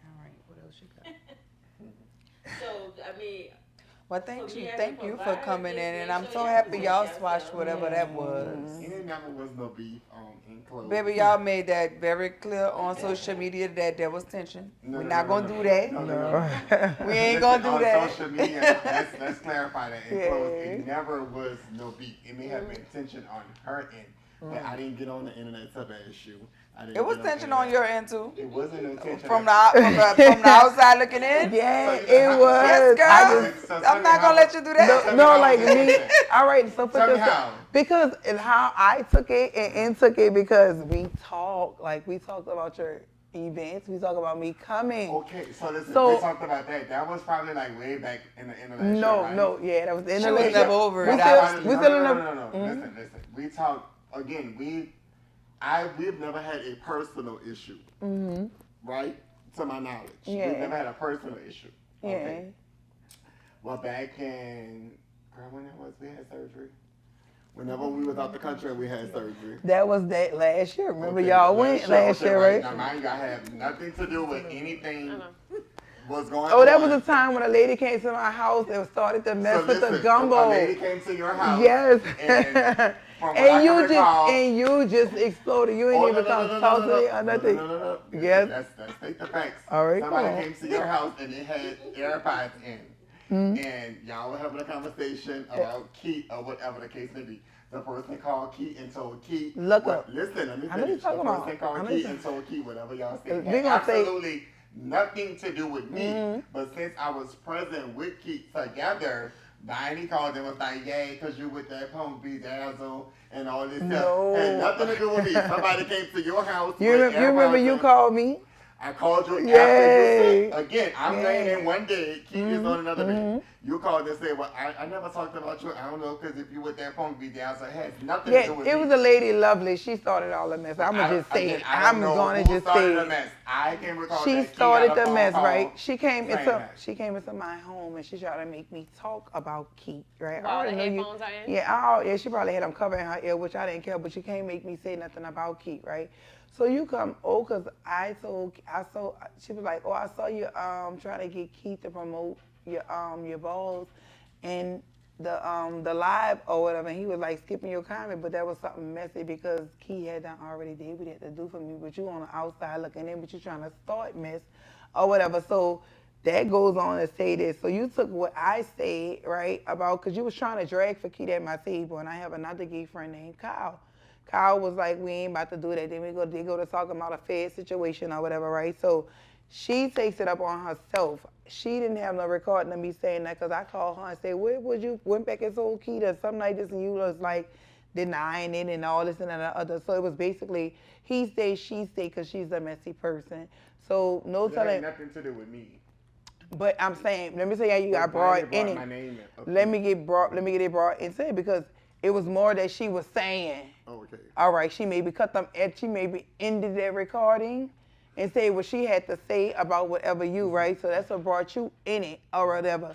All right. What else you got? So Well, thank So we you. have Thank to you for provide coming in, this, and make I'm sure so y'all happy present y'all yourself. swatched whatever that was. And there never was no beef in clothes. Baby, y'all made that very clear on social media that there was tension. We're not gonna do that. No. We ain't gonna do on that. social media, let's clarify that. In clothes, Yeah. it never was no beef. It may have been tension on her end, but I didn't get on the internet to bash you. I didn't It was get tension on your end too. It wasn't no tension. From the outside looking in. Yeah, So, it was. Yes, girl. I just, So I'm tell me not gonna how- let you do that. tell me no, how like it was me. tension. All right, so put Tell me yourself how. because and how I took it and took it because we talked about your events. We talked about me coming. Okay, so listen, So- we talked about that. That was probably like way back in the last year, No, right? no, yeah, that was in She the was last never year. over We it. still in the. No. Listen. We talked again. We've never had a personal issue, right? To my knowledge, Yeah. we've never had a personal issue. Yeah. Okay. Well, back in when it was, we had surgery. Whenever we was out the country, we had surgery. That was that last year. Remember Okay, y'all went last okay, year, right? Now, mind you, I have nothing to do with anything. Was going Oh, that on. was a time when a lady came to my house and started to mess So with the listen, gumbo. A lady came to your house. Yes. And from what I And can recall, you just exploded. You ain't even come talk to me or nothing. No. Yes. That's state the facts. All right, Somebody come on. came to your house and they had AirPods in. And y'all were having a conversation about Keith or whatever the case may be. The person called Keith and told Keith. Look up. Listen, let me I know finish. you're talking The about. person I called know Keith you're- and told Keith whatever y'all said. We gonna say- Absolutely nothing to do with me. But since I was present with Keith together, Bonnie called and was like, "Yay, because you with that punk bedazzle and all this No. stuff." Had nothing to do with me. Somebody came to your house. You with remember AirPods you in. called me? I called you after you Yay. said, again, I'm Yay. laying in one day, Keith is on another day. You called and said, well, I never talked about you. I don't know, because if you with that punk beat down, so it has nothing to do Yeah, with it me. was a lady, lovely. She started all the mess. I'm I- gonna just say again, it. I I'm don't know gonna who just started say the it. mess. I can recall She that Keith started got a the phone mess, call right? She came saying into that. my home and she tried to make me talk about Keith, right? While I the already know headphones are in? Yeah, she probably had them covering her ear, which I didn't care, but she can't make me say nothing about Keith, right? So you come, cause she was like, I saw you trying to get Keith to promote your balls, and the live or whatever, and he was like skipping your comment, but that was something messy because Key had done already did what he had to do for me, but you on the outside looking in, but you trying to start mess or whatever. So that goes on to say this. So you took what I said, right, about, because you was trying to drag for Key at my table, and I have another gay friend named Kyle. Kyle was like, we ain't about to do that. Then they go to talking about a Fed situation or whatever, right? So she takes it up on herself. She didn't have no recording of me saying that, because I called her and said, where would you went back and told Keita something like this, and you was like denying it and all this and that and the other. So it was basically he say, she say, because she's a messy person. So no That telling. ain't nothing to do with me. But I'm saying, let me say how you got brought in it. My name in. Let me get it brought into it, because it was more that she was saying. Oh, okay. All right, she maybe she maybe ended that recording and say what she had to say about whatever you, right? So that's what brought you in it or whatever.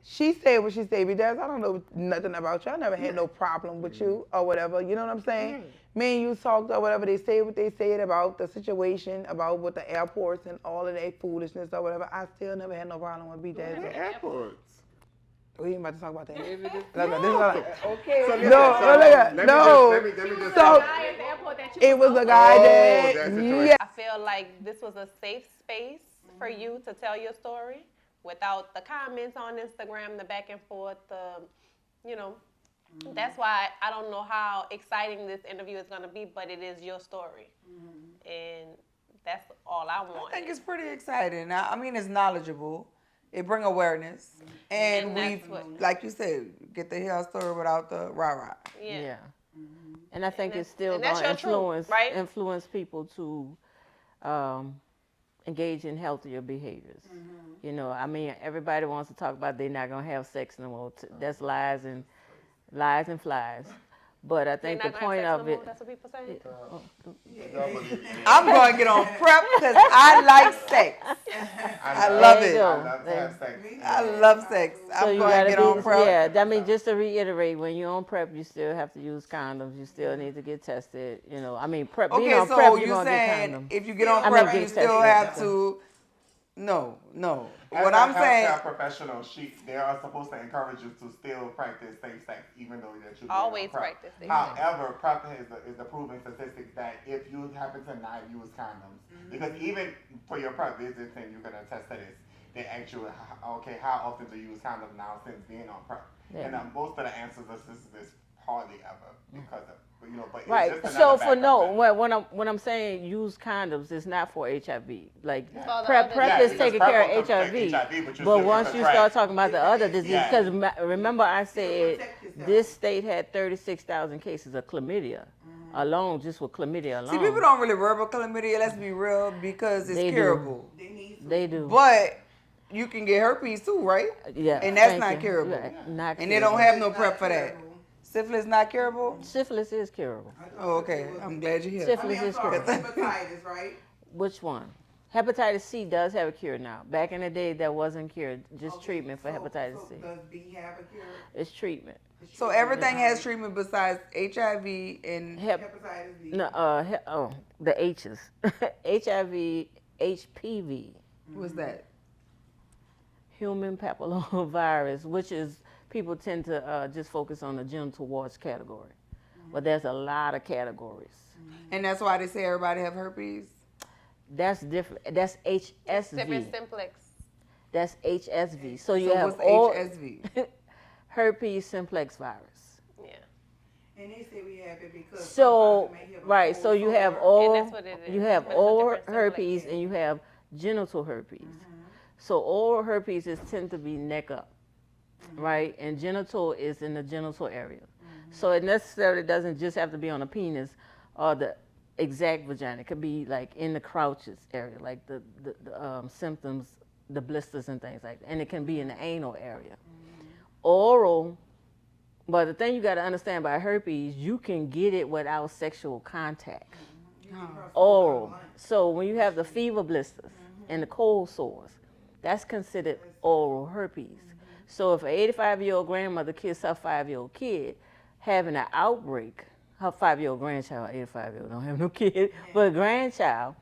She said what she said, because I don't know nothing about you. I never had no problem with you or whatever. You know what I'm saying? Me and you talked or whatever. They say what they said about the situation, about with the airports and all of that foolishness or whatever. I still never had no problem with B-Dad. The airports. We ain't about to talk about that. Okay. So No. let me just So- Guy at the airport that you It was a with? guy Oh, that, that's the choice. yeah. I feel like this was a safe space for you to tell your story without the comments on Instagram, the back and forth, That's why I don't know how exciting this interview is going to be, but it is your story. And that's all I want. I think it's pretty exciting. I mean, it's knowledgeable. It bring awareness. And that's we, what- like you said, get to hear our story without the rah-rah. Yeah. And I think it's still and that's going your to truth, right? influence people to engage in healthier behaviors. You know, I mean, everybody wants to talk about they're not going to have sex no more. That's lies and flies. But I think the They're not gonna point have of sex no it. more? That's what people say? I'm going to get on prep because I like sex. I love There you it. go. I love to have sex. I love sex. So I'm you going to gotta get be, on prep. yeah. I mean, just to reiterate, when you're on prep, you still have to use condoms. You still need to get tested. You know, I mean, being Okay, on so prep, you're you're gonna get saying condoms. if you get on I mean, prep, get you still tested. have to. No. What I'm saying. As a healthcare professional, they are supposed to encourage you to still practice safe sex, even though that you're Always on prep. practice safe sex. However, prep is the proven statistics that if you happen to not use condoms, because even for your prep visits and you're gonna test to this, they ask you, okay, how often do you use condoms now since being on prep? Yeah. And most of the answers are this hardly ever because of. But it's Right. just So another backup when I'm saying use condoms, it's not for HIV. Like For the prep other is because taking prep care will of protect HIV. but you But still once get the you track. start talking about the other disease, Yeah. because remember I said protect yourself. this state had 36,000 cases of chlamydia alone, just with chlamydia alone. See, people don't really worry about chlamydia. Let's be real, because it's They do. curable. They do. But you can get herpes too, right? Yeah. And that's thank not you. curable. Right. Not And they don't curable. have no prep for that. Syphilis not curable? Syphilis is curable. Oh, okay. I'm glad you're here. Syphilis is curable. hepatitis, right? Which one? Hepatitis C does have a cure now. Back in the day, that wasn't cured, just treatment for hepatitis C. Does B have a cure? It's treatment. So everything has treatment besides HIV and Hepatitis B. No, the H's. HIV, HPV, what's that? human papillomavirus, which is people tend to just focus on the genital warts category, but there's a lot of categories. And that's why they say everybody have herpes. That's different. That's HSV. Different simplex. That's HSV. So you So have what's all HSV? herpes simplex virus. Yeah. And they say we have it because So sometimes you may have a right, cold so you sore. have oral, that's what it is, you have but it's a oral different simplex. herpes and you have genital herpes. So oral herpes is tend to be neck up, right, and genital is in the genital area. So it necessarily doesn't just have to be on the penis or the exact vagina. It could be like in the crouches area, like the symptoms, the blisters and things like that, and it can be in the anal area. Oral. But the thing you got to understand about herpes, you can get it without sexual contact. Oral. So when you have the fever blisters and the cold sores, that's considered oral herpes. So if an 85-year-old grandmother kissed her 5-year-old kid, having an outbreak, her 5-year-old grandchild, 85-year-old don't have no kid, but a grandchild,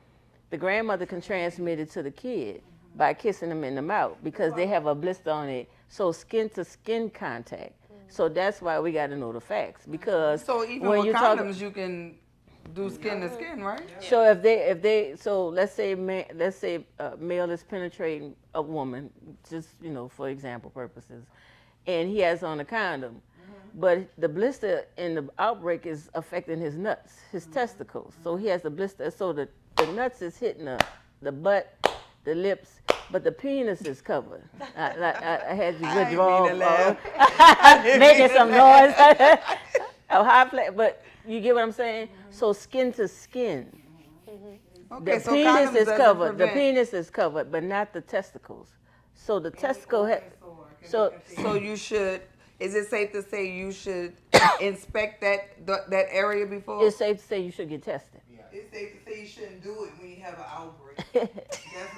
the grandmother can transmit it to the kid by kissing them in the mouth because they have a blister on it. So skin to skin contact. So that's why we got to know the facts, because So even when with you condoms, talk, you can do skin to skin, right? so if they so let's say male is penetrating a woman, just for example purposes, and he has on a condom, but the blister in the outbreak is affecting his nuts, his testicles. So he has a blister. So the nuts is hitting the butt, the lips, but the penis is covered. I had you withdraw, making some noise. A high flat, but you get what I'm saying? So skin to skin. Okay, The so penis condoms is doesn't covered. The prevent- penis is covered, but not the testicles. So the testicle so So you should. Is it safe to say you should inspect that area before? it's safe to say you should get tested. It's safe to say you shouldn't do it when you have an outbreak.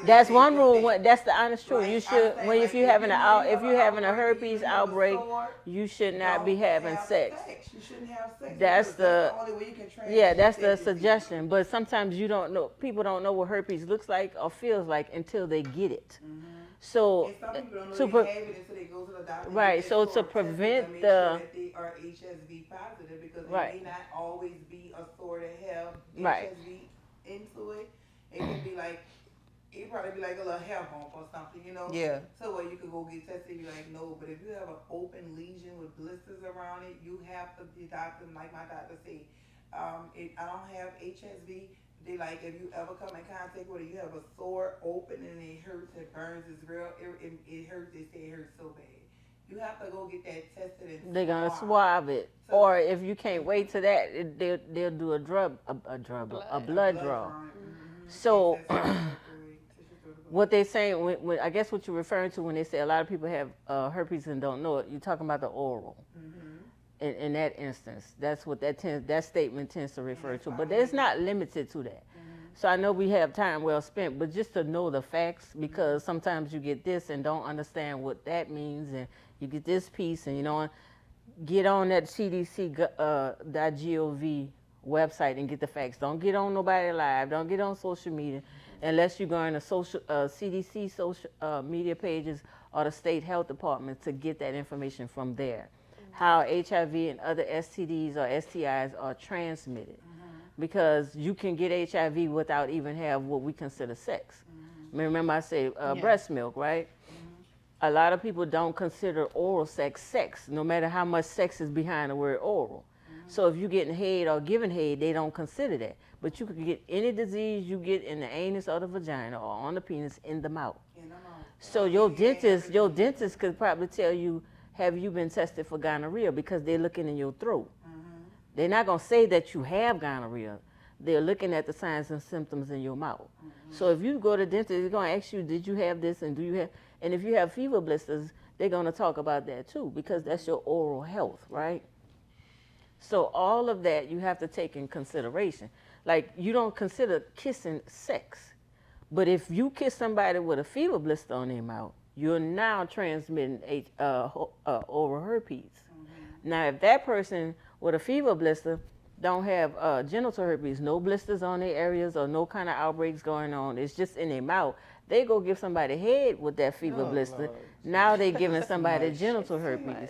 That's one rule. That's the honest truth. Like, You I'm should, saying, when like, if you having if you having a have an herpes outbreak, you have a outbreak, sore, you should not be Don't having have sex. You shouldn't have sex. That's because the only way you can transmit yeah, that's that the disease. suggestion. But sometimes you don't know. People don't know what herpes looks like or feels like until they get it. So And some people don't know to they pre- have it until they go to the doctor. and Right, get that so to swab tested prevent make the- sure that they are HSV positive, because Right. it may not always be a sore that have Right. HSV into it. It can be like, it probably be like a little hair bump or something, Yeah. So where you could go get tested, you're like, no. But if you have an open lesion with blisters around it, you have to, the doctor, like my doctor say, I don't have HSV. They like, if you ever come in contact with it, you have a sore open and it hurts, it burns, it's real, it hurts, they say it hurts so bad. You have to go get that tested and they're gonna swab. swab it, So- or if you can't wait to that, they'll do a blood draw. So what they saying, when I guess what you're referring to when they say a lot of people have herpes and don't know it, you're talking about the oral. In that instance, that's what that statement tends to refer to. But it's not limited to that. So I know we have time well spent, but just to know the facts, because sometimes you get this and don't understand what that means, and you get this piece, and get on that CDC.gov website and get the facts. Don't get on nobody live. Don't get on social media unless you go on the social CDC social media pages or the state health department to get that information from there. How HIV and other STDs or STIs are transmitted, because you can get HIV without even have what we consider sex. Remember I said breast milk, right? A lot of people don't consider oral sex, no matter how much sex is behind the word oral. So if you're getting head or giving head, they don't consider that. But you could get any disease you get in the anus or the vagina or on the penis in the mouth. So your dentist could probably tell you, have you been tested for gonorrhea, because they're looking in your throat. They're not going to say that you have gonorrhea. They're looking at the signs and symptoms in your mouth. So if you go to the dentist, they're going to ask you, did you have this, and do you have, and if you have fever blisters, they're going to talk about that too, because that's your oral health, right? So all of that you have to take in consideration. Like, you don't consider kissing sex, but if you kiss somebody with a fever blister on their mouth, you're now transmitting oral herpes. Now, if that person with a fever blister don't have genital herpes, no blisters on their areas or no kind of outbreaks going on, it's just in their mouth, they go give somebody head with that fever blister. Now they giving somebody genital herpes.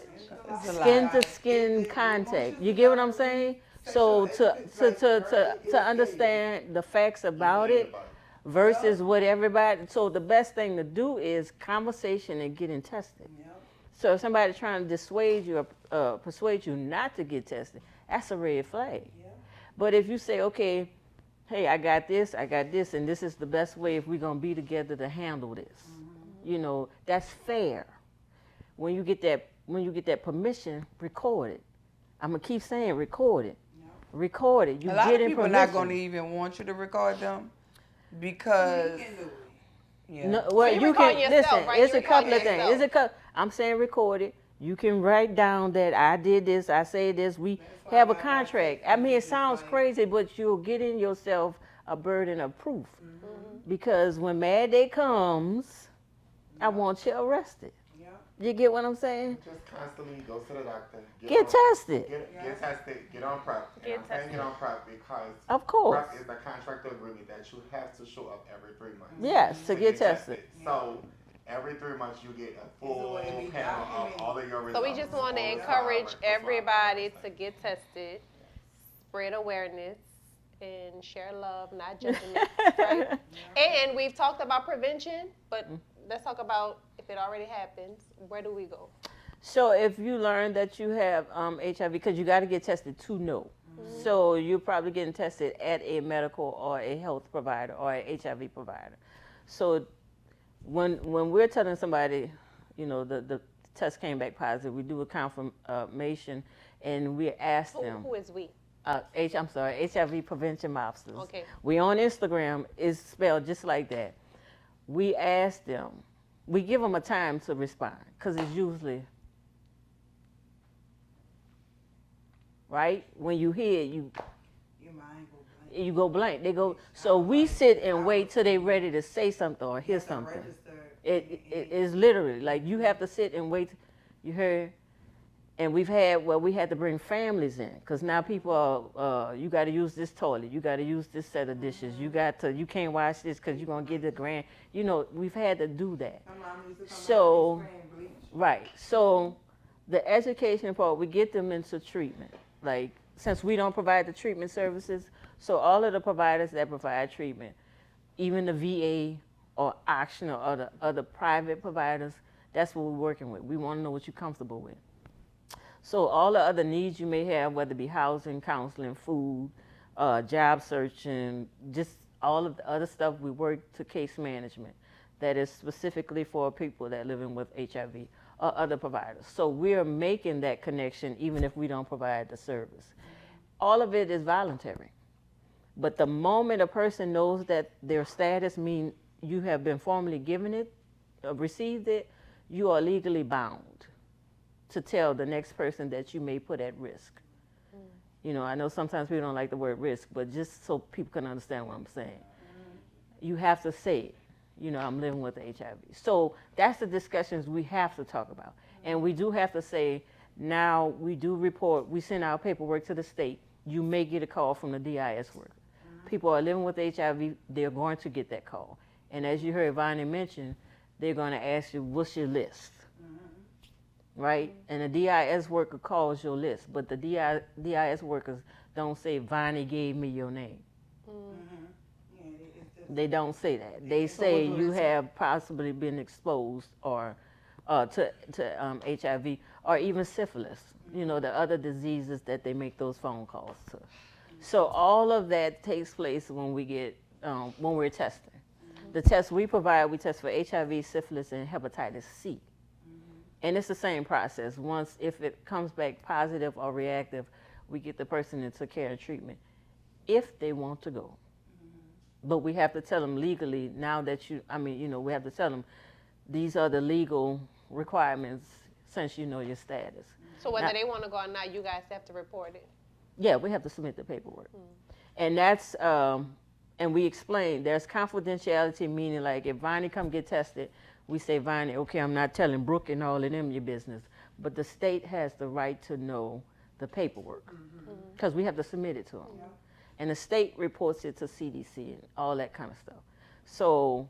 Skin to skin contact. You get what I'm saying? So to understand the facts about it versus what everybody, so the best thing to do is conversation and getting tested. So if somebody's trying to dissuade you or persuade you not to get tested, that's a red flag. But if you say, okay, hey, I got this, and this is the best way if we're going to be together to handle this. That's fair. When you get that permission, record it. I'm going to keep saying record it. Record it. You A lot get of in people are permission. not going to even want you to record them because No, well, you you record can yourself, listen. right? It's You a couple of record things. I'm saying record it. You can write down that I did this, I say this. We have a contract. I mean, it sounds crazy, but you're getting yourself a burden of proof, because when Mad Day comes, I want you arrested. You get what I'm saying? Just constantly go to the doctor. Get tested. Get tested. Get on PrEP. And I'm saying get on PrEP because Of course. PrEP is the contract agreement that you have to show up every 3 months. Yes, to get tested. So Every 3 months you get a It's full the way we panel of document. all of your So results. we just want to All the encourage survivors, everybody to everything. get tested, spread awareness, and share love, not judgment. Right? And we've talked about prevention, but let's talk about if it already happens, where do we go? So if you learn that you have HIV, because you got to get tested to know. So you're probably getting tested at a medical or a health provider or a HIV provider. So when we're telling somebody, you know, the test came back positive, we do a confirmation and we ask them. Who is we? HIV prevention mobsters. Okay. We on Instagram, is spelled just like that. We ask them, we give them a time to respond, because it's usually, right? When you hear it, Your mind go blank. you go blank. They go, so we sit and wait till they ready to say something or hear something. It is literally, like you have to sit and wait, you heard? And we had to bring families in, because now people are, you got to use this toilet, you got to use this set of dishes, you can't wash this because you're going to get the grand, you know, we've had to do that. My mom used to come So- out and spray and bleach. Right, so the education part, we get them into treatment. Like, since we don't provide the treatment services, so all of the providers that provide treatment, even the VA or optional or the other private providers, that's what we're working with. We want to know what you're comfortable with. So all the other needs you may have, whether it be housing, counseling, food, job searching, just all of the other stuff, we work to case management that is specifically for people that living with HIV or other providers. So we're making that connection even if we don't provide the service. All of it is voluntary. But the moment a person knows that their status means you have been formally given it, received it, you are legally bound to tell the next person that you may put at risk. You know, I know sometimes people don't like the word risk, but just so people can understand what I'm saying. You have to say it. You know, I'm living with HIV. So that's the discussions we have to talk about. And we do have to say, now we do report, we send our paperwork to the state. You may get a call from the DIS worker. People are living with HIV, they're going to get that call. And as you heard Vonnie mention, they're going to ask you, what's your list? Right? And the DIS worker calls your list, but the DIS workers don't say, Vonnie gave me your name. They don't say that. They say you have possibly been exposed or to HIV or even syphilis, you know, the other diseases that they make those phone calls to. So all of that takes place when we get, when we're testing. The tests we provide, we test for HIV, syphilis, and hepatitis C. And it's the same process. Once, if it comes back positive or reactive, we get the person into care and treatment if they want to go. But we have to tell them legally now that we have to tell them these are the legal requirements since you know your status. So whether they want to go or not, you guys have to report it. Yeah, we have to submit the paperwork. And that's, and we explain there's confidentiality, meaning like if Vonnie come get tested, we say, Vonnie, okay, I'm not telling Brooke and all of them your business, but the state has the right to know the paperwork because we have to submit it to them. And the state reports it to CDC and all that kind of stuff. So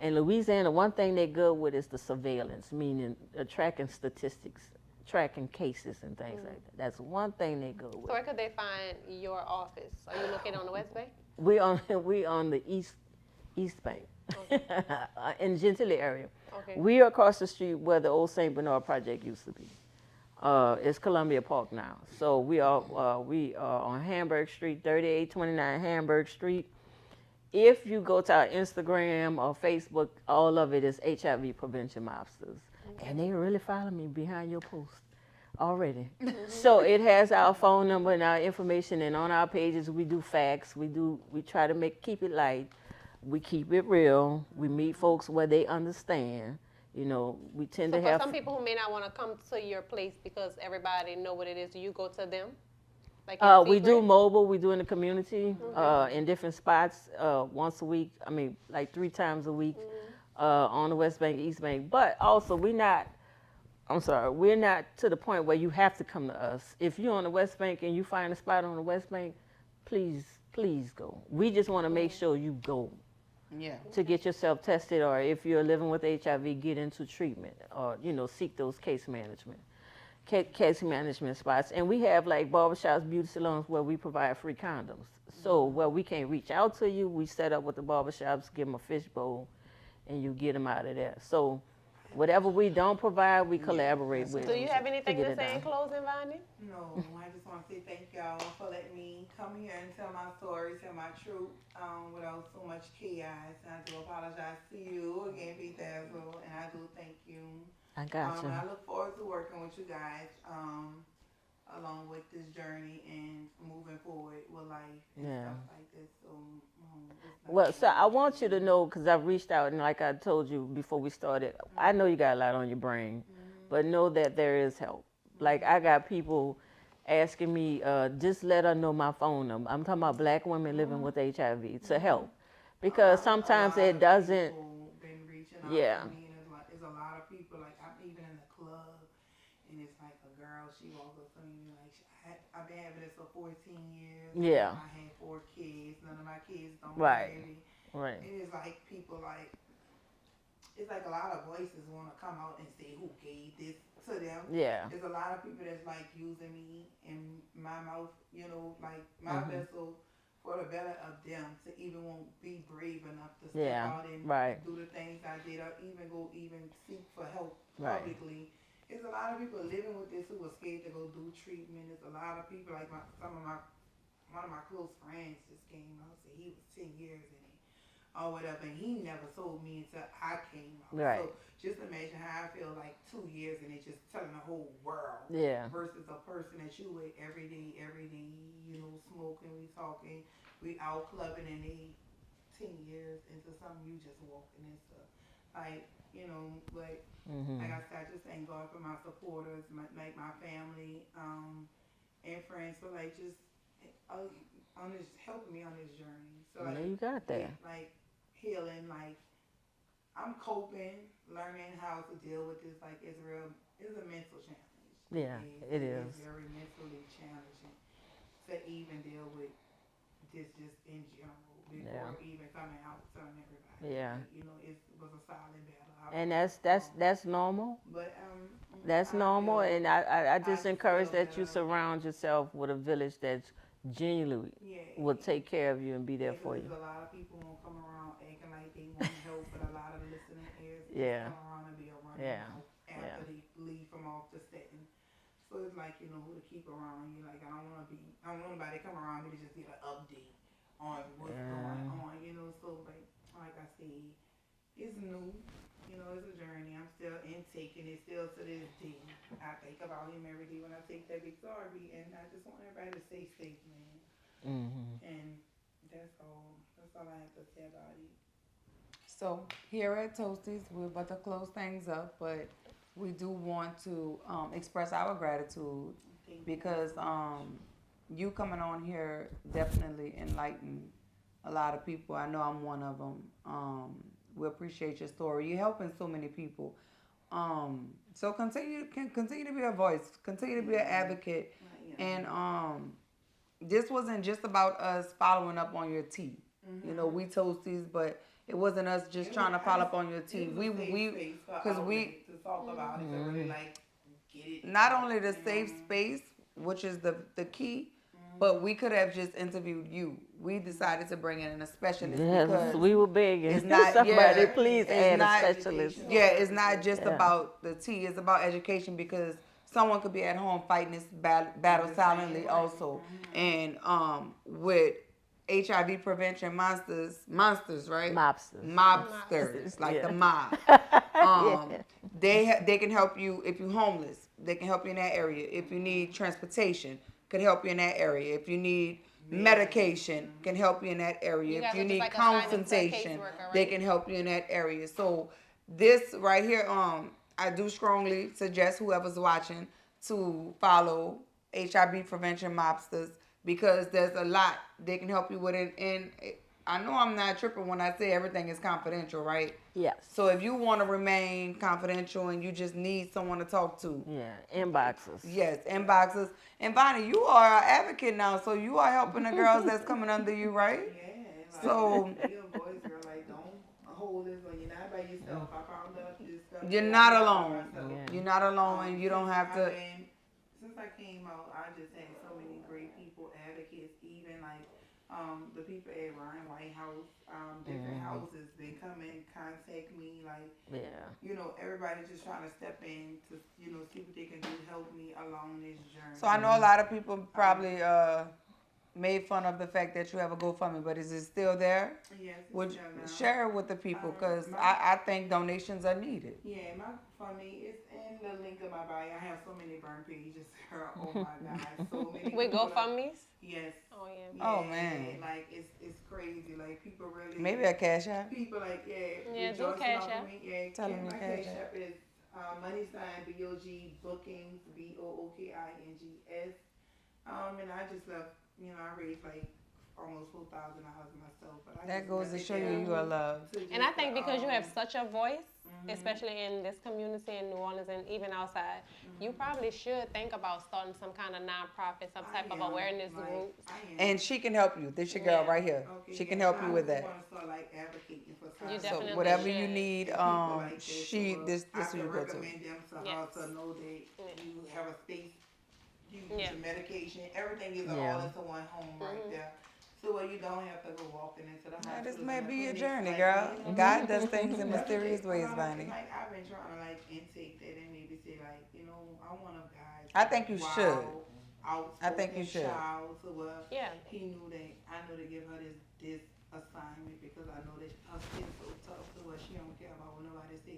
in Louisiana, one thing they're good with is the surveillance, meaning tracking statistics, tracking cases and things like that. That's one thing they go with. So where could they find your office? Are you located on the West Bank? We on the East Bank, in Gentilly area. Okay. We are across the street where the old St. Bernard project used to be. It's Columbia Park now. So we are on Hamburg Street, 3829 Hamburg Street. If you go to our Instagram or Facebook, all of it is HIV prevention mobsters. And they really follow me behind your post already. So it has our phone number and our information, and on our pages we do facts. We try to keep it light. We keep it real. We meet folks where they understand. You know, we tend So to for have some people who may not want to come to your place because everybody know what it is, do you go to them? Like in we do secret? mobile, we do in the community, in different spots, once a week, like 3 times a week, on the West Bank, East Bank. But also we're not to the point where you have to come to us. If you're on the West Bank and you find a spot on the West Bank, please go. We just want to make sure you go. Yeah. to get yourself tested, or if you're living with HIV, get into treatment, or seek those case management spots. And we have like barbershops, beauty salons where we provide free condoms. So where we can't reach out to you, we set up with the barbershops, give them a fishbowl, and you get them out of there. So whatever we don't provide, we collaborate with. Do you have anything get to it say in done. closing, Vonnie? No, I just want to say thank y'all for letting me come here and tell my story, tell my truth, without so much chaos. And I do apologize to you again, Bedazzle, and I do thank you. I got you. And I look forward to working with you guys, along with this journey and moving forward with life and stuff like this. So, Well, so I want you to know, because I've reached out, and like I told you before we started, I know you got a lot on your brain, but know that there is help. Like, I got people asking me, just let her know my phone number. I'm talking about black women living with HIV to help. Because sometimes it doesn't, been reaching out yeah. to me, and there's a lot of people, like, I'm even in the club, and it's like a girl, she walks up to me, like, I've been having this for 14 years. Yeah. I had 4 kids. None of my kids don't Right. baby. Right. It is like people like, it's like a lot of voices want to come out and say who gave this to them. Yeah. There's a lot of people that's like using me in my mouth, like my vessel for the better of them to even won't be brave enough to step out and do the things I did, or even seek for help publicly. There's a lot of people living with this who are scared to go do treatment. There's a lot of people, like one of my close friends just came out and said he was 10 years in it or whatever, and he never told me until I came out. Right. So just imagine how I feel like 2 years in it, just telling the whole world. Yeah. Versus a person that you with every day, smoking, we talking, we out clubbing, and they 10 years into something you just walking into. Like, but like I said, I just thank God for my supporters, my family, and friends for like just on this helping me on this journey. So like, you got that. Like healing, like I'm coping, learning how to deal with this. Like it's a mental challenge. Yeah, it is. It's very mentally challenging to even deal with this just in general before even coming out telling everybody. Yeah. It was a solid battle. And that's normal. But That's normal, and I just encourage that you surround yourself with a village that's genuinely will take care of you and be there for you. A lot of people won't come around acting like they want help, but a lot of the listening ears Yeah. come around and be around after they leave from off the setting. So it's like, who to keep around you. Like I don't want nobody to come around me to just get an update on what's going on, So like I say, it's new. It's a journey. I'm still intaking it still to this day. I think about him every day when I take that big Barbie, and I just want everybody to stay safe, man. And that's all. That's all I have to say about it. So here at ToasTeas, we're about to close things up, but we do want to express our gratitude because you coming on here definitely enlightened a lot of people. I know I'm one of them. We appreciate your story. You're helping so many people. So continue to be a voice. Continue to be an advocate. And this wasn't just about us following up on your tea. We ToasTeas, but it wasn't us just trying to follow up on your tea. We because we to talk about it, to really like get it. Not only the safe space, which is the key, but we could have just interviewed you. We decided to bring in a specialist because we were begging. It's not somebody please add not, a specialist. Yeah, it's not just about the tea. It's about education because someone could be at home fighting this battle silently also. And with HIV prevention monsters, right? Mobsters, like the mob. They can help you if you're homeless. They can help you in that area. If you need transportation, can help you in that area. If you need medication, can help you in that area. If you need consultation, they can help you in that area. So this right here, I do strongly suggest whoever's watching to follow HIV prevention mobsters because there's a lot they can help you with it. And I know I'm not tripping when I say everything is confidential, right? Yes. So if you want to remain confidential and you just need someone to talk to. Yeah, inboxes. Yes, inboxes. And Vonnie, you are an advocate now, so you are helping the girls that's coming under you, right? Yeah. So Your voice, girl, like, don't hold this one. You're not by yourself. I found out this stuff. You're not I'm alone. by myself. Yeah. You're not alone, and you don't have to. Since I came out, I just had so many great people, advocates, even like the people at Ryan White House, different houses, they come and contact me, like, Yeah. you know, everybody's just trying to step in to, you know, see what they can do to help me along this journey. So I know a lot of people probably made fun of the fact that you have a GoFundMe, but is it still there? Yes, it's Would still now. share it with the people, because I think donations are needed. Yeah, my funny is in the link of my bio. I have so many burn pages. Girl, oh my God, so many. We people GoFundMes? Yes. Oh, yeah. Oh, man. Like it's crazy. Like people really. Maybe a cash app. People like Yeah, do rejoicing Cash off App. of me. Yeah, Tell them my your cash Cash app is money sign BOG bookings BOOKINGS. And I just left. You know, I raised like almost $4,000 myself. But I That just goes left to it show there you are loved. to And I just, think because you have such a voice, Mm-hmm. especially in this community in New Orleans and even outside, you probably should think about starting some kind of nonprofit, some type of awareness group. And she can help you. This your girl Yeah. right here. She can help you with that. I want to start like advocating for You So definitely whatever you should. need, this I who you can go to. recommend them to her Yes. to know that you have a space, you can Yeah. get your medication, everything is Yeah. all into one home right there. So where you don't have to go walking into the Yeah, hospital. this may and be your clinics, journey, like, girl. you know, God does things in that's mysterious what ways, they- Vonnie. Like I've been trying to like intake that and maybe say like, you know, I want a guy. I think you should. I think you should. Child, so Yeah. he knew that I know to give her this assignment because I know that her skin's so tough to where she don't care about what nobody say.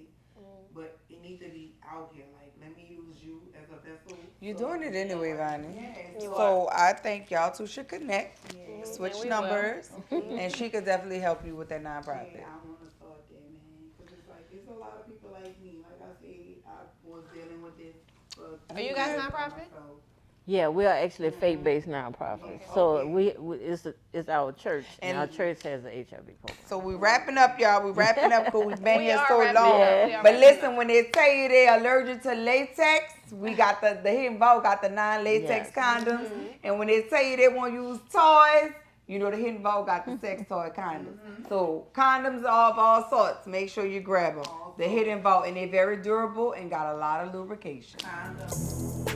But it needs to be out here. Like, let me use you as a vessel. You're so doing it anyway, Vonnie. Yes. So I think y'all two should connect, Yeah. switch And we numbers, and she could definitely help you with that nonprofit. Yeah, I want to start there, man. Because it's like, it's a lot of people like me. Like I said, I was dealing with this. Are you guys by nonprofit? myself. Yeah, we are actually a faith-based nonprofit. So Okay. it's our church, and our And- church has an HIV program. So we wrapping up, y'all. We wrapping up because we've been We here are so wrapping long. up. We are But wrapping listen, when they tell you they allergic to latex, we got the Hidden Vault got the non-latex Yes. condoms. And when they tell you they won't use toys, you know the Hidden Vault got the sex toy condoms. So condoms are of all sorts. Make sure you grab them. The Hidden Vault, and they're very durable and got a lot of lubrication. Kind of.